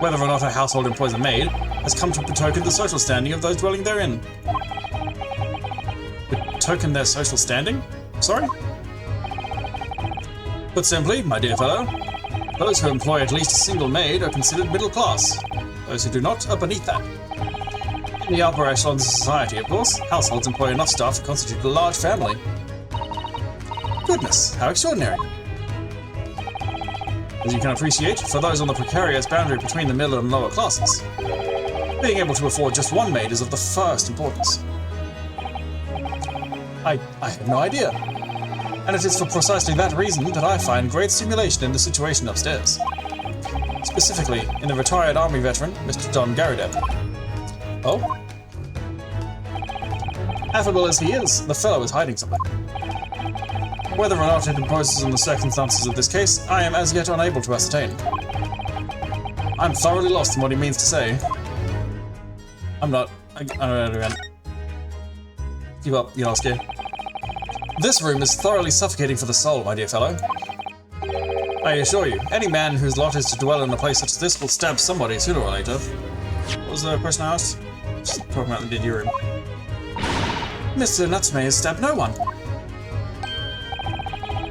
whether or not a household employs a maid has come to betoken the social standing of those dwelling therein. Betoken their social standing? Sorry? Put simply, my dear fellow, those who employ at least a single maid are considered middle class. Those who do not are beneath that. In the upper echelons of society, of course, households employ enough staff to constitute a large family. Goodness, how extraordinary. As you can appreciate, for those on the precarious boundary between the middle and lower classes, being able to afford just one maid is of the first importance. I had no idea. And it is for precisely that reason that I find great stimulation in the situation upstairs. Specifically, in the retired army veteran, Mr. John Garadeb. Oh? Affable as he is, the fellow is hiding something. Whether or not it imposes on the circumstances of this case, I am as yet unable to ascertain. I'm thoroughly lost in what he means to say. I'm not. I don't know again. Give up, Yanosuke. This room is thoroughly suffocating for the soul, my dear fellow. I assure you, any man whose lot is to dwell in a place such as this will stab somebody sooner or later. What was the question I asked? Just talking about the Did You room. Mr. Natsume has stabbed no one.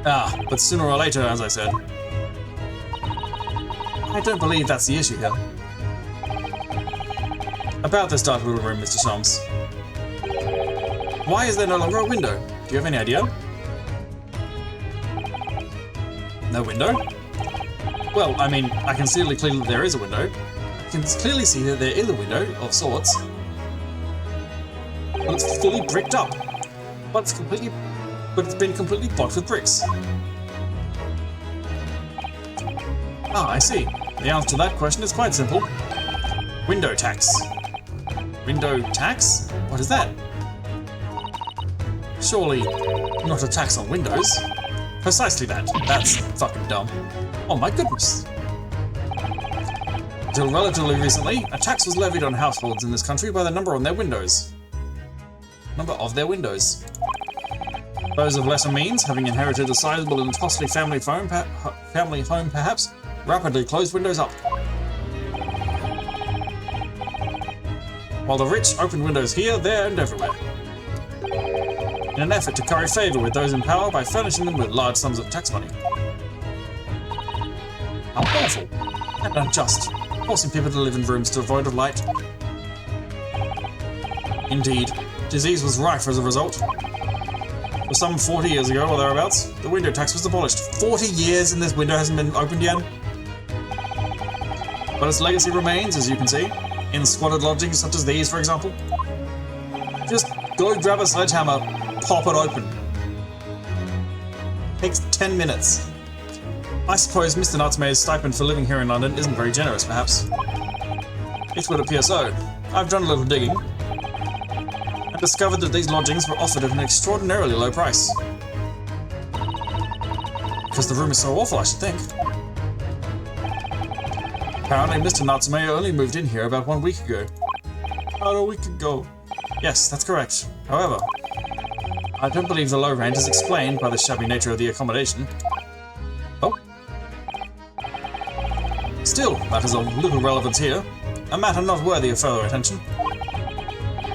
Ah, but sooner or later, as I said. I don't believe that's the issue here. About this dark little room, Mr. Shams. Why is there no longer a window? Do you have any idea? No window? Well, I mean, I can see clearly that there is a window. I can clearly see that there is a window, of sorts. But it's fully bricked up. But it's been completely blocked with bricks. Ah, I see. The answer to that question is quite simple. Window tax. Window tax? What is that? Surely not a tax on windows. Precisely that. That's fucking dumb. Oh my goodness. Until relatively recently, a tax was levied on households in this country by the number on their windows. Number of their windows. Those of lesser means, having inherited a sizable and costly family home perhaps, rapidly closed windows up. While the rich opened windows here, there, and everywhere. In an effort to curry favour with those in power by furnishing them with large sums of tax money. How awful and unjust, forcing people to live in rooms devoid of light. Indeed, disease was rife as a result. For some 40 years ago or thereabouts, the window tax was abolished. 40 years and this window hasn't been opened yet? But its legacy remains, as you can see, in squalid lodgings such as these, for example. Just go grab a sledgehammer, pop it open. Takes 10 minutes. I suppose Mr. Natsume's stipend for living here in London isn't very generous, perhaps. It would appear so. I've done a little digging, and discovered that these lodgings were offered at an extraordinarily low price. Because the room is so awful, I should think. Apparently, Mr. Natsume only moved in here about 1 week ago. About a week ago. Yes, that's correct. However, I don't believe the low rent is explained by the shabby nature of the accommodation. Oh. Still, that is of little relevance here. A matter not worthy of further attention.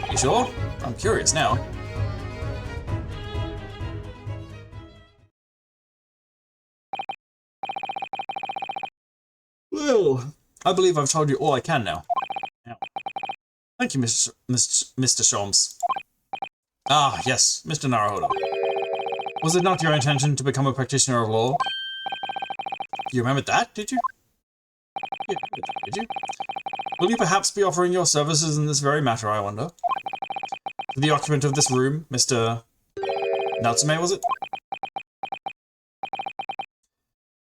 You sure? I'm curious now. Well, I believe I've told you all I can now. Thank you, Mr. Sholmes. Ah, yes, Mr. Naruhodo. Was it not your intention to become a practitioner of law? You remembered that, did you? Yeah, did you? Will you perhaps be offering your services in this very matter, I wonder? To the occupant of this room, Mr. Natsume, was it?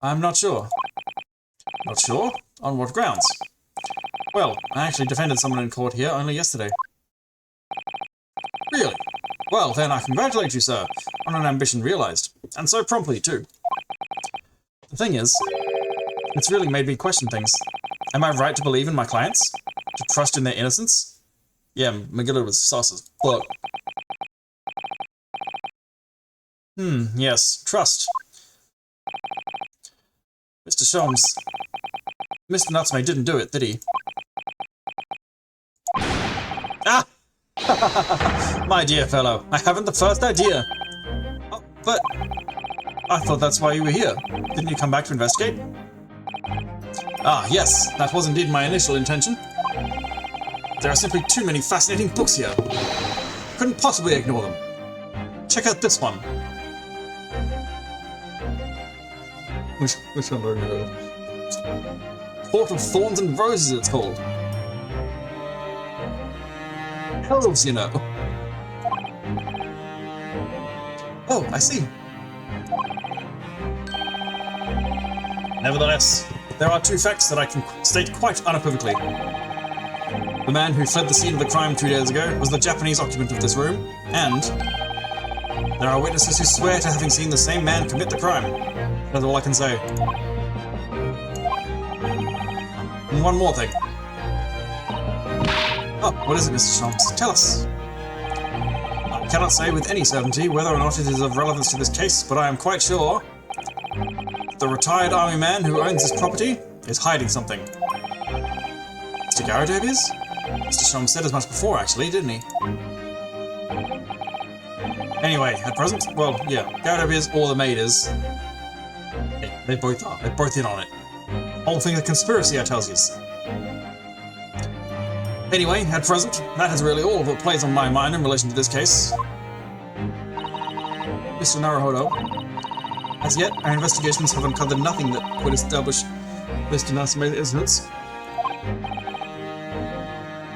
I'm not sure. Not sure? On what grounds? Well, I actually defended someone in court here only yesterday. Really? Well, then I congratulate you, sir, on an ambition realized. And so promptly, too. The thing is, it's really made me question things. Am I right to believe in my clients? To trust in their innocence? Yeah, McGillis was sauce as fuck. Yes, trust. Mr. Sholmes, Mr. Natsume didn't do it, did he? Ah! My dear fellow, I haven't the first idea. Oh, but I thought that's why you were here. Didn't you come back to investigate? Ah, yes, that was indeed my initial intention. There are simply too many fascinating books here. Couldn't possibly ignore them. Check out this one. Which one do I know? Court of Thorns and Roses, it's called. Elves, you know. Oh, I see. Nevertheless, there are two facts that I can state quite unequivocally. The man who fled the scene of the crime 2 days ago was the Japanese occupant of this room, and there are witnesses who swear to having seen the same man commit the crime. That's all I can say. And one more thing. Oh, what is it, Mr. Sholmes? Tell us. I cannot say with any certainty whether or not it is of relevance to this case, but I am quite sure the retired army man who owns this property is hiding something. Mr. Garrodev is? Mr. Sholmes said as much before, actually, didn't he? Anyway, at present, well, yeah, Garrodev is, or the maid is. Yeah, they both are. They're both in on it. Whole thing's a conspiracy, I tells yous. Anyway, at present, that is really all that plays on my mind in relation to this case. Mr. Naruhodo, as yet, our investigations have uncovered nothing that could establish Mr. Natsume's innocence.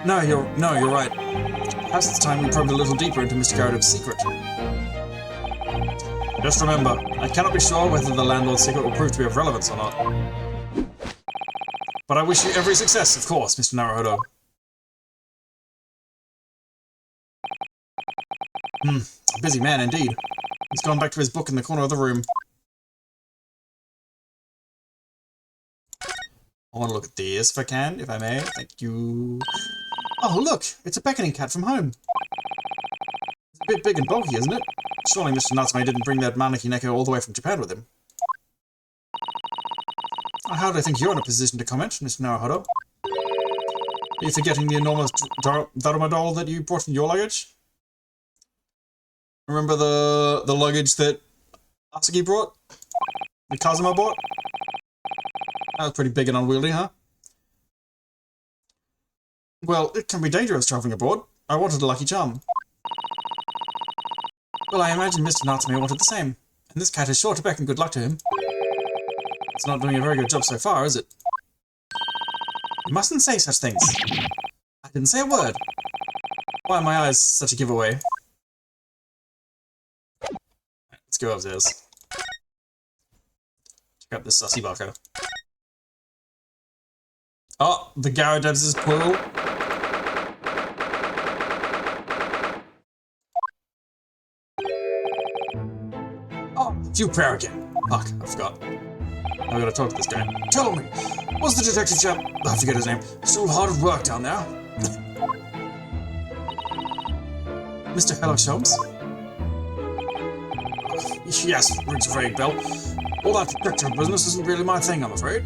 No, you're right. Perhaps it's time we probed a little deeper into Mr. Garrodev's secret. Just remember, I cannot be sure whether the landlord's secret will prove to be of relevance or not. But I wish you every success, of course, Mr. Naruhodo. A busy man indeed. He's gone back to his book in the corner of the room. I want to look at this if I can, if I may. Thank you. Oh, look! It's a beckoning cat from home. It's a bit big and bulky, isn't it? Surely Mr. Natsume didn't bring that Maneki Neko all the way from Japan with him. I hardly think you're in a position to comment, Mr. Naruhodo. Are you forgetting the enormous Daruma doll that you brought in your luggage? Remember the luggage that Asagi brought? That Kazuma bought? That was pretty big and unwieldy, huh? Well, it can be dangerous travelling abroad. I wanted a lucky charm. Well, I imagine Mr. Natsume wanted the same, and this cat is sure to beckon good luck to him. It's not doing a very good job so far, is it? You mustn't say such things. I didn't say a word. Why are my eyes such a giveaway? Let's go upstairs. Check out this sussy bucko. Oh, the Garrodevs' plural. Oh, you prayer again. Fuck, I forgot. I gotta talk to this guy. Tell me, what's the detective chap? I forget his name. Still hard at work down there. Mr. Sholmes? Yes, rings a vague bell. All that detective business isn't really my thing, I'm afraid.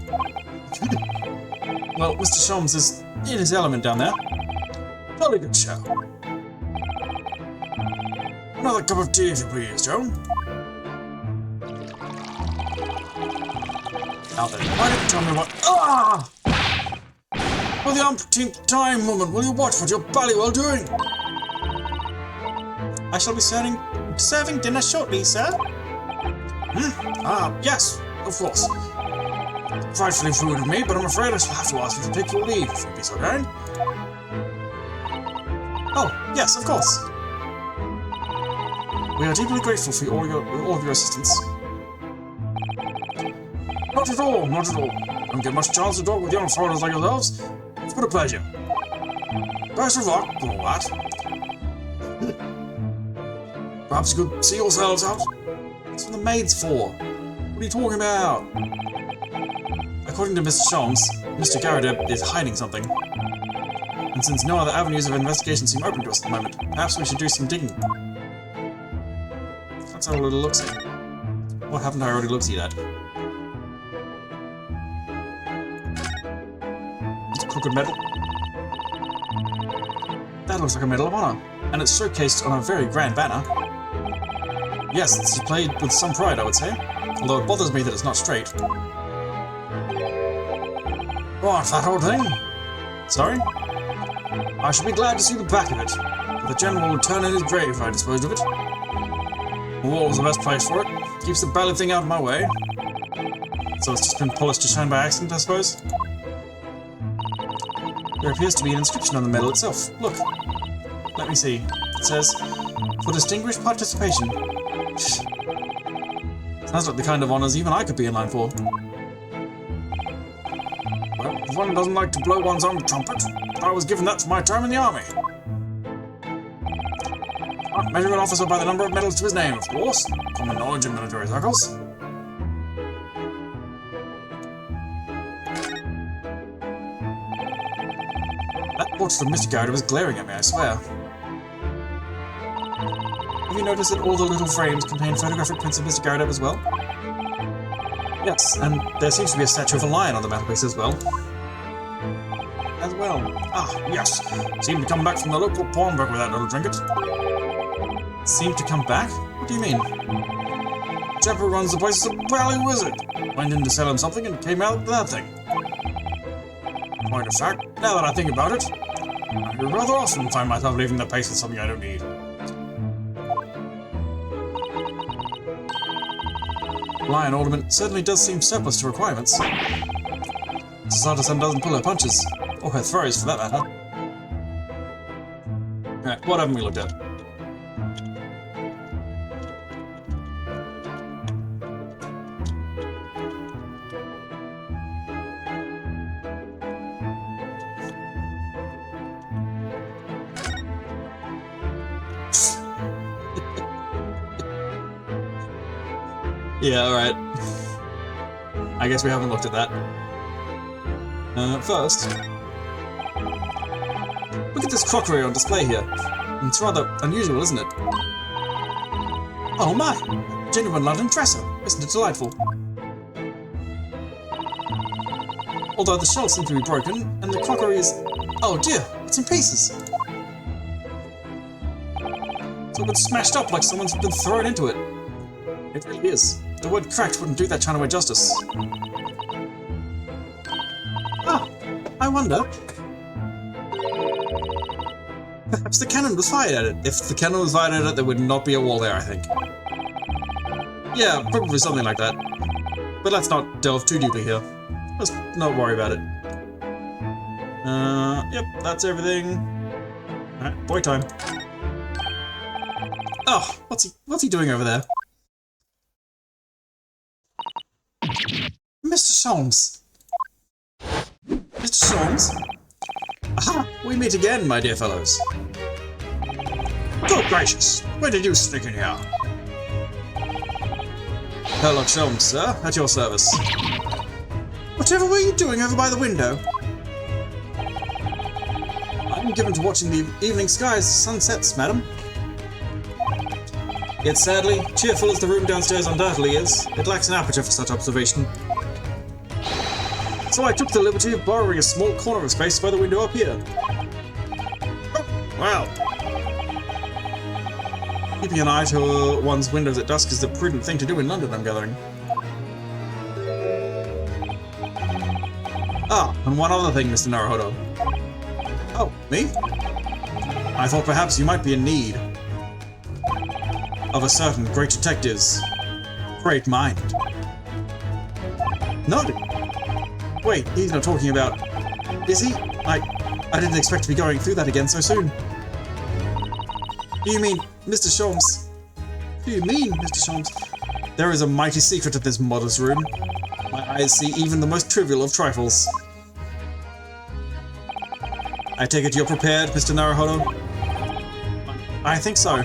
Well, Mr. Sholmes is in his element down there. Jolly good show. Another cup of tea, if you please, Joe. Now then, why don't you tell me what— Ah! For the umpteenth time, woman, will you watch what you're ballywell doing? I shall be serving dinner shortly, sir. Yes, of course. Frightfully rude of me, but I'm afraid I shall have to ask you to take your leave, if you'd be so kind. Oh, yes, of course. We are deeply grateful for all of your assistance. Not at all, not at all. Don't get much chance to talk with young foreigners like yourselves. It's been a pleasure. Best of luck with all that. Perhaps you could see yourselves out? That's what the maid's for. What are you talking about? According to Mr. Sholmes, Mr. Garrideb is hiding something. And since no other avenues of investigation seem open to us at the moment, perhaps we should do some digging. Let's have a little look-see. What haven't I already look-see'd at? It's a crooked medal. That looks like a Medal of Honor, and it's showcased on a very grand banner. Yes, it's displayed with some pride, I would say, although it bothers me that it's not straight. What, that old thing? Sorry? I should be glad to see the back of it, but the general would turn in his grave if I disposed of it. The wall was the best place for it. Keeps the ballad thing out of my way. So it's just been polished to shine by accident, I suppose? There appears to be an inscription on the medal itself. Look. Let me see. It says, "For distinguished participation." Sounds like the kind of honours even I could be in line for. Well, if one doesn't like to blow one's own trumpet, I was given that for my time in the army. Can't measure an officer by the number of medals to his name, of course. Common knowledge in military circles. That portrait of Mr. Garrideb was glaring at me, I swear. Have you noticed that all the little frames contain photographic prints of Mr. Garrideb as well? Yes, and there seems to be a statue of a lion on the mantelpiece as well. Ah, yes. Seemed to come back from the local pawnbroker with that little trinket. Seemed to come back? What do you mean? Chap who runs the place is a bally wizard. Went in to sell him something and came out with that thing. Point of fact, now that I think about it, I do rather often find myself leaving the place with something I don't need. Lion ornament certainly does seem surplus to requirements. Sasada-san doesn't pull her punches. Or her throws, for that matter. Right, what haven't we looked at? Yeah, alright. I guess we haven't looked at that. First, look at this crockery on display here. It's rather unusual, isn't it? Oh my! Genuine London dresser. Isn't it delightful? Although the shells seem to be broken, and the crockery is... Oh dear, it's in pieces! It's all been smashed up like someone's been thrown into it. It really is. The word cracked wouldn't do that Chinaway justice. Ah, I wonder... Perhaps the cannon was fired at it. If the cannon was fired at it, there would not be a wall there, I think. Yeah, probably something like that. But let's not delve too deeply here. Let's not worry about it. Yep, that's everything. Alright, boy time. Oh, what's he doing over there? Mr. Sholmes. Mr. Sholmes? Aha! We meet again, my dear fellows. Good gracious! Where did you sneak in here? Sherlock Sholmes, sir, at your service. Whatever were you doing over by the window? I'm given to watching the evening skies as the sun sets, madam. Yet sadly, cheerful as the room downstairs undoubtedly is, it lacks an aperture for such observation. So I took the liberty of borrowing a small corner of space by the window up here. Oh, wow. Keeping an eye to one's windows at dusk is the prudent thing to do in London, I'm gathering. Ah, and one other thing, Mr. Naruhodo. Oh, me? I thought perhaps you might be in need of a certain great detective's great mind. No! Wait, he's not talking about... Is he? I didn't expect to be going through that again so soon. Do you mean, Mr. Sholmes? Do you mean, Mr. Sholmes? There is a mighty secret at this modest room. My eyes see even the most trivial of trifles. I take it you're prepared, Mr. Naruhodo? I think so.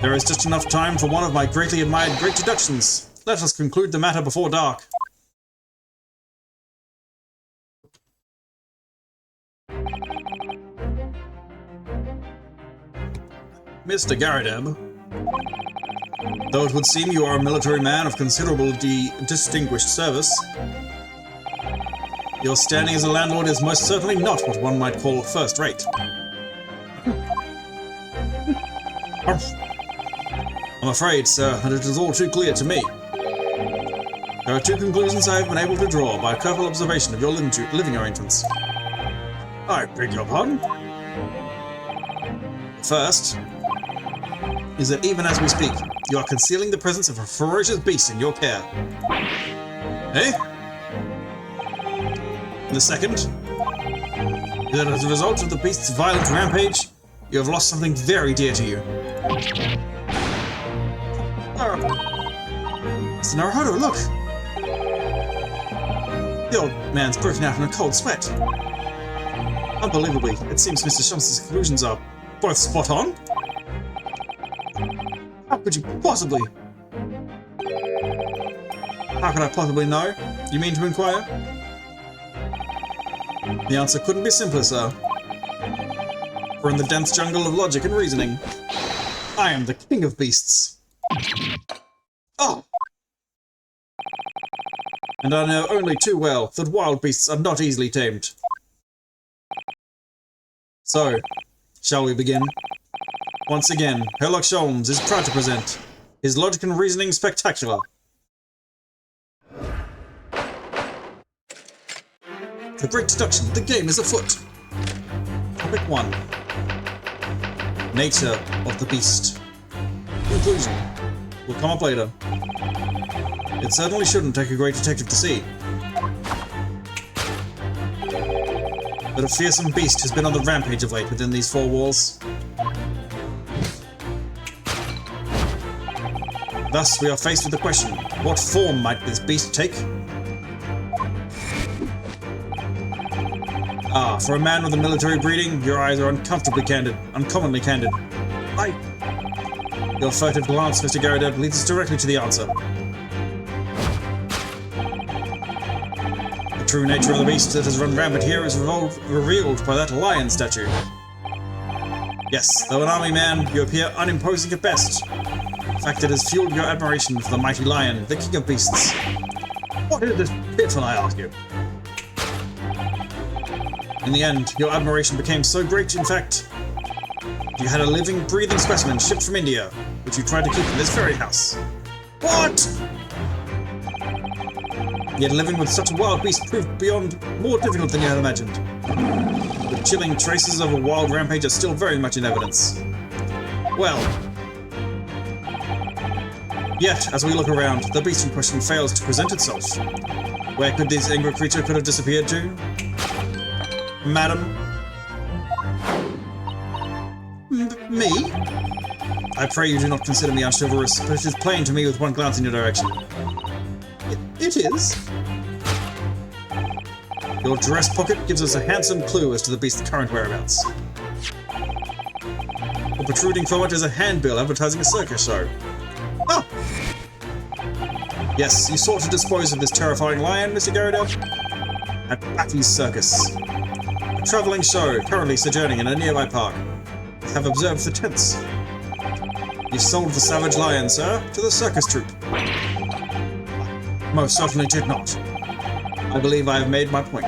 There is just enough time for one of my greatly admired great deductions. Let us conclude the matter before dark. Mr. Garadeb, though it would seem you are a military man of considerable distinguished service, your standing as a landlord is most certainly not what one might call first-rate. I'm afraid, sir, that it is all too clear to me. There are two conclusions I have been able to draw by a careful observation of your living arrangements. I beg your pardon? The first is that even as we speak, you are concealing the presence of a ferocious beast in your care. Eh? And the second is that as a result of the beast's violent rampage, you have lost something very dear to you. Mr. Naruhodo, look! The old man's broken out in a cold sweat. Unbelievably, it seems Mr. Sholmes' conclusions are both spot on. How could you possibly? How could I possibly know? You mean to inquire? The answer couldn't be simpler, sir. For in the dense jungle of logic and reasoning, I am the king of beasts. Oh! And I know only too well that wild beasts are not easily tamed. So, shall we begin? Once again, Sherlock Sholmes is proud to present his logic and reasoning spectacular. The great deduction, the game is afoot. Topic 1. Nature of the beast. Conclusion. Will come up later. It certainly shouldn't take a great detective to see that a fearsome beast has been on the rampage of late within these four walls. Thus, we are faced with the question, what form might this beast take? Ah, for a man with a military breeding, your eyes are uncommonly candid. Your furtive glance, Mr. Garadeb, leads us directly to the answer. The true nature of the beast that has run rampant here is revealed by that lion statue. Yes, though an army man, you appear unimposing at best. In fact, it has fueled your admiration for the mighty lion, the king of beasts. What is this pitiful, I ask you? In the end, your admiration became so great, in fact, you had a living, breathing specimen shipped from India, which you tried to keep in this very house. What? Yet living with such a wild beast proved beyond more difficult than you had imagined. The chilling traces of a wild rampage are still very much in evidence. Well, yet, as we look around, the beast in question fails to present itself. Where could this angry creature could have disappeared to? Madam? Me? I pray you do not consider me unchivalrous, but it is plain to me with one glance in your direction. It is? Your dress pocket gives us a handsome clue as to the beast's current whereabouts. For protruding from it is a handbill advertising a circus show. Oh! Yes, you sought to dispose of this terrifying lion, Mr. Garadeb? At Batty's Circus. A travelling show currently sojourning in a nearby park. I have observed the tents. You sold the savage lion, sir, to the circus troupe. Most certainly did not. I believe I have made my point.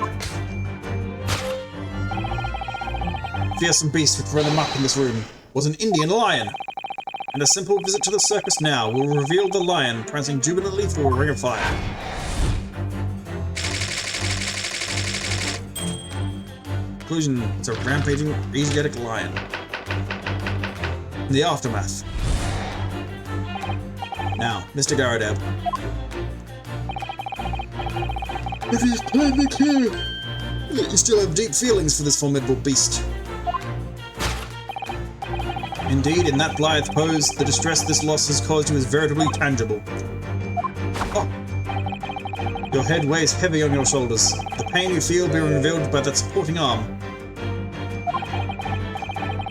Fearsome beast which ran amok in this room was an Indian lion, and a simple visit to the circus now will reveal the lion prancing jubilantly through a ring of fire. conclusion, it's a rampaging Asiatic lion. The aftermath. Now, Mr. Garadeb. It is plainly clear that you still have deep feelings for this formidable beast. Indeed, in that blithe pose, the distress this loss has caused you is veritably tangible. Oh. Your head weighs heavy on your shoulders, the pain you feel being revealed by that supporting arm.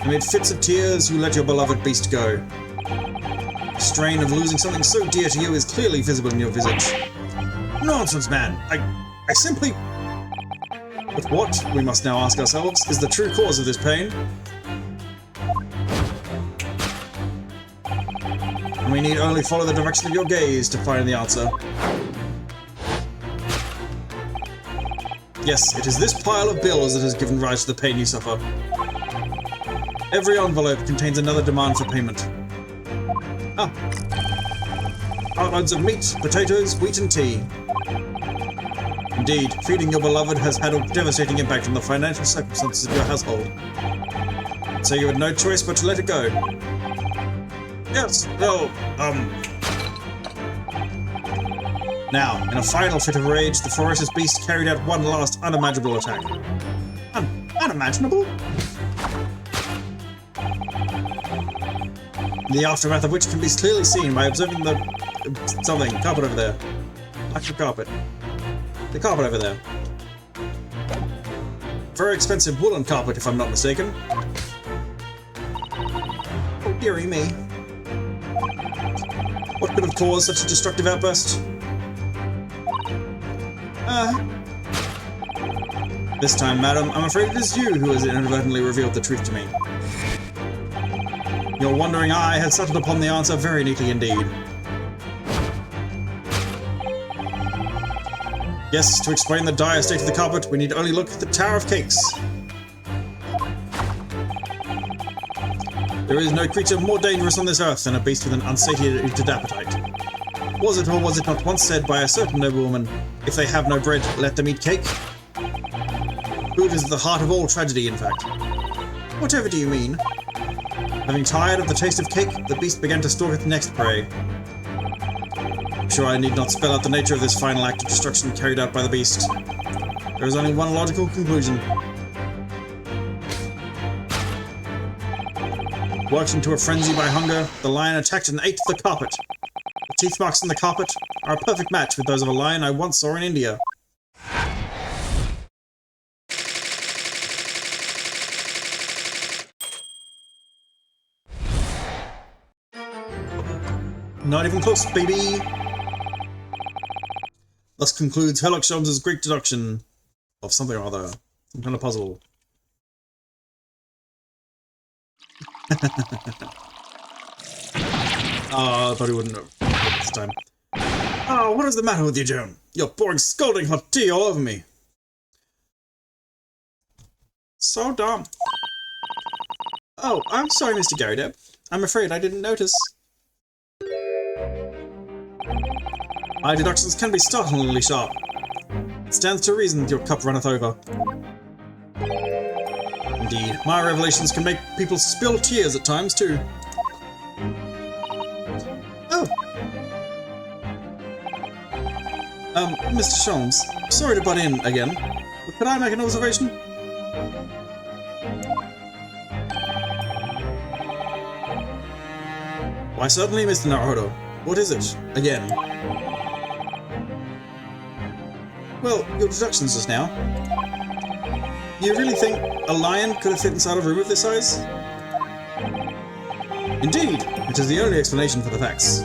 Amid fits of tears, you let your beloved beast go. The strain of losing something so dear to you is clearly visible in your visage. Nonsense, man! I simply... But what, we must now ask ourselves, is the true cause of this pain? And we need only follow the direction of your gaze to find the answer. Yes, it is this pile of bills that has given rise to the pain you suffer. Every envelope contains another demand for payment. Ah. Cartloads of meat, potatoes, wheat and tea. Indeed, feeding your beloved has had a devastating impact on the financial circumstances of your household. So you had no choice but to let it go. Yes, well, Now, in a final fit of rage, the ferocious beast carried out one last unimaginable attack. Unimaginable? The aftermath of which can be clearly seen by observing the... carpet over there. Actual carpet. The carpet over there. Very expensive woolen carpet, if I'm not mistaken. Oh, dearie me. What could have caused such a destructive outburst? This time, madam, I'm afraid it is you who has inadvertently revealed the truth to me. Your wandering eye had settled upon the answer very neatly indeed. Yes, to explain the dire state of the carpet, we need only look at the Tower of Cakes. There is no creature more dangerous on this earth than a beast with an unsatiated appetite. Was it or was it not once said by a certain noblewoman, if they have no bread, let them eat cake? Food is at the heart of all tragedy, in fact. Whatever do you mean? Having tired of the taste of cake, the beast began to stalk its next prey. I'm sure I need not spell out the nature of this final act of destruction carried out by the beast. There is only one logical conclusion. Worked into a frenzy by hunger, the lion attacked and ate the carpet. The teeth marks on the carpet are a perfect match with those of a lion I once saw in India. Not even close, baby! Thus concludes Sherlock Holmes' great deduction of something or other. Some kind of puzzle. I thought he wouldn't know this time. Oh, what is the matter with you, Joan? You're pouring scalding hot tea all over me. So dumb. Oh, I'm sorry, Mr. Garadeb. I'm afraid I didn't notice. My deductions can be startlingly sharp. It stands to reason that your cup runneth over. Indeed, my revelations can make people spill tears at times, too. Oh! Mr. Sholmes, sorry to butt in again, but could I make an observation? Why, certainly, Mr. Naruto. What is it? Again? Well, your deductions just now. You really think a lion could have fit inside a room of this size? Indeed, which is the only explanation for the facts.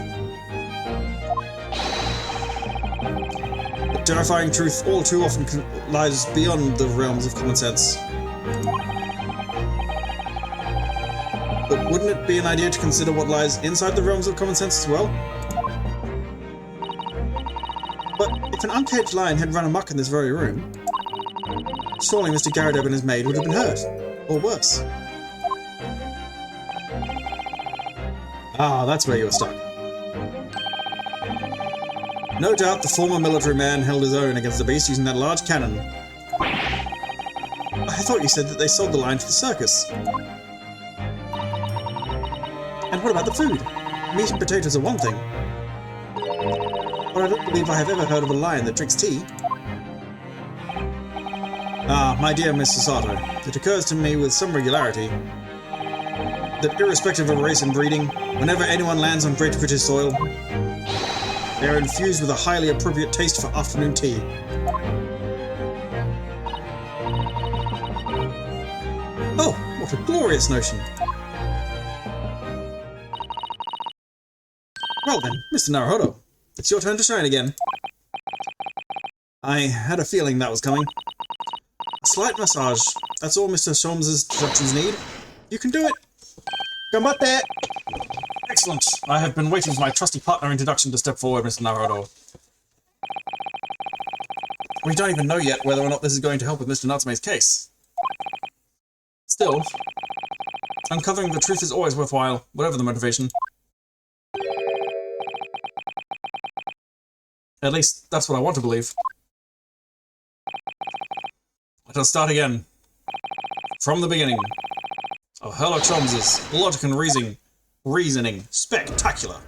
The terrifying truth all too often lies beyond the realms of common sense. But wouldn't it be an idea to consider what lies inside the realms of common sense as well? But if an uncaged lion had run amok in this very room, surely Mr. Garadeb and his maid would have been hurt, or worse. Ah, that's where you were stuck. No doubt the former military man held his own against the beast using that large cannon. I thought you said that they sold the lion to the circus. And what about the food? Meat and potatoes are one thing. But I don't believe I have ever heard of a lion that drinks tea. Ah, my dear Mr. Sato, it occurs to me with some regularity that irrespective of race and breeding, whenever anyone lands on Great British soil, they are infused with a highly appropriate taste for afternoon tea. Oh, what a glorious notion! Well then, Mr. Naruhodo, it's your turn to shine again. I had a feeling that was coming. A slight massage, that's all Mr. Sholmes' instructions need. You can do it! Combate! Excellent! I have been waiting for my trusty partner introduction to step forward, Mr. Naruhodo. We don't even know yet whether or not this is going to help with Mr. Natsume's case. Still, uncovering the truth is always worthwhile, whatever the motivation. At least, that's what I want to believe. Let us start again. From the beginning. Oh, Herlock Sholmes' logic and reasoning. Spectacular.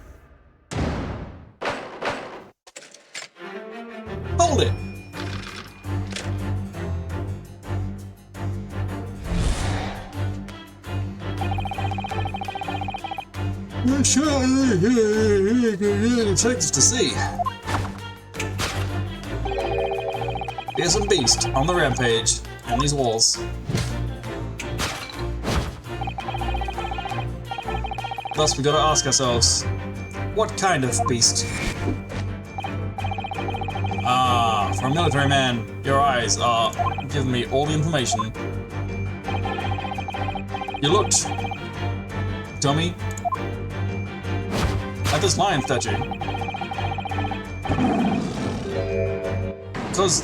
Hold it! Detective to see. Fearsome beast on the rampage, and these walls. Thus we gotta ask ourselves, what kind of beast? Ah, for a military man, your eyes are giving me all the information. You looked, dummy, at this lion statue. Because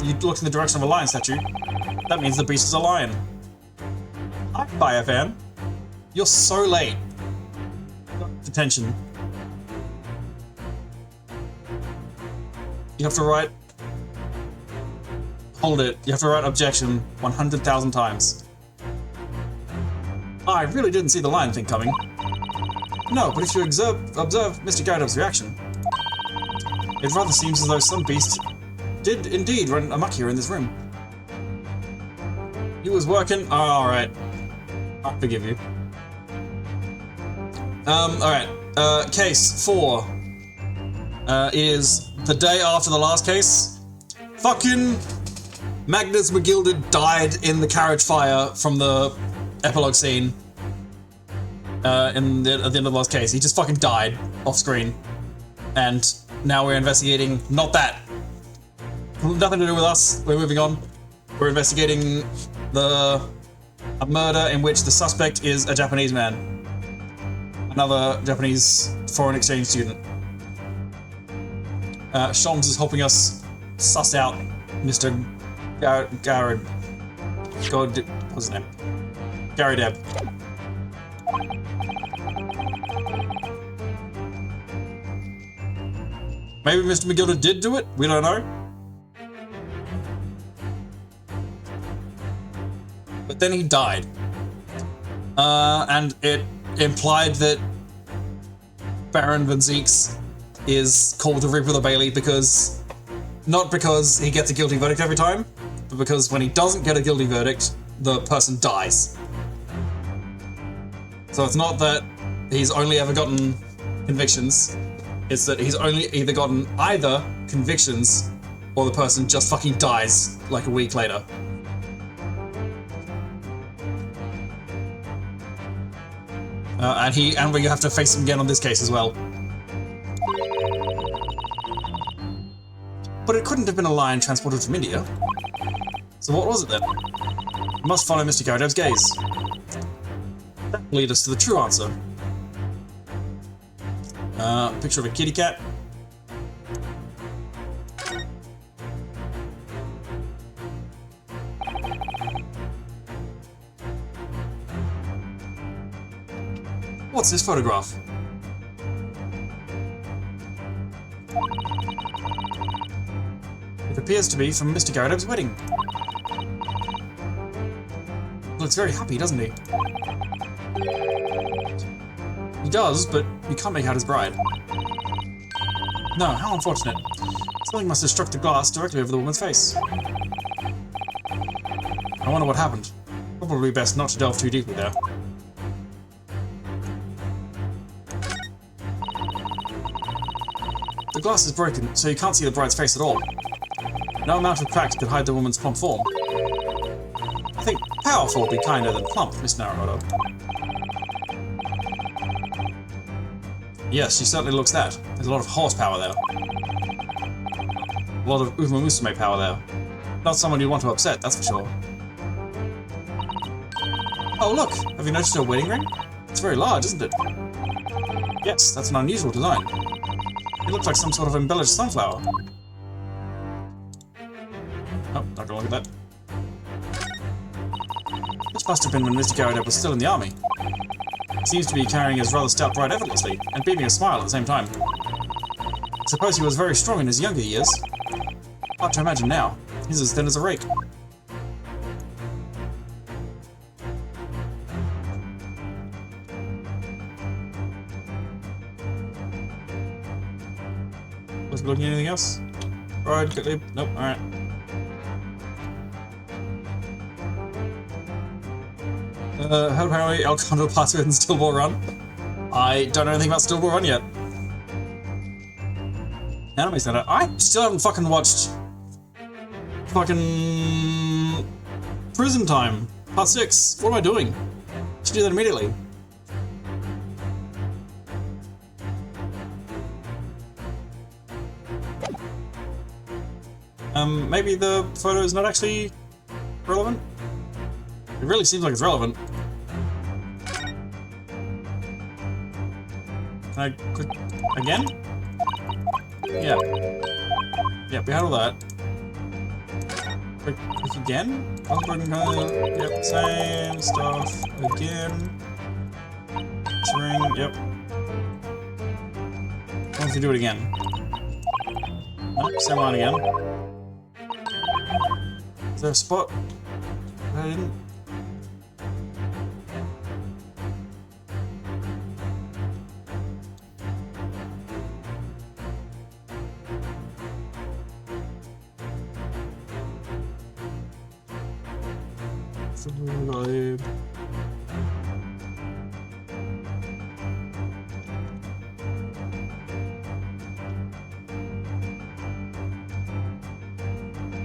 you looked in the direction of a lion statue, that means the beast is a lion. Hi, Fire Fan. You're so late. Detention. You have to write... Hold it. You have to write objection 100,000 times. I really didn't see the lion thing coming. No, but if you observe Mr. Gyarados' reaction, it rather seems as though some beast did indeed run amok here in this room. He was working... Oh, alright. I'll forgive you. Alright. Case 4 is the day after the last case. Fucking Magnus McGilded died in the carriage fire from the epilogue scene. At the end of the last case. He just fucking died off screen. And now we're investigating... Not that. Nothing to do with us. We're moving on. We're investigating a murder in which the suspect is a Japanese man. Another Japanese foreign exchange student. Sholmes is helping us suss out Mr. Garrett. What's his name? Gary Deb. Maybe Mr. McGilda did do it? We don't know. But then he died. And it implied that Baron Van Zeeks is called the Reaper of the Bailey because... Not because he gets a guilty verdict every time, but because when he doesn't get a guilty verdict, the person dies. So it's not that he's only ever gotten convictions, it's that he's only either gotten either convictions or the person just fucking dies like a week later. And we have to face him again on this case as well. But it couldn't have been a lion transported from India. So what was it then? We must follow Mr. Garadev's gaze. That will lead us to the true answer. Picture of a kitty cat. What's this photograph? It appears to be from Mr. Garadev's wedding. looks very happy, doesn't he? He does, but you can't make out his bride. No, how unfortunate. Something must have struck the glass directly over the woman's face. I wonder what happened. Probably best not to delve too deeply there. The glass is broken, so you can't see the bride's face at all. No amount of cracks could hide the woman's plump form. I think powerful would be kinder than plump, Miss Naruto. Yes, she certainly looks that. There's a lot of horsepower there. A lot of Uma Musume power there. Not someone you'd want to upset, that's for sure. Oh look! Have you noticed her wedding ring? It's very large, isn't it? Yes, that's an unusual design. It looks like some sort of embellished sunflower. Oh, not gonna look at that. This must have been when Mr. Garrett was still in the army. He seems to be carrying his rather stout bride effortlessly, and beaming a smile at the same time. I suppose he was very strong in his younger years. Hard to imagine now. He's as thin as a rake. Was we looking at anything else? Right, quickly. Nope, alright. Apparently El Condor Plateau in Stillball Run. I don't know anything about Stillball Run yet. Anime Center. I still haven't fucking watched fucking Prison Time, Part 6. What am I doing? I should do that immediately. Maybe the photo is not actually relevant? It really seems like it's relevant. Can I click again? Yeah. Yeah, we had all that. Click again? Yep, same stuff again. Ring, yep. What if we do it again? Nope, same line again. Is there a spot? I didn't.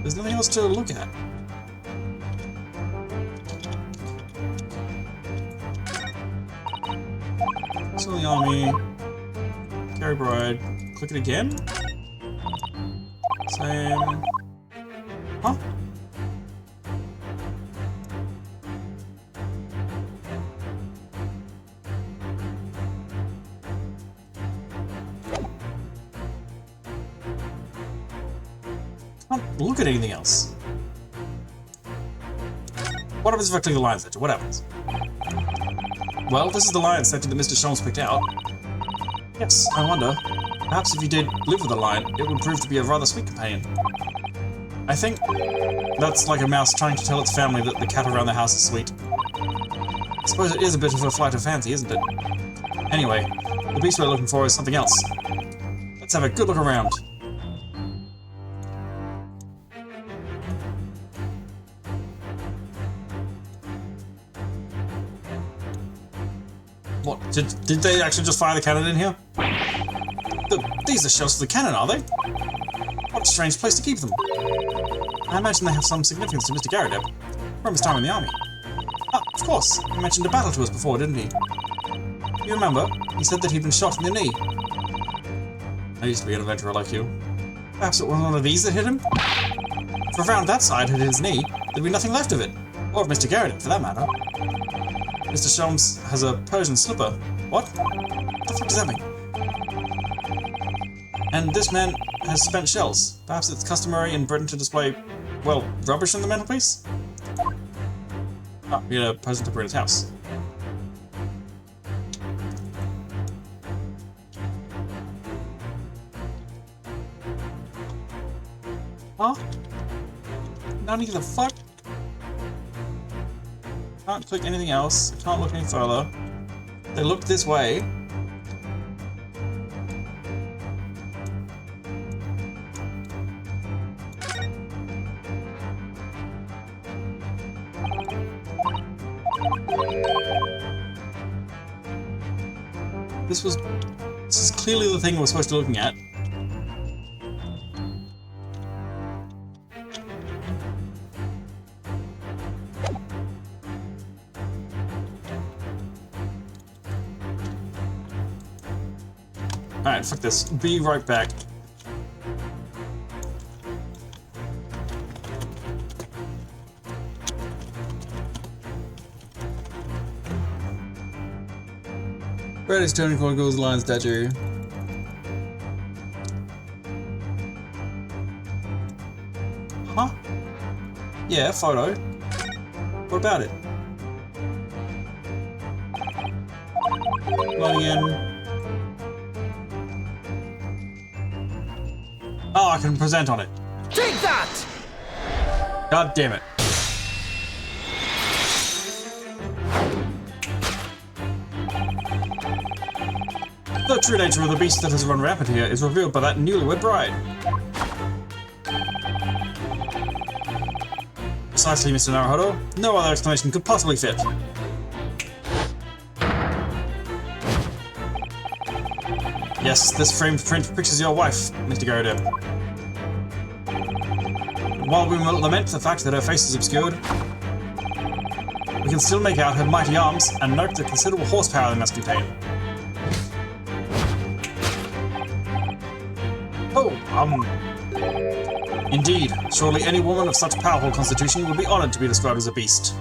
There's nothing else to look at. Still in the army. Carry bride. Click it again. Same. Huh? Can't look at anything else. What happens if I click the line section? What happens? Well, this is the lion section that Mr. Sholmes picked out. Yes, I wonder. Perhaps if you did live with a lion, it would prove to be a rather sweet companion. I think that's like a mouse trying to tell its family that the cat around the house is sweet. I suppose it is a bit of a flight of fancy, isn't it? Anyway, the beast we're looking for is something else. Let's have a good look around. What? Did they actually just fire the cannon in here? These are shells for the cannon, are they? What a strange place to keep them. I imagine they have some significance to Mr. Garrett from his time in the army. Ah, of course. He mentioned a battle to us before, didn't he? You remember? He said that he'd been shot in the knee. I used to be an adventurer like you. Perhaps it was one of these that hit him? If around that side hit his knee, there'd be nothing left of it. Or of Mr. Garrett, for that matter. Mr. Sholmes has a Persian slipper. What? What the fuck does that mean? And this man has spent shells. Perhaps it's customary in Britain to display, well, rubbish in the mantelpiece? Ah, we had a Persian slipper in his house. Huh? Nani the fuck? Can't click anything else. Can't look any further. They looked this way. This is clearly the thing we're supposed to be looking at. Alright, fuck this. Be right back. Red is turning Chronicles line statue. Huh? Yeah, photo. What about it? Loading in. Oh, I can present on it. Take that! God damn it. The true nature of the beast that has run rampant here is revealed by that newlywed bride. Precisely, Mr. Naruhodo. No other explanation could possibly fit. Yes, this framed print pictures your wife, Mr. Garuda. While we lament the fact that her face is obscured, we can still make out her mighty arms and note the considerable horsepower they must contain. Indeed, surely any woman of such powerful constitution would be honored to be described as a beast.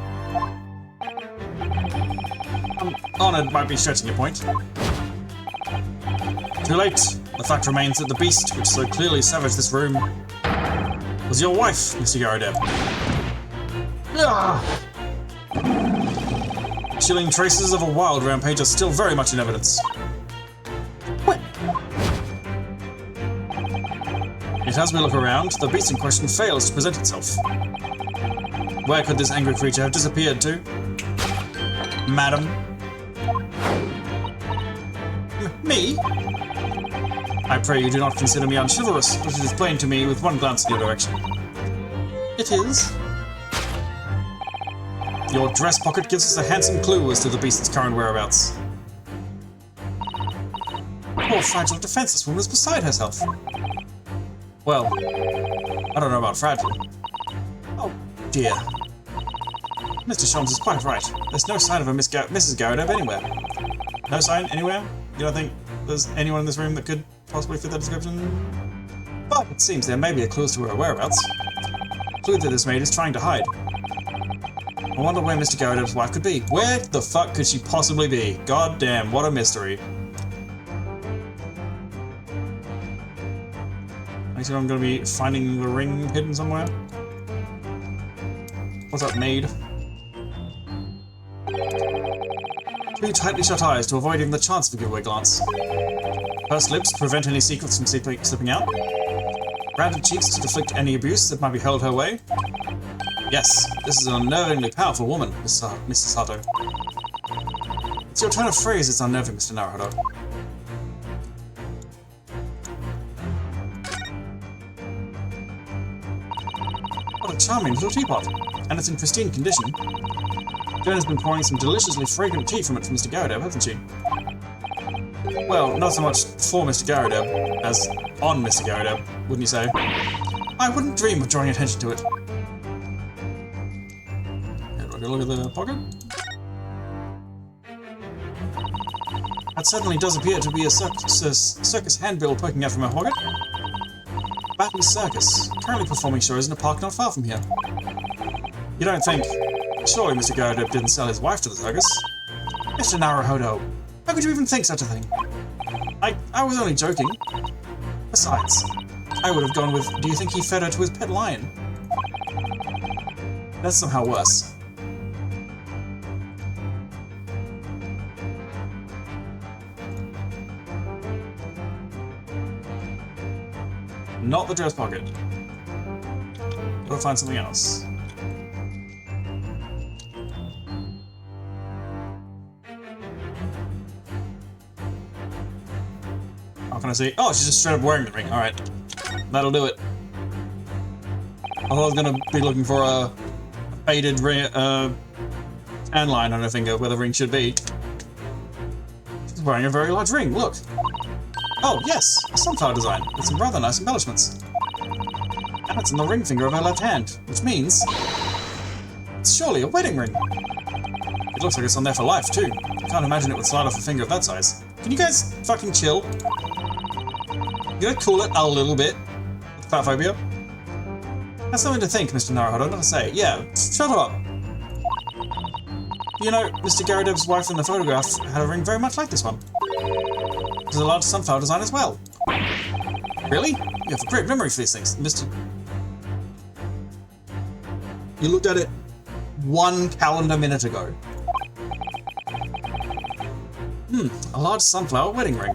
Honored might be stretching your point. Too late. The fact remains that the beast, which so clearly savaged this room, was your wife, Mr. Garuda. Chilling traces of a wild rampage are still very much in evidence. Yet as we look around, the beast in question fails to present itself. Where could this angry creature have disappeared to? Madam? Me? I pray you do not consider me unchivalrous, but it is plain to me with one glance in your direction. It is. Your dress pocket gives us a handsome clue as to the beast's current whereabouts. Poor fragile defenseless woman is beside herself. Well, I don't know about fragile. Oh, dear. Mr. Sholmes is quite right. There's no sign of a Mrs. Garuda anywhere. No sign anywhere? You don't think there's anyone in this room that could possibly fit that description? But it seems there may be a clue to her whereabouts. A clue that this maid is trying to hide. I wonder where Mr. Garuda's wife could be. Where the fuck could she possibly be? God damn, what a mystery. I see I'm going to be finding the ring hidden somewhere. What's up, maid? Two tightly shut eyes to avoid even the chance of a giveaway glance. Pursed lips to prevent any secrets from slipping out. Rounded cheeks to deflect any abuse that might be hurled her way. Yes, this is an unnervingly powerful woman, Mrs. Sato. It's your turn of phrase that's unnerving, Mr. Naruhodo. What a charming little teapot, and it's in pristine condition. Jen has been pouring some deliciously fragrant tea from it for Mr. Garuda, hasn't she? Well, not so much for Mr. Garuda as on Mr. Garuda, wouldn't you say? I wouldn't dream of drawing attention to it. Look at the pocket. That certainly does appear to be a circus handbill poking out from her pocket. Battley Circus, currently performing shows in a park not far from here. You don't think... Surely Mr. Garuda didn't sell his wife to the circus? Mr. Naruhodo, how could you even think such a thing? I was only joking. Besides, I would have gone with, do you think he fed her to his pet lion? That's somehow worse. Not the dress pocket. Gotta find something else. What can I see? Oh, she's just straight up wearing the ring. Alright. That'll do it. I thought I was gonna be looking for a faded ring, tan line on her finger where the ring should be. She's wearing a very large ring, look. Oh, yes, a sunflower design with some rather nice embellishments. And it's on the ring finger of her left hand, which means it's surely a wedding ring. It looks like it's on there for life, too. Can't imagine it would slide off a finger of that size. Can you guys fucking chill? You gonna cool it a little bit with fat phobia? That's something to think, Mr. Naruhodo, not to say. Yeah, shut up. You know, Mr. Garadeb's wife in the photograph had a ring very much like this one. There's a large sunflower design as well. Really? You have a great memory for these things, Mr. You looked at it 1 calendar minute ago. A large sunflower wedding ring.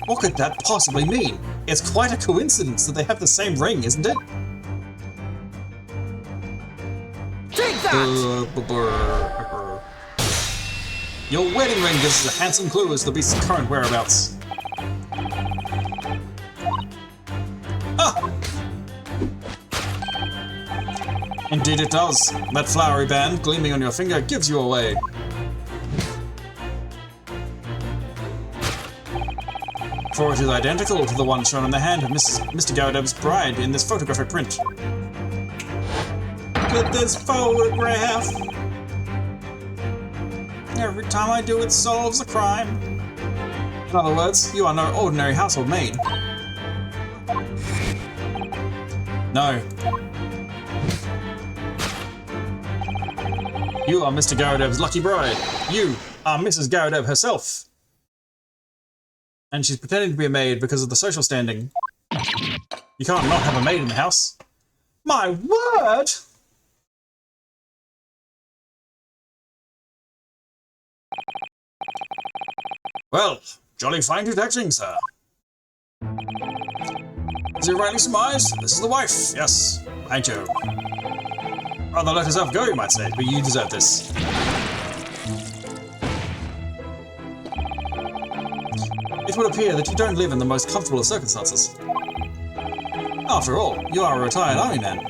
What could that possibly mean? It's quite a coincidence that they have the same ring, isn't it? Take that! Your wedding ring gives us a handsome clue as to the beast's current whereabouts. Ah! Indeed it does. That flowery band gleaming on your finger gives you away. For it is identical to the one shown on the hand of Mr. Garadeb's bride in this photographic print. Look at this photograph! Every time I do, it solves a crime. In other words, you are no ordinary household maid. No. You are Mr. Garadeb's lucky bride. You are Mrs. Garadeb herself. And she's pretending to be a maid because of the social standing. You can't not have a maid in the house. My word! Well, jolly fine detecting, sir. As you rightly surmised, this is the wife, yes, ain't you? Rather let herself go, you might say, but you deserve this. It would appear that you don't live in the most comfortable of circumstances. After all, you are a retired army man,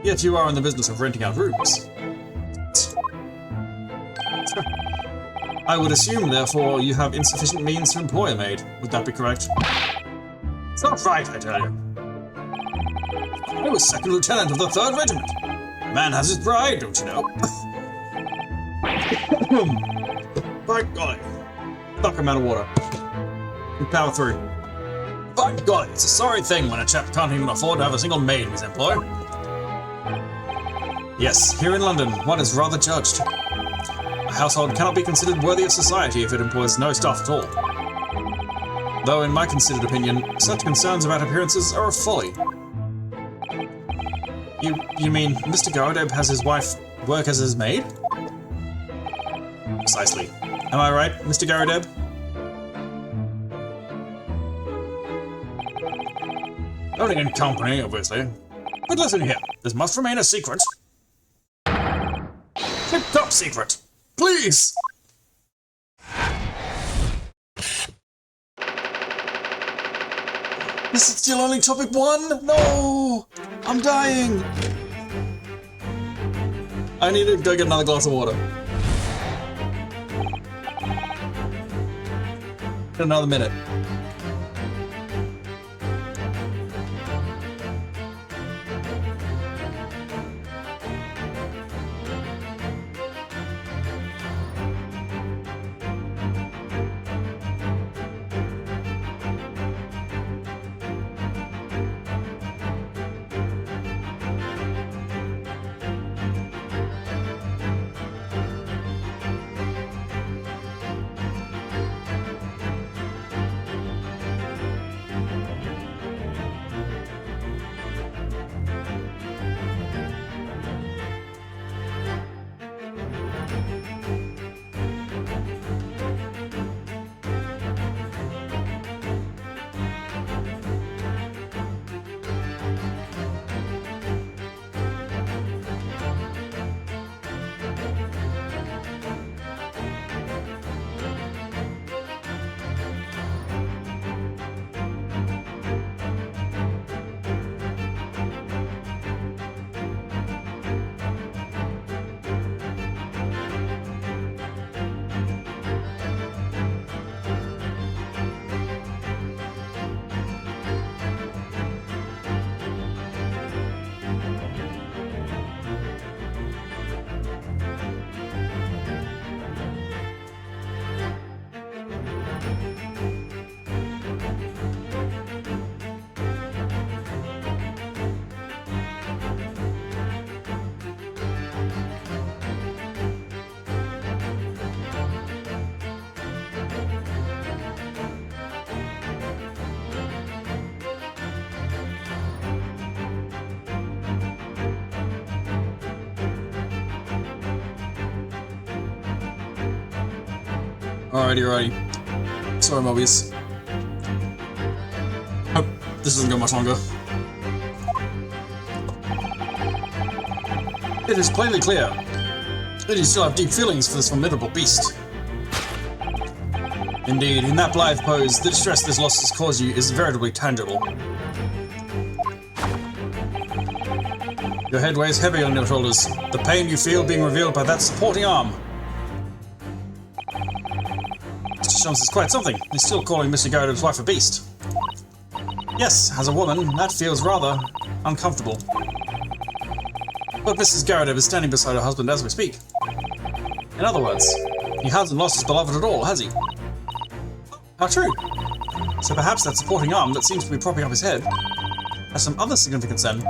yet you are in the business of renting out rooms. I would assume, therefore, you have insufficient means to employ a maid. Would that be correct? It's not right, I tell you. I was second lieutenant of the 3rd Regiment. Man has his bride, don't you know? By golly. Fuck, I'm out of water. We power through. By golly, it's a sorry thing when a chap can't even afford to have a single maid in his employ. Yes, here in London, one is rather judged. A household cannot be considered worthy of society if it employs no staff at all. Though, in my considered opinion, such concerns about appearances are a folly. You mean Mr. Garadeb has his wife work as his maid? Precisely. Am I right, Mr. Garadeb? Only in company, obviously. But listen here, this must remain a secret. Tip-top secret! Please! This is still only topic 1? No! I'm dying! I need to go get another glass of water. Another minute. Alrighty. Sorry, Mobius. Hope this doesn't go much longer. It is plainly clear that you still have deep feelings for this formidable beast. Indeed, in that blithe pose, the distress this loss has caused you is veritably tangible. Your head weighs heavy on your shoulders, the pain you feel being revealed by that supporting arm. Mr. Sholmes is quite something. He's still calling Mr. Garrett's wife a beast. Yes, as a woman, that feels rather uncomfortable. But Mrs. Garrett is standing beside her husband as we speak. In other words, he hasn't lost his beloved at all, has he? How true. So perhaps that supporting arm that seems to be propping up his head has some other significance then.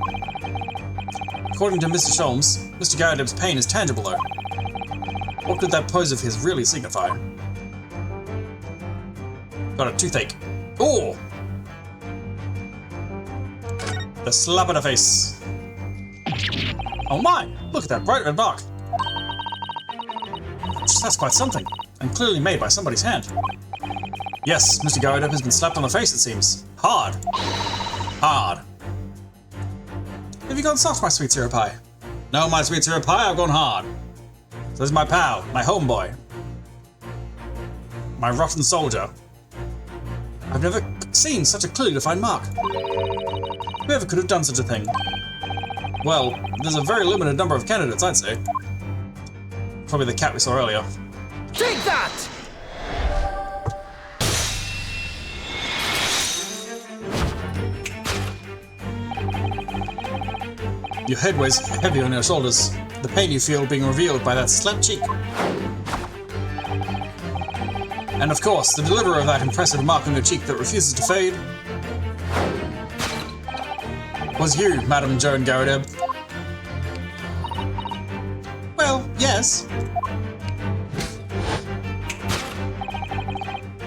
According to Mr. Sholmes, Mr. Garrett's pain is tangible though. What could that pose of his really signify? Got a toothache. Oh! The slap in the face. Oh my! Look at that bright red mark. That's quite something, and clearly made by somebody's hand. Yes, Mr. Garrett has been slapped on the face, it seems. Hard. Hard. Have you gone soft, my sweet syrup pie? No, my sweet syrup pie, I've gone hard. So this is my pal, my homeboy. My rotten soldier. I've never seen such a clearly defined mark. Whoever could have done such a thing? Well, there's a very limited number of candidates, I'd say. Probably the cat we saw earlier. Take that! Your head weighs heavy on your shoulders, the pain you feel being revealed by that slapped cheek. And of course, the deliverer of that impressive mark on your cheek that refuses to fade was you, Madame Joan Garrett. Well, yes.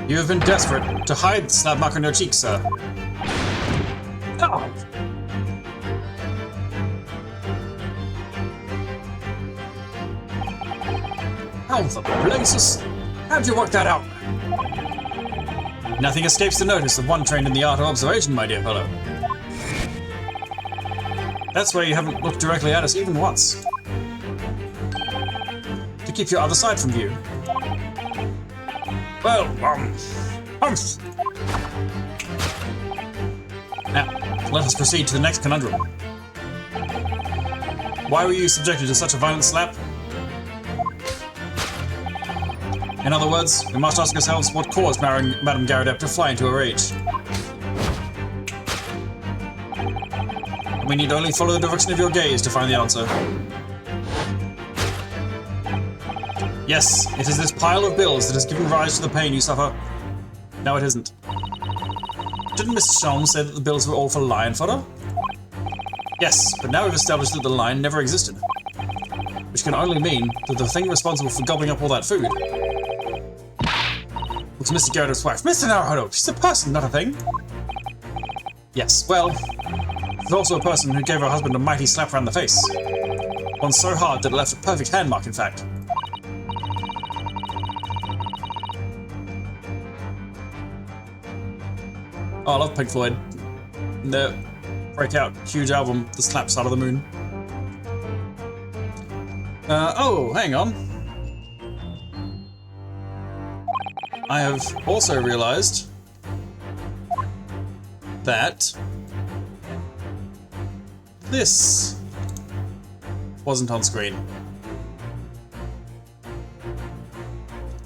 You have been desperate to hide the slap mark on your cheek, sir. Oh. How the blazes? How'd you work that out? Nothing escapes the notice of one trained in the art of observation, my dear fellow. That's why you haven't looked directly at us even once. To keep your other side from view. Well, Now, let us proceed to the next conundrum. Why were you subjected to such a violent slap? In other words, we must ask ourselves what caused Madame Garrett to fly into a rage. We need only follow the direction of your gaze to find the answer. Yes, it is this pile of bills that has given rise to the pain you suffer. No, it isn't. Didn't Mr. Sholmes say that the bills were all for lion fodder? Yes, but now we've established that the lion never existed. Which can only mean that the thing responsible for gobbling up all that food was Mr. Garrett's wife. Mr. Naruhodo, she's a person, not a thing. Yes, well, she's also a person who gave her husband a mighty slap around the face. One so hard that it left a perfect hand mark, in fact. Oh, I love Pink Floyd. Their breakout huge album, The Slap Side of the Moon. Oh, hang on. I have also realized that this wasn't on screen.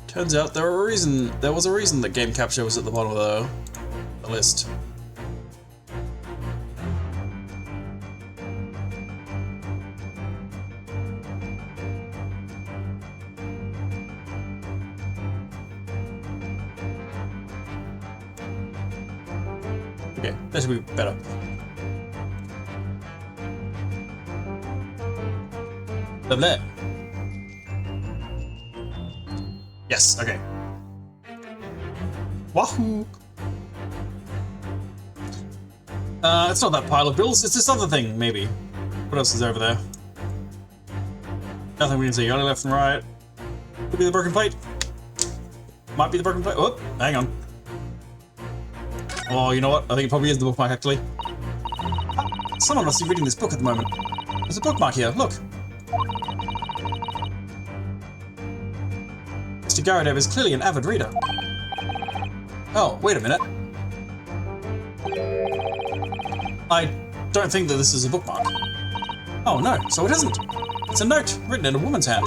Turns out there was a reason that game capture was at the bottom of the list. Okay, that should be better. Lovely. Yes, okay. Wahoo! It's not that pile of bills, it's this other thing, maybe. What else is over there? Nothing we can see, only left and right. Could be the broken plate. might be the broken plate. Oh, hang on. Oh, you know what? I think it probably is the bookmark, actually. Someone must be reading this book at the moment. There's a bookmark here, look. Mr. Garadev is clearly an avid reader. Oh, wait a minute. I don't think that this is a bookmark. Oh no, so it isn't. It's a note written in a woman's hand.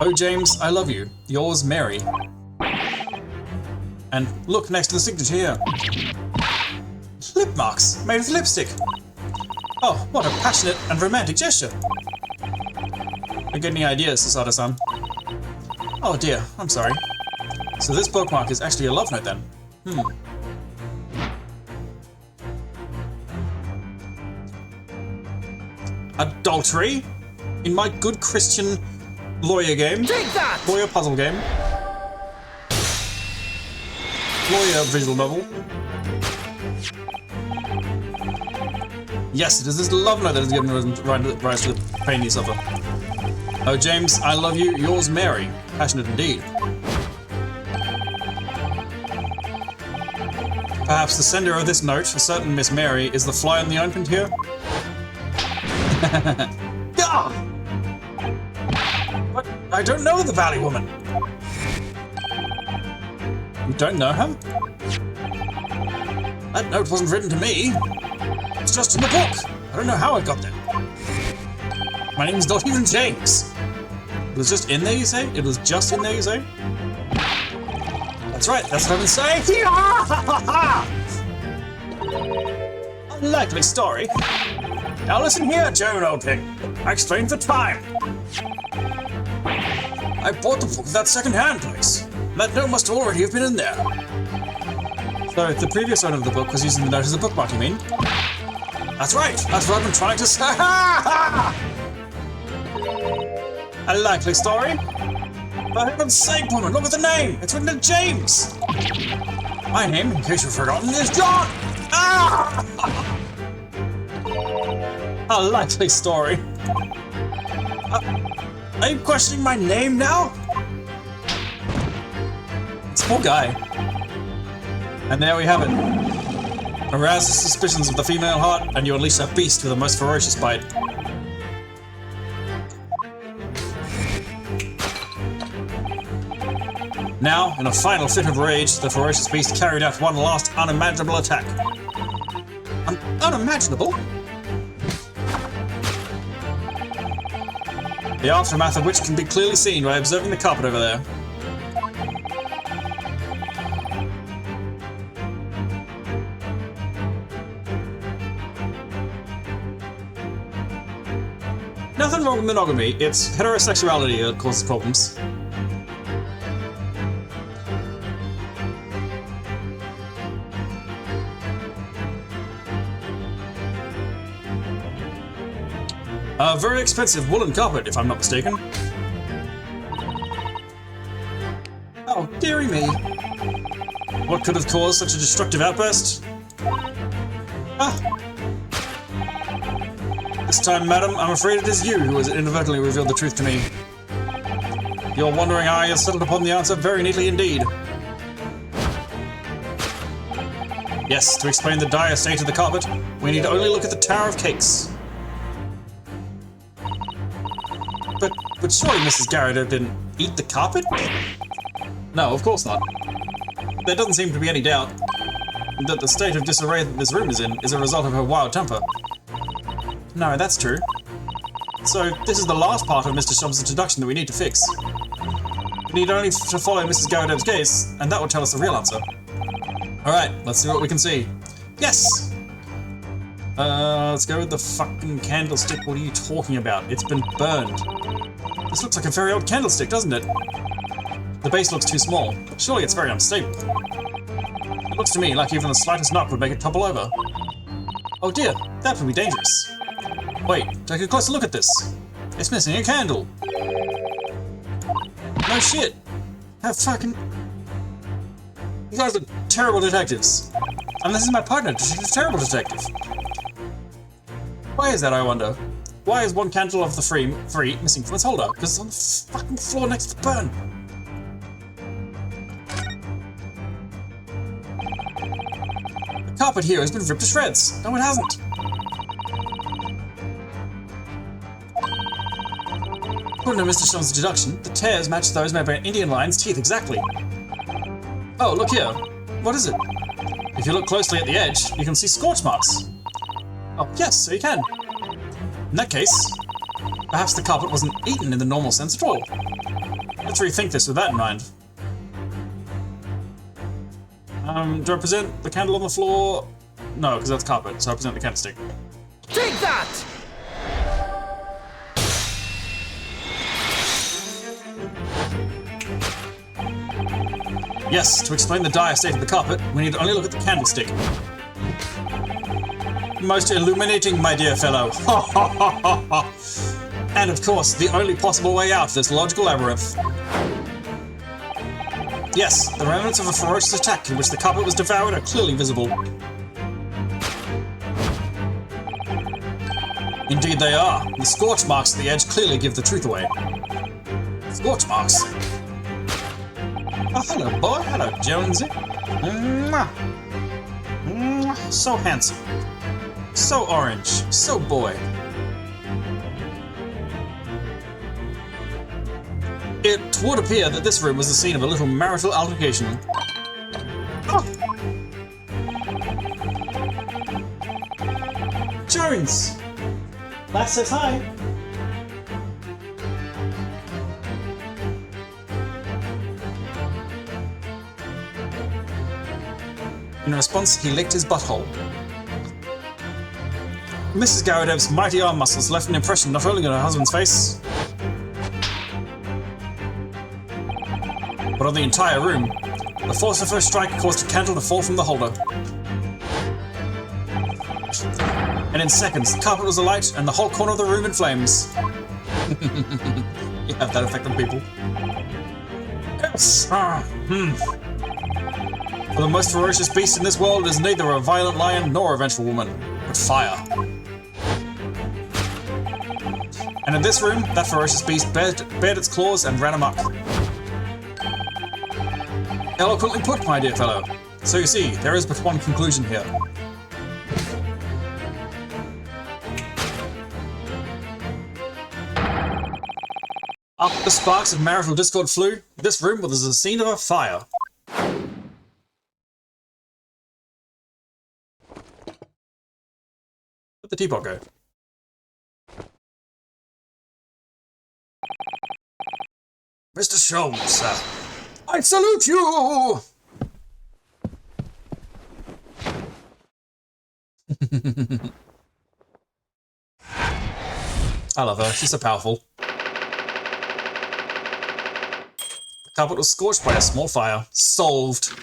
Oh James, I love you. Yours, Mary. And look next to the signature here. Lip marks made with lipstick. Oh, what a passionate and romantic gesture. You get any ideas, Sasada-san? Oh dear, I'm sorry. So this bookmark is actually a love note then. Adultery? In my good Christian lawyer game? Take that! Lawyer puzzle game? Lawyer visual novel? Yes, it is this love note that has given rise to the pain you suffer. Oh James, I love you, yours Mary. Passionate indeed. Perhaps the sender of this note, a certain Miss Mary, is the fly in the ointment here? What? I don't know the Valley Woman. You don't know her? That note wasn't written to me. It's just in the book. I don't know how it got there. My name's not even James. It was just in there, you say? It was just in there, you say? That's right, that's what I've been saying. Unlikely story. Now listen here, Joan, old thing. I explained the time. I bought the book at that second-hand place. That note must already have been in there. So the previous owner of the book was using the note as a bookmark, you mean? That's right, that's what I've been trying to say. A likely story? For heaven's sake, woman, look at the name! It's written in James! My name, in case you've forgotten, is John! A likely story. Are you questioning my name now? It's a poor guy. And there we have it. Arouse the suspicions of the female heart, and you unleash a beast with a most ferocious bite. Now, in a final fit of rage, the ferocious beast carried out one last unimaginable attack. Unimaginable? The aftermath of which can be clearly seen by observing the carpet over there. Nothing wrong with monogamy, it's heterosexuality that causes problems. A very expensive woolen carpet, if I'm not mistaken. Oh, dearie me. What could have caused such a destructive outburst? This time, madam, I'm afraid it is you who has inadvertently revealed the truth to me. Your wandering eye has settled upon the answer very neatly indeed. Yes, to explain the dire state of the carpet, we need only look at the Tower of Cakes. But surely Mrs. Garrett didn't eat the carpet? No, of course not. There doesn't seem to be any doubt that the state of disarray that this room is in is a result of her wild temper. No, that's true. So, this is the last part of Mr. Shum's introduction that we need to fix. We need only to follow Mrs. Garadev's gaze, and that will tell us the real answer. Alright, let's see what we can see. Yes! Let's go with the fucking candlestick. What are you talking about? It's been burned. This looks like a very old candlestick, doesn't it? The base looks too small. Surely it's very unstable. It looks to me like even the slightest knock would make it topple over. Oh dear, that would be dangerous. Wait, take a closer look at this. It's missing a candle. No shit. How fucking... You guys are terrible detectives. And this is my partner, she's a terrible detective. Why is that, I wonder? Why is one candle of the free missing from its holder? Because it's on the fucking floor next to the burn. carpet here has been ripped to shreds. No, it hasn't. According to Mr. Shon's deduction, the tears match those made by an Indian lion's teeth exactly. Oh, look here. What is it? If you look closely at the edge, you can see scorch marks. Oh, yes, so you can. In that case, perhaps the carpet wasn't eaten in the normal sense at all. Let's rethink this with that in mind. Do I present the candle on the floor? No, because that's carpet, so I present the candlestick. Take that! Yes, to explain the dire state of the carpet, we need to only look at the candlestick. Most illuminating, my dear fellow. And of course, the only possible way out of this logical labyrinth. Yes, the remnants of a ferocious attack in which the carpet was devoured are clearly visible. Indeed they are. The scorch marks at the edge clearly give the truth away. Scorch marks. Oh, hello, boy. Hello, Jonesy. Mwah. Mwah. So handsome. So orange. So boy. It would appear that this room was the scene of a little marital altercation. Oh. Jones! Lass says hi. In response, he licked his butthole. Mrs. Garadev's mighty arm muscles left an impression not only on her husband's face, but on the entire room. The force of her strike caused a candle to fall from the holder. And in seconds, the carpet was alight and the whole corner of the room in flames. You have that effect on people. Yes! For the most ferocious beast in this world is neither a violent lion nor a vengeful woman, but fire. And in this room, that ferocious beast bared its claws and ran amok. Eloquently put, my dear fellow. So you see, there is but one conclusion here. After the sparks of marital discord flew, this room was the scene of a fire. Where'd the teapot go? Mr. Sholmes, I salute you! I love her, she's so powerful. The carpet was scorched by a small fire. Solved.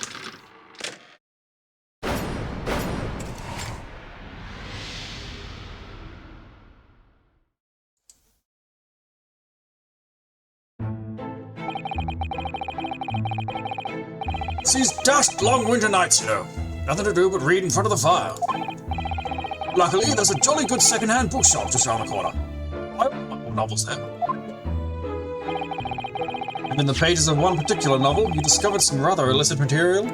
It's these dashed long winter nights, you know. Nothing to do but read in front of the fire. Luckily, there's a jolly good second-hand bookshop just around the corner. I own novels there. And in the pages of one particular novel, you discovered some rather illicit material,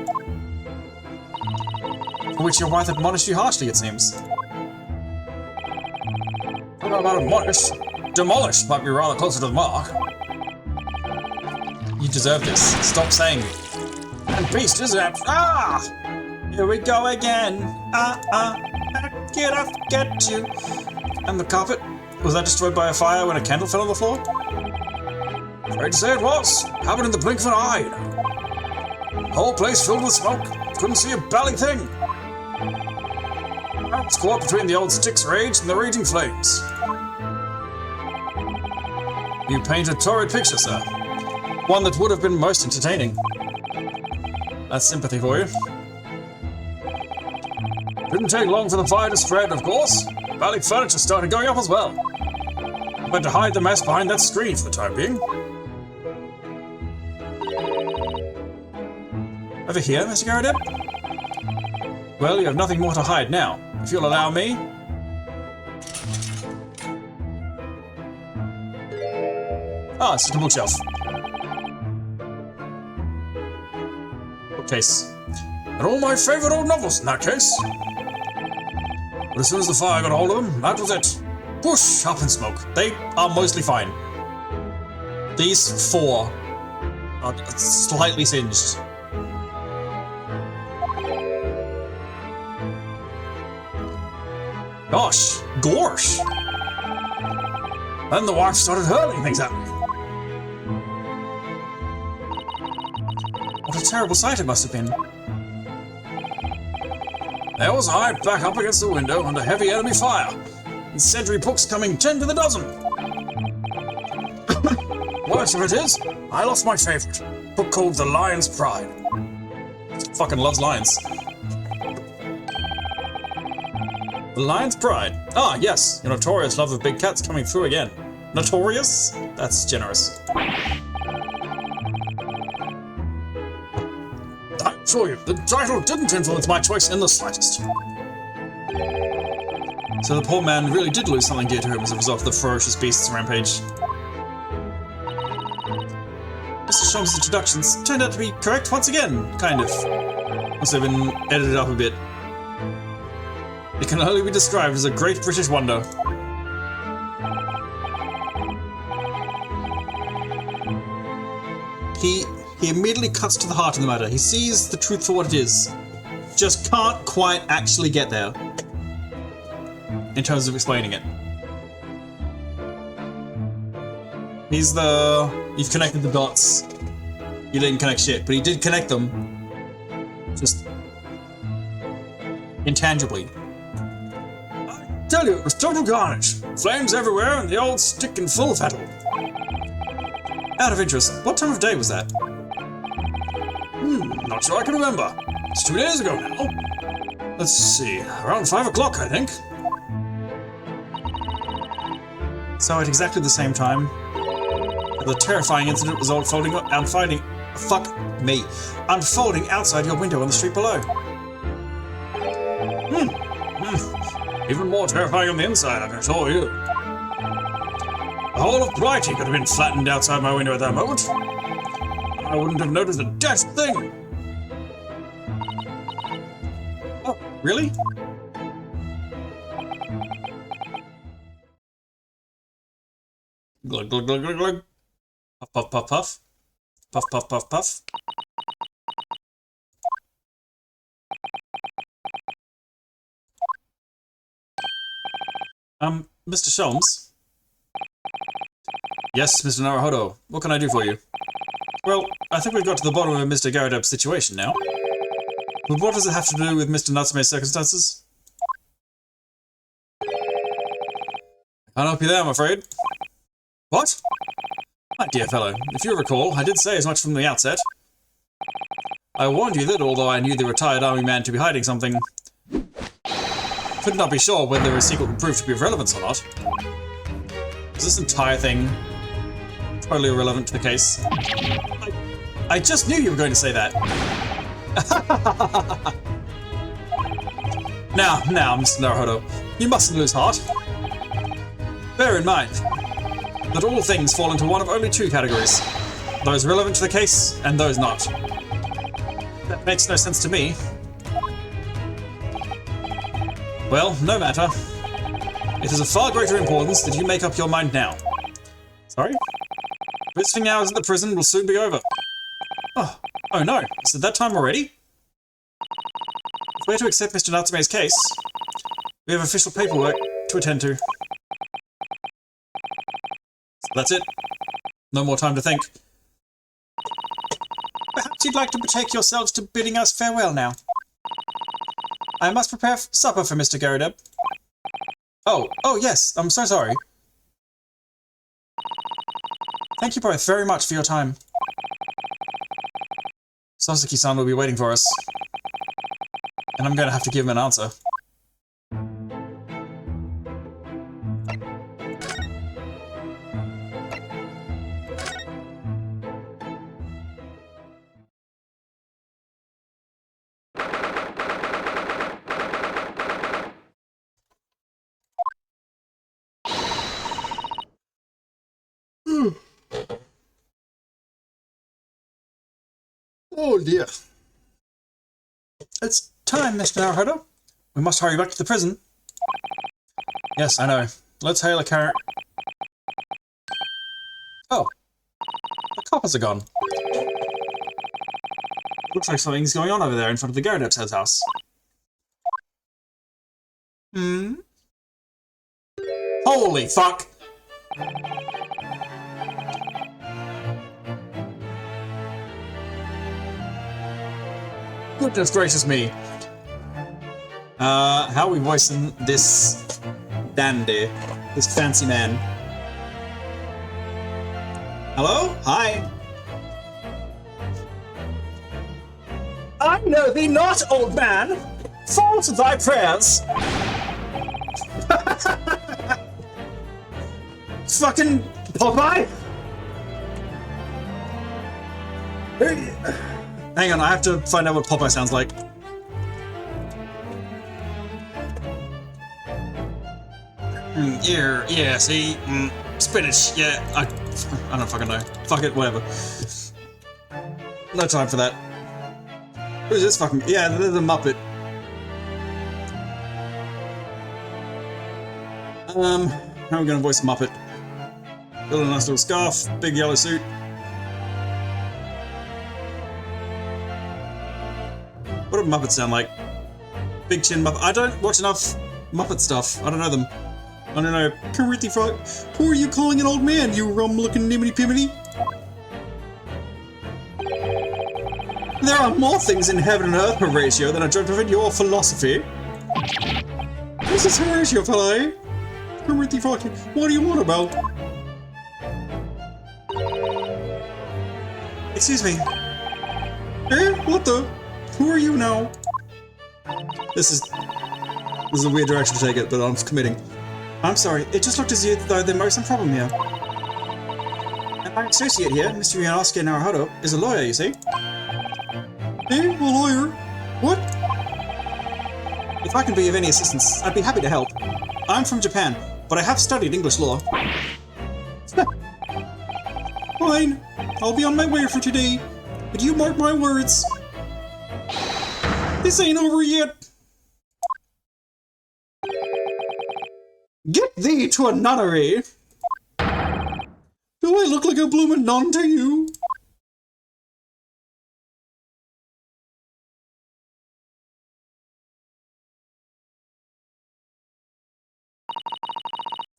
for which your wife admonished you harshly, it seems. I don't know about admonished. Demolished might be rather closer to the mark. You deserve this. Stop saying it. And beast is it? Ah! Here we go again. Get off, get you. And the carpet? Was that destroyed by a fire when a candle fell on the floor? Afraid to say it was. Happened in the blink of an eye, you know. The whole place filled with smoke. Couldn't see a bally thing. I was caught between the old Styx rage and the raging flames. You paint a torrid picture, sir. One that would have been most entertaining. That's sympathy for you. Didn't take long for the fire to spread, of course. Valley furniture started going up as well. I had to hide the mess behind that screen for the time being. Over here, Mr. Garadeb? Well, you have nothing more to hide now. If you'll allow me. Ah, it's just a bookshelf. Bookcase. And all my favourite old novels in that case. But as soon as the fire got a hold of them, that was it. Whoosh, up in smoke. They are mostly fine. These 4 are slightly singed. Gosh, gorsh. Then the wife started hurling things at me. What a terrible sight it must have been. There was I, back up against the window under heavy enemy fire, and sentry books coming 10 to the dozen. Worst of it is, I lost my favourite, book called The Lion's Pride. Fucking loves lions. The Lion's Pride. Ah, yes, your notorious love of big cats coming through again. Notorious? That's generous. I assure you, the title didn't influence my choice in the slightest. So the poor man really did lose something dear to him as a result of the ferocious beast's rampage. Mr. Sholmes' introductions turned out to be correct once again, kind of. Must have been edited up a bit. It can only be described as a great British wonder. He immediately cuts to the heart of the matter. He sees the truth for what it is. Just can't quite actually get there. In terms of explaining it. He's the... You've connected the dots. You didn't connect shit, but he did connect them. Just... intangibly. I tell you, it was total carnage. Flames everywhere and the old stick in full fettle. Out of interest, what time of day was that? Not sure I can remember. It's 2 days ago now. Let's see, around 5 o'clock, I think. So at exactly the same time, the terrifying incident was unfolding outside your window on the street below. Even more terrifying on the inside, I can assure you. The whole of Blighty could have been flattened outside my window at that moment. I wouldn't have noticed a dashed thing. Oh, really? Glug, glug, glug, glug, glug. Puff, puff, puff, puff. Puff, puff, puff, puff. Mr. Sholmes? Yes, Mr. Naruhodo. What can I do for you? Well, I think we've got to the bottom of Mr. Garadeb's situation now. But what does it have to do with Mr. Natsume's circumstances? I can't help you there, I'm afraid. What? My dear fellow, if you recall, I did say as much from the outset. I warned you that although I knew the retired army man to be hiding something, could not be sure whether his secret would prove to be of relevance or not. Is this entire thing totally irrelevant to the case? I just knew you were going to say that. Now, Mr. Naruhodo, you mustn't lose heart. Bear in mind that all things fall into one of only 2 categories. Those relevant to the case, and those not. That makes no sense to me. Well, no matter. It is of far greater importance that you make up your mind now. Sorry? Visiting hours at the prison will soon be over. Oh no, is it that time already? If we're to accept Mr. Natsume's case, we have official paperwork to attend to. So that's it. No more time to think. Perhaps you'd like to betake yourselves to bidding us farewell now. I must prepare supper for Mr. Garadeb. Oh yes, I'm so sorry. Thank you both very much for your time. Sasaki-san will be waiting for us. And I'm going to have to give him an answer. Oh dear. It's time, Mr. Naruhodo. We must hurry back to the prison. Yes, I know. Let's hail a car. Oh. The coppers are gone. Looks like something's going on over there in front of the Gyrodep's house. Hmm? Holy fuck! Goodness gracious me. How are we voicing this dandy? This fancy man? Hello? Hi. I know thee not, old man. Fall to thy prayers. Fucking Popeye. Hang on, I have to find out what Popeye sounds like. Yeah, see? Spinach, yeah, I don't fucking know. Fuck it, whatever. No time for that. Who's this fucking... Yeah, there's a Muppet. How are we gonna voice a Muppet? Build a nice little scarf, big yellow suit. What do Muppets sound like? Big chin Muppet. I don't watch enough Muppet stuff. I don't know them. I don't know. Karithty Frog. Who are you calling an old man, you rum-looking nimity-pimity? There are more things in heaven and earth, Horatio, than I dreamt of in your philosophy. This is Horatio, fella, eh? Karithty Frog. What do you want about? Excuse me. Eh? What the? Who are you now? This is a weird direction to take it, but I'm committing. I'm sorry, it just looked as though there might be some problem here. And my associate here, Mr. Ionosuke Naruhodo, is a lawyer, you see? Eh? A lawyer? What? If I can be of any assistance, I'd be happy to help. I'm from Japan, but I have studied English law. Fine, I'll be on my way for today, but you mark my words. This ain't over yet. Get thee to a nunnery. Do I look like a bloomin' nun to you?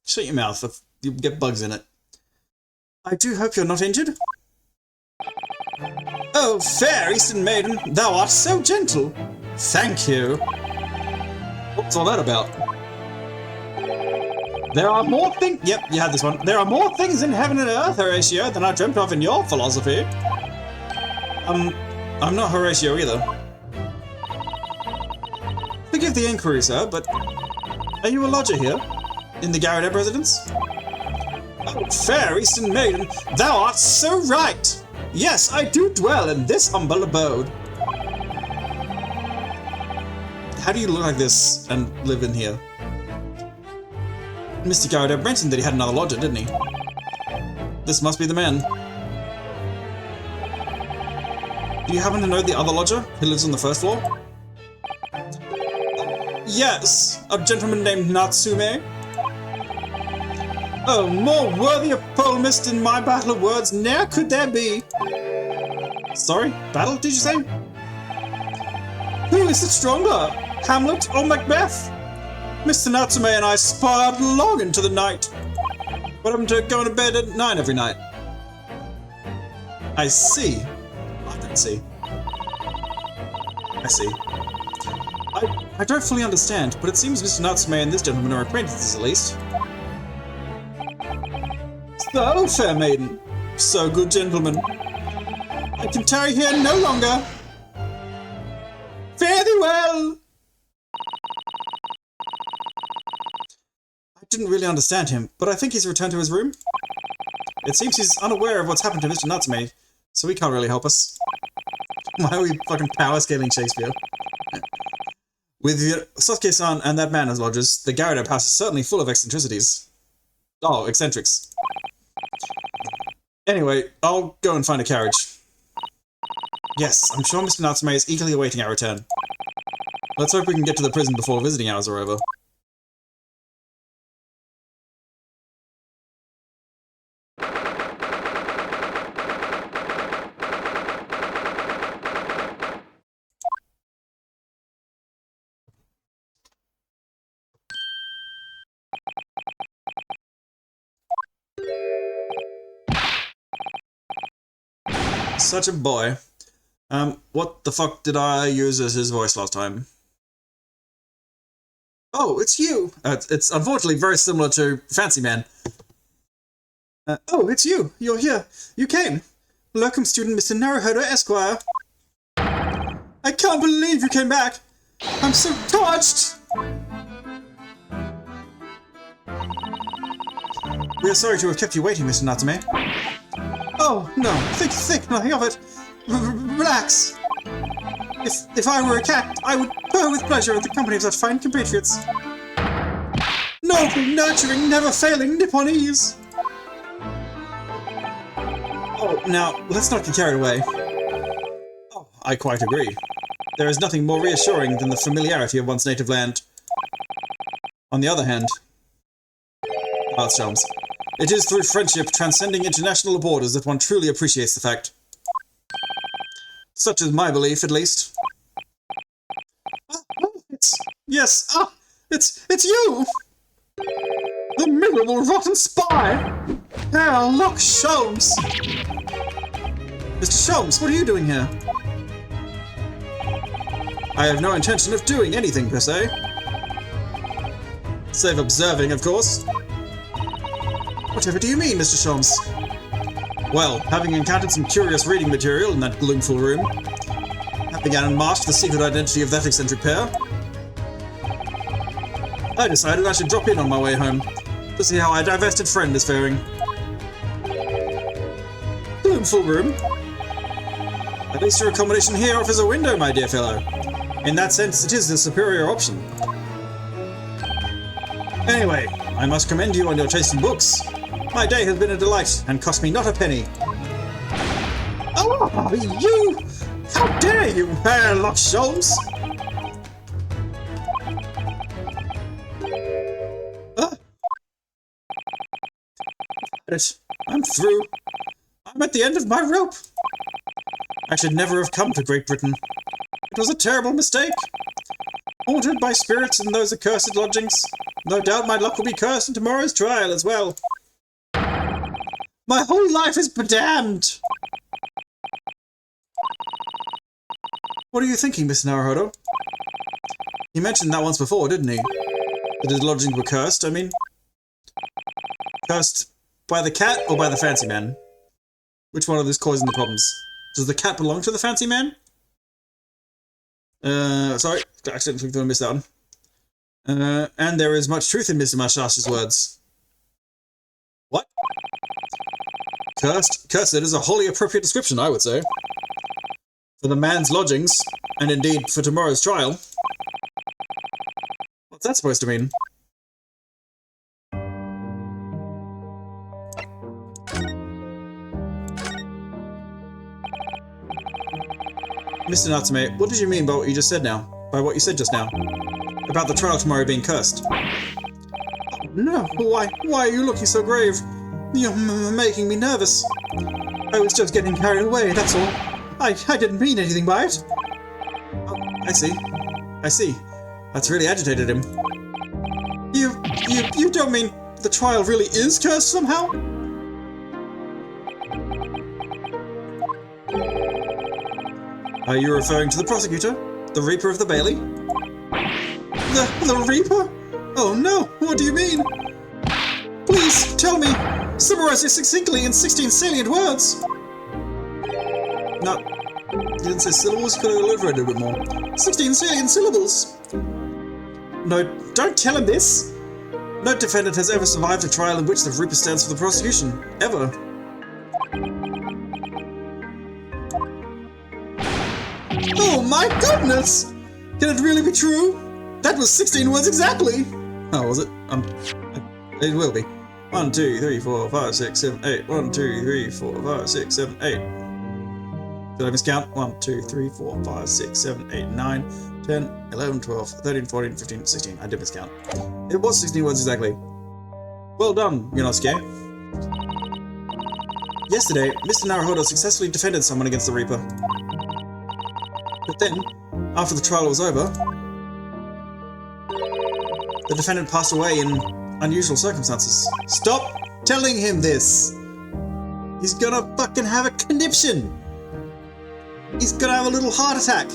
Shut your mouth, if you get bugs in it. I do hope you're not injured. Oh, fair Eastern maiden, thou art so gentle. Thank you. What's all that about? There are more things. Yep, you had this one. There are more things in heaven and earth, Horatio, than I dreamt of in your philosophy. I'm not Horatio either. Forgive the inquiry, sir, but are you a lodger here? In the Gyrodep residence? Oh, fair Eastern maiden, thou art so right! Yes, I do dwell in this humble abode. How do you look like this and live in here? Mr. Gyrodep mentioned that he had another lodger, didn't he? This must be the man. Do you happen to know the other lodger who lives on the first floor? Yes, a gentleman named Natsume. Oh, more worthy a polemist in my battle of words ne'er could there be. Sorry, battle, did you say? Who is it stronger, Hamlet or Macbeth? Mr. Natsume and I sparred long into the night. But I'm to go to bed at 9 every night. I see. I don't see. I see. I don't fully understand, but it seems Mr. Natsume and this gentleman are acquaintances at least. So, fair maiden. So, good gentleman. I can tarry here no longer. Fare thee well! I didn't really understand him, but I think he's returned to his room. It seems he's unaware of what's happened to Mr. Natsume, so he can't really help us. Why are we fucking power scaling Shakespeare? With Sasuke-san and that man as lodgers, the Gyrodep house is certainly full of eccentricities. Oh, eccentrics. Anyway, I'll go and find a carriage. Yes, I'm sure Mr. Natsume is eagerly awaiting our return. Let's hope we can get to the prison before visiting hours are over. Such a boy. What the fuck did I use as his voice last time? Oh, it's you! It's unfortunately very similar to Fancy Man. Oh, it's you! You're here! You came! Welcome, student Mr. Naruhodo Esquire. I can't believe you came back! I'm so touched! We are sorry to have kept you waiting, Mr. Natsume. Oh, no, think nothing of it. Relax. If I were a cat, I would purr with pleasure at the company of such fine compatriots. Noble, nurturing, never-failing Nipponese! Oh, now, let's not get carried away. Oh, I quite agree. There is nothing more reassuring than the familiarity of one's native land. On the other hand, Earthshelms, it is through friendship transcending international borders that one truly appreciates the fact. Such is my belief, at least. It's you! The miserable, rotten spy! Herr Lock Sholmes! Mr. Sholmes, what are you doing here? I have no intention of doing anything, per se. Save observing, of course. Whatever do you mean, Mr. Sholmes? Well, having encountered some curious reading material in that gloomful room, I began en marche to the secret identity of that eccentric pair. I decided I should drop in on my way home, to see how our divested friend is faring. Gloomful room? At least your accommodation here offers a window, my dear fellow. In that sense, it is the superior option. Anyway, I must commend you on your taste in books. My day has been a delight, and cost me not a penny. Oh, you! How dare you, Herr Lock Sholmes! I'm through. I'm at the end of my rope. I should never have come to Great Britain. It was a terrible mistake. Haunted by spirits in those accursed lodgings. No doubt my luck will be cursed in tomorrow's trial as well. My whole life is bedamned! What are you thinking, Mr. Naruhodo? He mentioned that once before, didn't he? That his lodgings were cursed, I mean. Cursed by the cat or by the fancy man? Which one of these causing the problems? Does the cat belong to the fancy man? Sorry, I accidentally missed that one. And there is much truth in Mr. Mashash's words. What? Cursed? Cursed is a wholly appropriate description, I would say. For the man's lodgings, and indeed for tomorrow's trial. What's that supposed to mean? Mr. Natsume, what did you mean by what you just said now? By what you said just now? About the trial tomorrow being cursed? Oh, no, why are you looking so grave? You're making me nervous. I was just getting carried away, that's all. I didn't mean anything by it. Oh, I see. That's really agitated him. You don't mean the trial really is cursed somehow? Are you referring to the prosecutor? The Reaper of the Bailey? The Reaper? Oh no, what do you mean? Please, tell me! Summarize it succinctly in 16 salient words! No, you didn't say syllables, could have elaborated a bit more. 16 salient syllables! No, don't tell him this! No defendant has ever survived a trial in which the Reaper stands for the prosecution. Ever. Oh my goodness! Can it really be true? That was 16 words exactly! Oh, was it? It will be. 1, 2, 3, 4, 5, 6, 7, 8. 1, 2, 3, 4, 5, 6, 7, 8. Did I miscount? 1, 2, 3, 4, 5, 6, 7, 8, 9, 10, 11, 12, 13, 14, 15, 16. I did miscount. It was 16 words exactly. Well done, Yonosuke. Yesterday, Mr. Naruhodo successfully defended someone against the Reaper. But then, after the trial was over, the defendant passed away in unusual circumstances. Stop telling him this! He's gonna fucking have a conniption! He's gonna have a little heart attack!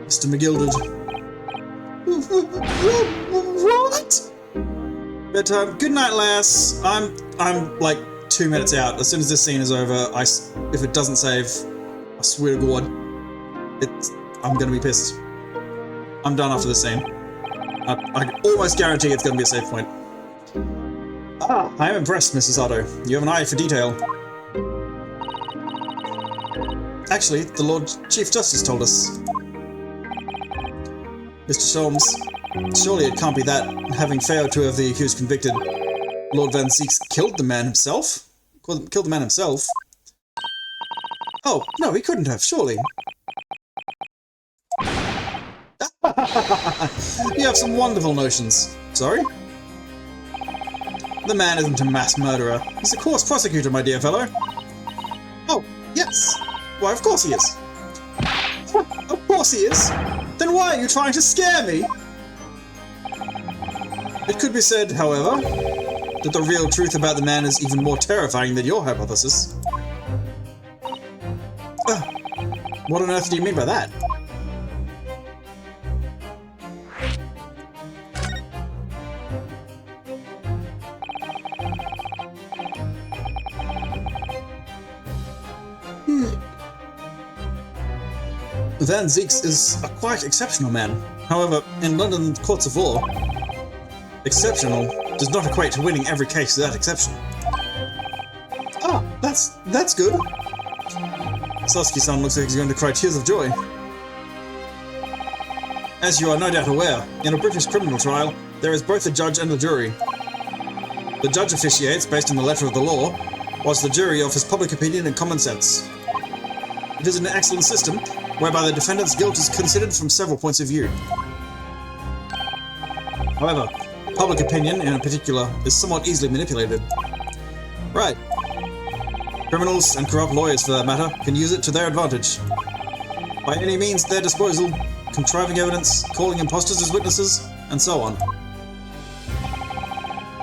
Mr. McGilded. What? Bedtime. Good night, lass. I'm like 2 minutes out. As soon as this scene is over, if it doesn't save, I swear to God, I'm gonna be pissed. I'm done after this scene. I almost guarantee it's gonna be a save point. Ah, I am impressed, Mrs. Sato. You have an eye for detail. Actually, the Lord Chief Justice told us. Mr. Sholmes, surely it can't be that, having failed to have the accused convicted, Lord Van Zieks killed the man himself? Killed the man himself? Oh, no, he couldn't have, surely. You have some wonderful notions. Sorry? The man isn't a mass murderer. He's a coarse prosecutor, my dear fellow. Oh, yes. Why, of course he is. Of course he is. Then why are you trying to scare me? It could be said, however, that the real truth about the man is even more terrifying than your hypothesis. What on earth do you mean by that? Van Zieks is a quite exceptional man. However, in London courts of law, exceptional does not equate to winning every case without exception. Ah, that's good. Sasuke-san looks like he's going to cry tears of joy. As you are no doubt aware, in a British criminal trial, there is both a judge and a jury. The judge officiates based on the letter of the law, whilst the jury offers public opinion and common sense. It is an excellent system, whereby the defendant's guilt is considered from several points of view. However, public opinion, in particular, is somewhat easily manipulated. Right. Criminals, and corrupt lawyers for that matter, can use it to their advantage. By any means at their disposal, contriving evidence, calling imposters as witnesses, and so on.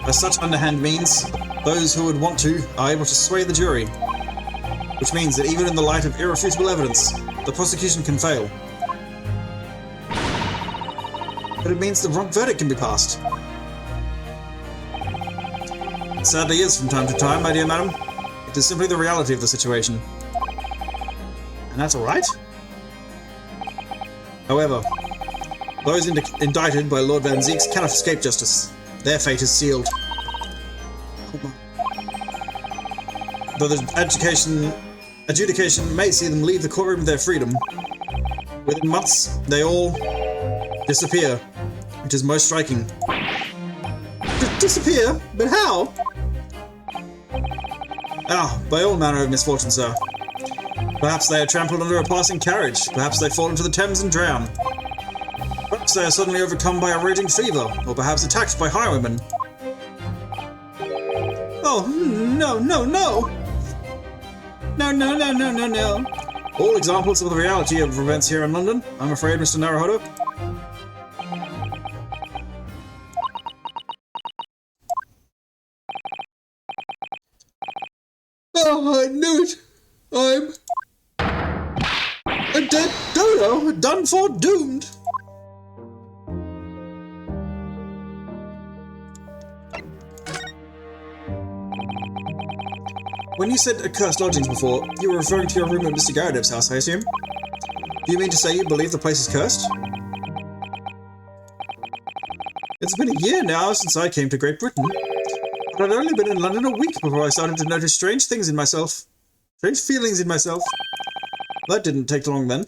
By such underhand means, those who would want to are able to sway the jury, which means that even in the light of irrefutable evidence, the prosecution can fail. But it means the wrong verdict can be passed. It sadly is from time to time, my dear madam. It is simply the reality of the situation. And that's alright? However, those indicted by Lord Van Zieks cannot escape justice. Their fate is sealed. Though the adjudication may see them leave the courtroom with their freedom, within months they all disappear, which is most striking. Disappear? But how? Ah, by all manner of misfortune, sir. Perhaps they are trampled under a passing carriage, perhaps they fall into the Thames and drown. Perhaps they are suddenly overcome by a raging fever, or perhaps attacked by highwaymen. Oh, no, no, no! No, no, no, no, no, no. All examples of the reality of events here in London, I'm afraid, Mr. Naruhodo. Oh, I knew it! I'm a dead dodo, done for, doomed! When you said accursed lodgings before, you were referring to your room at Mr. Garadev's house, I assume? Do you mean to say you believe the place is cursed? It's been a year now since I came to Great Britain, but I'd only been in London a week before I started to notice strange things in myself. Strange feelings in myself. That didn't take long then.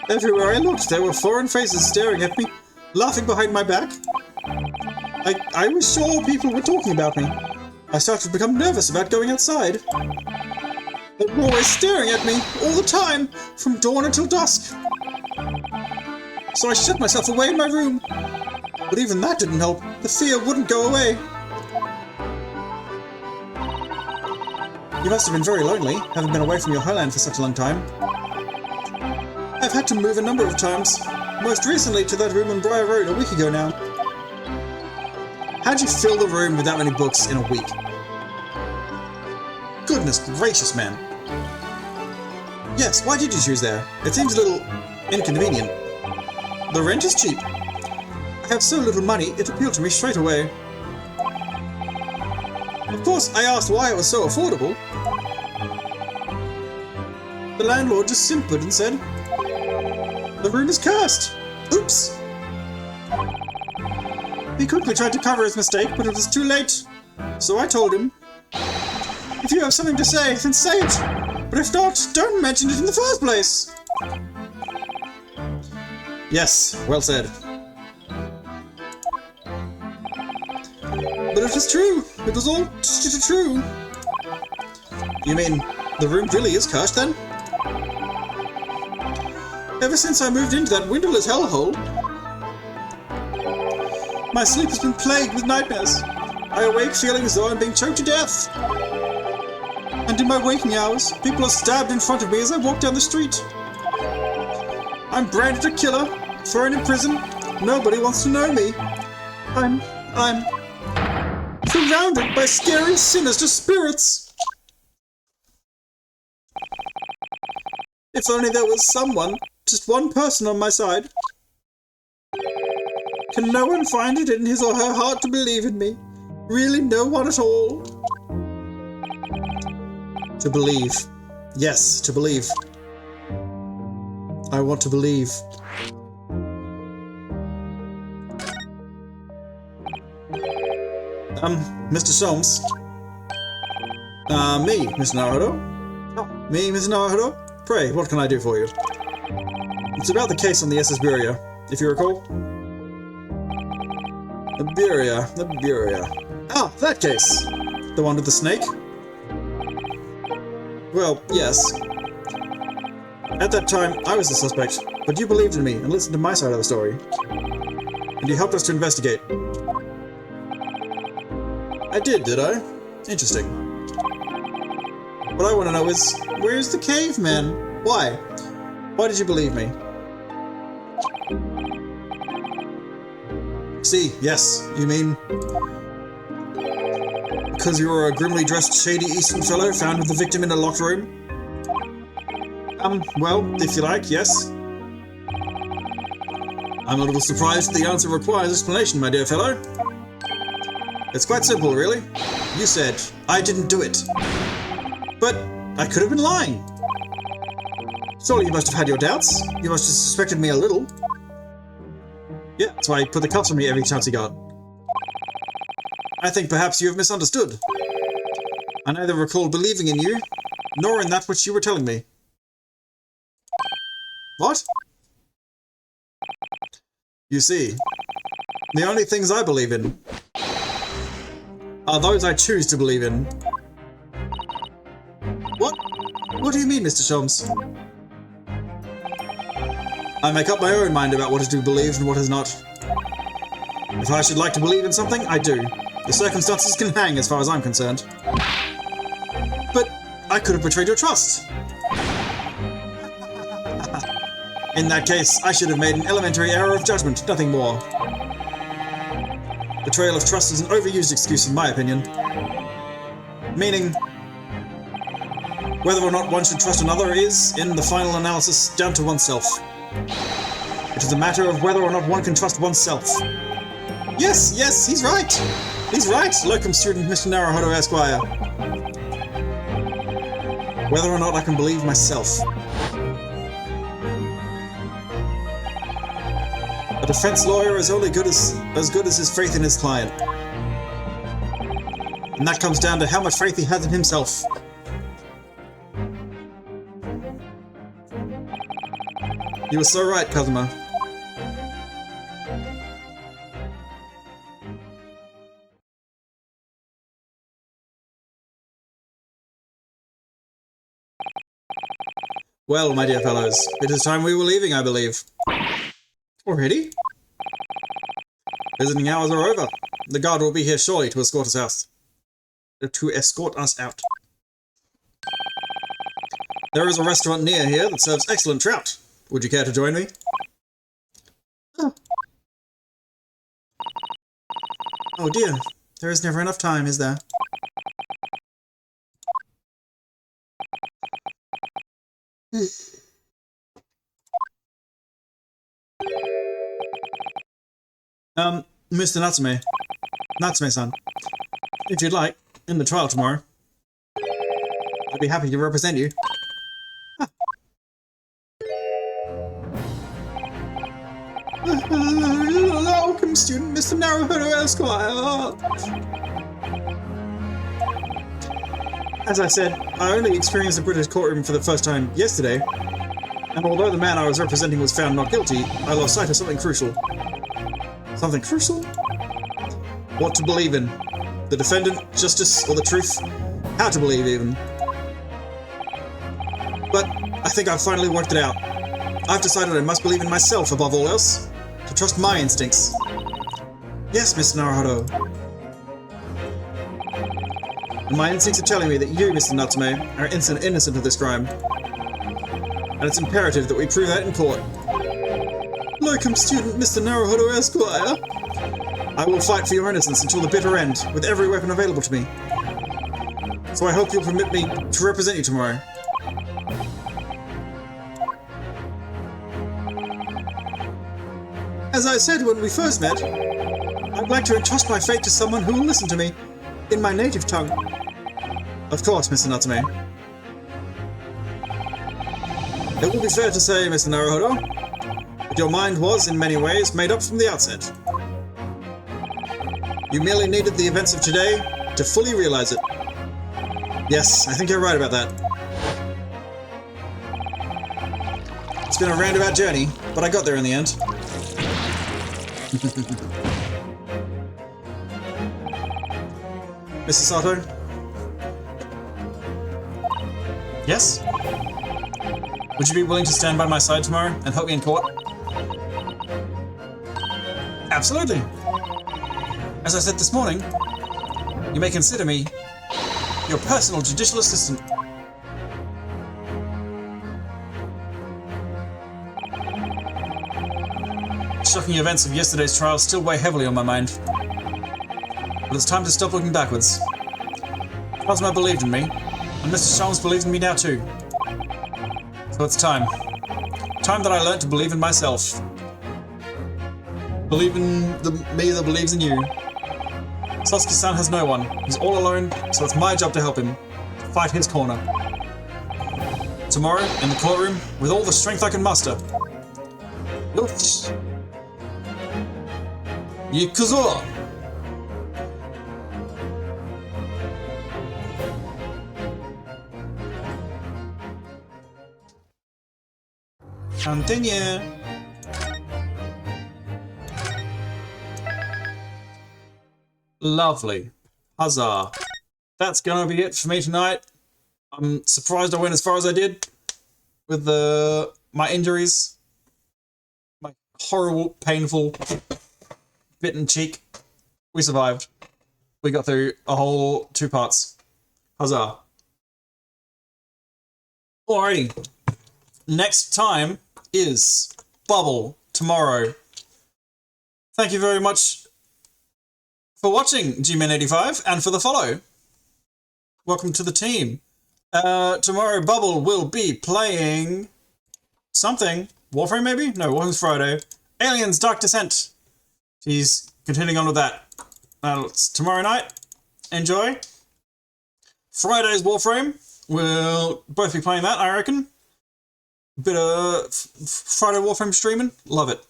Everywhere I looked, there were foreign faces staring at me, laughing behind my back. I was sure people were talking about me. I started to become nervous about going outside. They were always staring at me, all the time, from dawn until dusk. So I shut myself away in my room. But even that didn't help. The fear wouldn't go away. You must have been very lonely, having been away from your homeland for such a long time. I've had to move a number of times, most recently to that room on Briar Road a week ago now. How'd you fill the room with that many books in a week? Goodness gracious, man. Yes, why did you choose there? It seems a little inconvenient. The rent is cheap. I have so little money, it appealed to me straight away. Of course, I asked why it was so affordable. The landlord just simpered and said, "The room is cursed." Oops. He quickly tried to cover his mistake, but it was too late. So I told him, "If you have something to say, then say it. But if not, don't mention it in the first place." Yes, well said. But it was true. It was all true. You mean, the room really is cursed then? Ever since I moved into that windowless hellhole, my sleep has been plagued with nightmares. I awake feeling as though I'm being choked to death. And in my waking hours, people are stabbed in front of me as I walk down the street. I'm branded a killer, thrown in prison. Nobody wants to know me. I'm surrounded by scary, sinister spirits. If only there was someone, just one person on my side. Can no one find it in his or her heart to believe in me? Really no one at all? To believe. Yes, to believe. I want to believe. Mr. Soames? Me, Mr. Naruto? Oh, me, Mr. Naruto? Pray, what can I do for you? It's about the case on the SS Buria, if you recall. The Buria. Ah, that case! The one with the snake? Well, yes. At that time, I was the suspect, but you believed in me and listened to my side of the story. And you helped us to investigate. I did I? Interesting. What I want to know is, where's the caveman? Why? Why did you believe me? See, yes, you mean... because you were a grimly dressed, shady Eastern fellow found with the victim in a locked room? Well, if you like, yes. I'm a little surprised the answer requires explanation, my dear fellow. It's quite simple, really. You said, I didn't do it. But I could have been lying. Surely you must have had your doubts. You must have suspected me a little. Yeah, that's why he put the cuffs on me every chance he got. I think perhaps you have misunderstood. I neither recall believing in you, nor in that which you were telling me. What? You see, the only things I believe in are those I choose to believe in. What? What do you mean, Mr. Sholmes? I make up my own mind about what is to be believed and what is not. If I should like to believe in something, I do. The circumstances can hang as far as I'm concerned. But I could have betrayed your trust. In that case, I should have made an elementary error of judgment, nothing more. Betrayal of trust is an overused excuse in my opinion. Meaning, whether or not one should trust another is, in the final analysis, down to oneself. It is a matter of whether or not one can trust oneself. Yes, he's right! He's right, locum student Mr. Naruhodo Esquire. Whether or not I can believe myself. A defense lawyer is only as good as his faith in his client. And that comes down to how much faith he has in himself. You were so right, Kazuma. Well, my dear fellows, it is time we were leaving, I believe. Already? Visiting hours are over. The guard will be here shortly to escort us out. There is a restaurant near here that serves excellent trout. Would you care to join me? Oh dear, there is never enough time, is there? Mr. Natsume-san, if you'd like, in the trial tomorrow, I'd be happy to represent you. Welcome, student Mr. Naruhodo Esquire. As I said, I only experienced the British courtroom for the first time yesterday, and although the man I was representing was found not guilty, I lost sight of something crucial. Something crucial? What to believe in. The defendant, justice, or the truth? How to believe, even. But I think I've finally worked it out. I've decided I must believe in myself above all else. To trust my instincts. Yes, Mr. Naruhodo. And my instincts are telling me that you, Mr. Natsume, are innocent of this crime. And it's imperative that we prove that in court. Locum student Mr. Naruhodo Esquire. I will fight for your innocence until the bitter end, with every weapon available to me. So I hope you'll permit me to represent you tomorrow. As I said when we first met, I'd like to entrust my fate to someone who will listen to me, in my native tongue. Of course, Mr. Natsume. It will be fair to say, Mr. Naruhodo, that your mind was, in many ways, made up from the outset. You merely needed the events of today to fully realize it. Yes, I think you're right about that. It's been a roundabout journey, but I got there in the end. Mr. Sato? Yes? Would you be willing to stand by my side tomorrow and help me in court? Absolutely! As I said this morning, you may consider me your personal judicial assistant. Shocking events of yesterday's trial still weigh heavily on my mind. But it's time to stop looking backwards. Cosmo believed in me, and Mr. Sholmes believes in me now too. So it's time. Time that I learnt to believe in myself. Believe in me that believes in you. Sasuke-san has no one. He's all alone, so it's my job to help him. To fight his corner. Tomorrow, in the courtroom, with all the strength I can muster. Oops. Yikuzo! Continue. Lovely. Huzzah. That's gonna be it for me tonight. I'm surprised I went as far as I did with my injuries. My horrible, painful, bitten cheek. We survived. We got through a whole 2 parts. Huzzah. Alrighty. Next time is Bubble tomorrow. Thank you very much for watching, GMan85, and for the follow. Welcome to the team. Tomorrow Bubble will be playing something. Warframe maybe? No, Warframe's Friday. Aliens Dark Descent. She's continuing on with that. It's tomorrow night. Enjoy. Friday's Warframe. We'll both be playing that, I reckon. Bit of Friday Warframe streaming. Love it.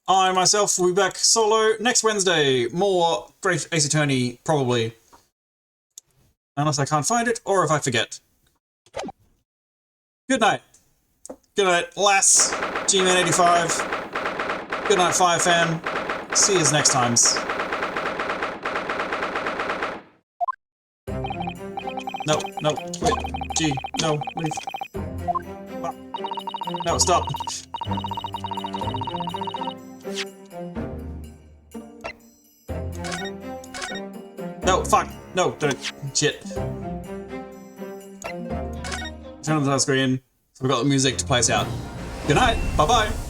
I myself will be back solo next Wednesday. More Great Ace Attorney, probably. Unless I can't find it, or if I forget. Good night. Good night, lass. GMan85. Good night, Fire Fan. See yous next times. No, wait. G, no, leave. No, stop. No, fuck. No, don't. Shit. Turn on the screen. So we've got the music to play us out. Good night. Bye-bye.